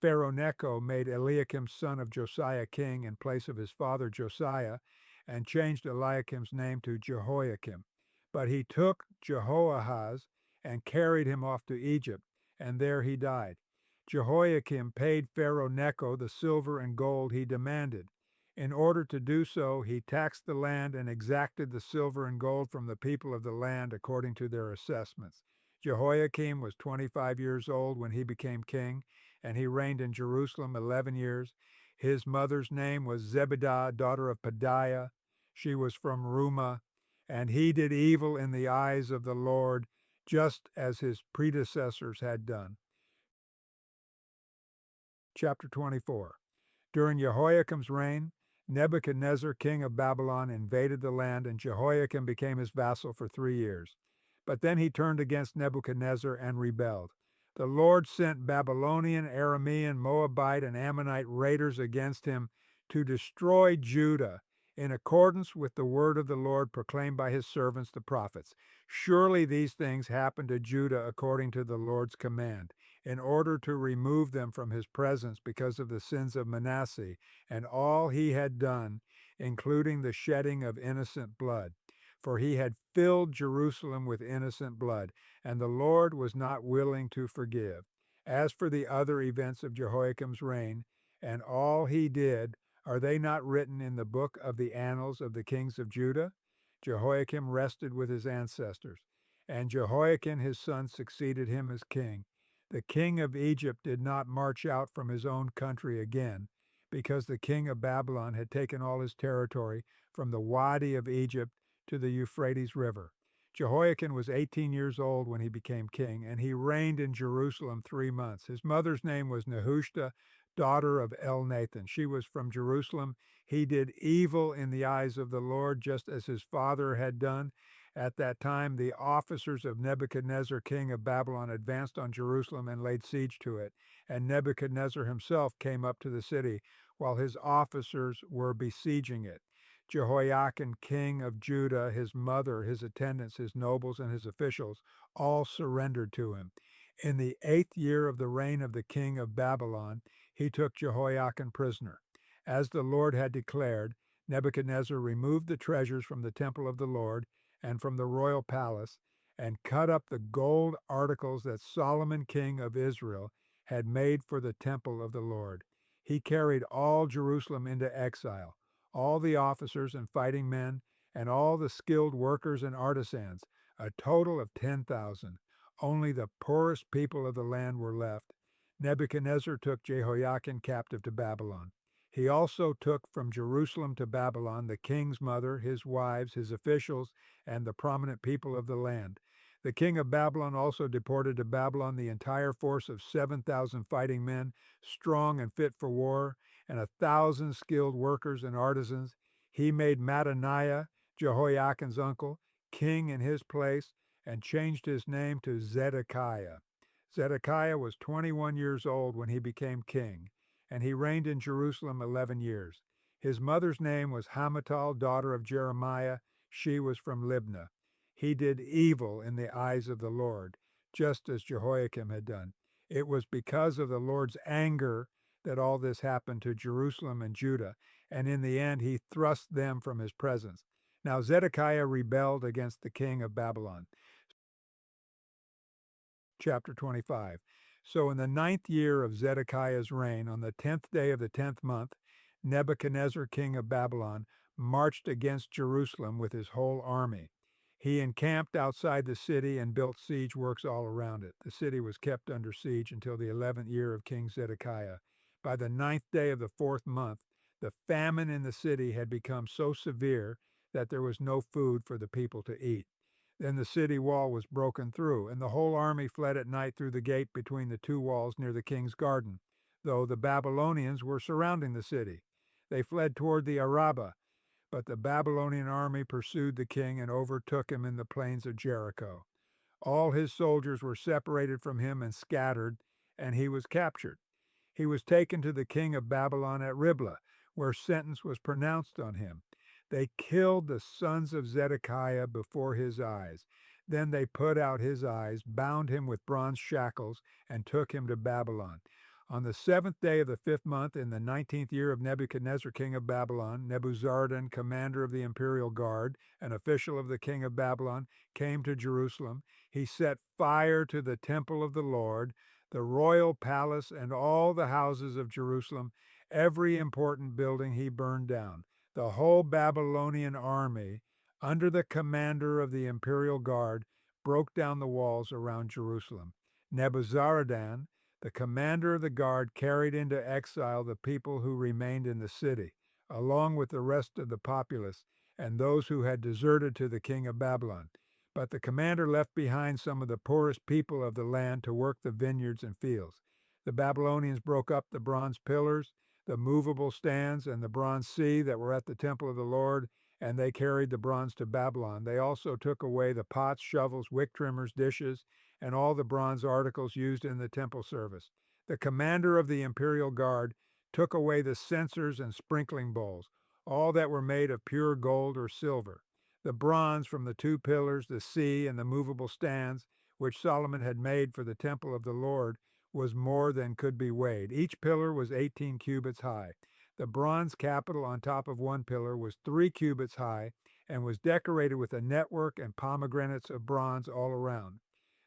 Pharaoh Necho made Eliakim son of Josiah king in place of his father Josiah, and changed Eliakim's name to Jehoiakim. But he took Jehoahaz and carried him off to Egypt, and there he died. Jehoiakim paid Pharaoh Necho the silver and gold he demanded. In order to do so, he taxed the land and exacted the silver and gold from the people of the land according to their assessments. Jehoiakim was 25 years old when he became king, and he reigned in Jerusalem 11 years. His mother's name was Zebidah, daughter of Pedaiah. She was from Rumah, and he did evil in the eyes of the Lord, just as his predecessors had done. Chapter 24. During Jehoiakim's reign, Nebuchadnezzar, king of Babylon, invaded the land, and Jehoiakim became his vassal for 3 years. But then he turned against Nebuchadnezzar and rebelled. The Lord sent Babylonian, Aramean, Moabite, and Ammonite raiders against him to destroy Judah, in accordance with the word of the Lord proclaimed by his servants the prophets. Surely these things happened to Judah according to the Lord's command, in order to remove them from his presence because of the sins of Manasseh and all he had done, including the shedding of innocent blood. For he had filled Jerusalem with innocent blood, and the Lord was not willing to forgive. As for the other events of Jehoiakim's reign, and all he did, are they not written in the book of the annals of the kings of Judah? Jehoiakim rested with his ancestors, and Jehoiakim his son succeeded him as king. The king of Egypt did not march out from his own country again, because the king of Babylon had taken all his territory from the Wadi of Egypt to the Euphrates River. Jehoiakim was 18 years old when he became king, and he reigned in Jerusalem 3 months. His mother's name was Nehushta, daughter of Elnathan. She was from Jerusalem. He did evil in the eyes of the Lord, just as his father had done, At that time, the officers of Nebuchadnezzar, king of Babylon, advanced on Jerusalem and laid siege to it. And Nebuchadnezzar himself came up to the city while his officers were besieging it. Jehoiakim, king of Judah, his mother, his attendants, his nobles, and his officials all surrendered to him. In the 8th year of the reign of the king of Babylon, he took Jehoiakim prisoner. As the Lord had declared, Nebuchadnezzar removed the treasures from the temple of the Lord and from the royal palace, and cut up the gold articles that Solomon king of Israel had made for the temple of the Lord. He carried all Jerusalem into exile, all the officers and fighting men, and all the skilled workers and artisans, a total of 10,000. Only the poorest people of the land were left. Nebuchadnezzar took Jehoiakim captive to Babylon. He also took from Jerusalem to Babylon the king's mother, his wives, his officials, and the prominent people of the land. The king of Babylon also deported to Babylon the entire force of 7,000 fighting men, strong and fit for war, and 1,000 skilled workers and artisans. He made Mattaniah, Jehoiakim's uncle, king in his place, and changed his name to Zedekiah. Zedekiah was 21 years old when he became king, and he reigned in Jerusalem 11 years. His mother's name was Hamutal, daughter of Jeremiah. She was from Libnah. He did evil in the eyes of the Lord, just as Jehoiakim had done. It was because of the Lord's anger that all this happened to Jerusalem and Judah, and in the end he thrust them from his presence. Now Zedekiah rebelled against the king of Babylon. Chapter 25. So in the 9th year of Zedekiah's reign, on the 10th day of the 10th month, Nebuchadnezzar, king of Babylon, marched against Jerusalem with his whole army. He encamped outside the city and built siege works all around it. The city was kept under siege until the 11th year of King Zedekiah. By the 9th day of the 4th month, the famine in the city had become so severe that there was no food for the people to eat. Then the city wall was broken through, and the whole army fled at night through the gate between the two walls near the king's garden, though the Babylonians were surrounding the city. They fled toward the Arabah, but the Babylonian army pursued the king and overtook him in the plains of Jericho. All his soldiers were separated from him and scattered, and he was captured. He was taken to the king of Babylon at Riblah, where sentence was pronounced on him. They killed the sons of Zedekiah before his eyes. Then they put out his eyes, bound him with bronze shackles, and took him to Babylon. On the 7th day of the 5th month, in the 19th year of Nebuchadnezzar, king of Babylon, Nebuzaradan, commander of the imperial guard, an official of the king of Babylon, came to Jerusalem. He set fire to the temple of the Lord, the royal palace, and all the houses of Jerusalem. Every important building he burned down. The whole Babylonian army, under the commander of the imperial guard, broke down the walls around Jerusalem. Nebuzaradan, the commander of the guard, carried into exile the people who remained in the city, along with the rest of the populace and those who had deserted to the king of Babylon. But the commander left behind some of the poorest people of the land to work the vineyards and fields. The Babylonians broke up the bronze pillars, the movable stands, and the bronze sea that were at the temple of the Lord, and they carried the bronze to Babylon. They also took away the pots, shovels, wick trimmers, dishes, and all the bronze articles used in the temple service. The commander of the imperial guard took away the censers and sprinkling bowls, all that were made of pure gold or silver. The bronze from the two pillars, the sea, and the movable stands, which Solomon had made for the temple of the Lord, was more than could be weighed. Each pillar was 18 cubits high. The bronze capital on top of one pillar was 3 cubits high and was decorated with a network and pomegranates of bronze all around.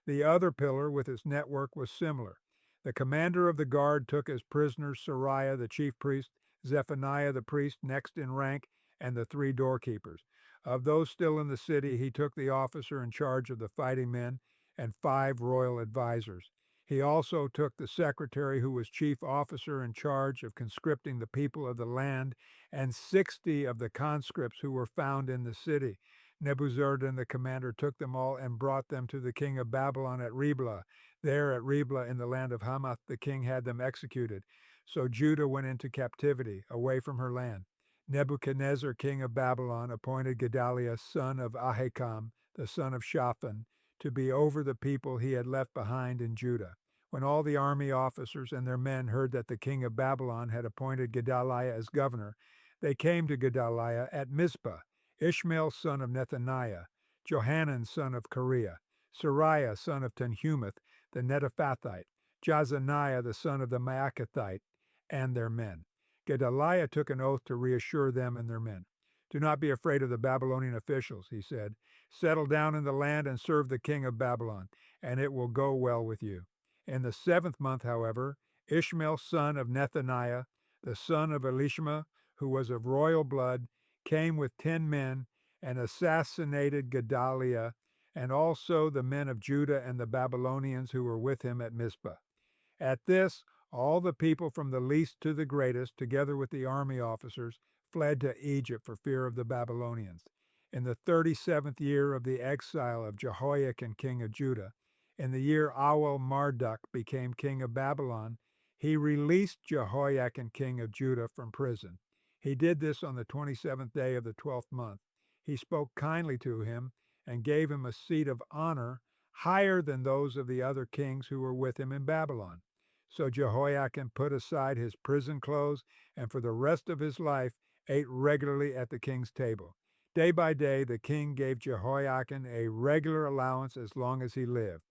The other pillar with its network was similar. The commander of the guard took as prisoners Sariah the chief priest, Zephaniah the priest next in rank, and the 3 doorkeepers. Of those still in the city, he took the officer in charge of the fighting men and 5 royal advisers. He also took the secretary who was chief officer in charge of conscripting the people of the land and 60 of the conscripts who were found in the city. Nebuzaradan the commander took them all and brought them to the king of Babylon at Riblah. There at Riblah in the land of Hamath the king had them executed. So Judah went into captivity away from her land. Nebuchadnezzar king of Babylon appointed Gedaliah son of Ahikam the son of Shaphan, to be over the people he had left behind in Judah. When all the army officers and their men heard that the king of Babylon had appointed Gedaliah as governor, they came to Gedaliah at Mizpah, Ishmael son of Nethaniah, Johanan son of Kareah, Sariah son of Tanhumeth, the Netophathite, Jazaniah the son of the Maacathite, and their men. Gedaliah took an oath to reassure them and their men. "Do not be afraid of the Babylonian officials," he said. "Settle down in the land and serve the king of Babylon, and it will go well with you." In the 7th month, however, Ishmael son of Nethaniah, the son of Elishama, who was of royal blood, came with 10 men and assassinated Gedaliah, and also the men of Judah and the Babylonians who were with him at Mizpah. At this, all the people from the least to the greatest, together with the army officers, fled to Egypt for fear of the Babylonians. In the 37th year of the exile of Jehoiakim king of Judah, in the year Awel Marduk became king of Babylon, he released Jehoiakim king of Judah from prison. He did this on the 27th day of the 12th month. He spoke kindly to him and gave him a seat of honor higher than those of the other kings who were with him in Babylon. So Jehoiakim put aside his prison clothes and for the rest of his life ate regularly at the king's table. Day by day, the king gave Jehoiakim a regular allowance as long as he lived.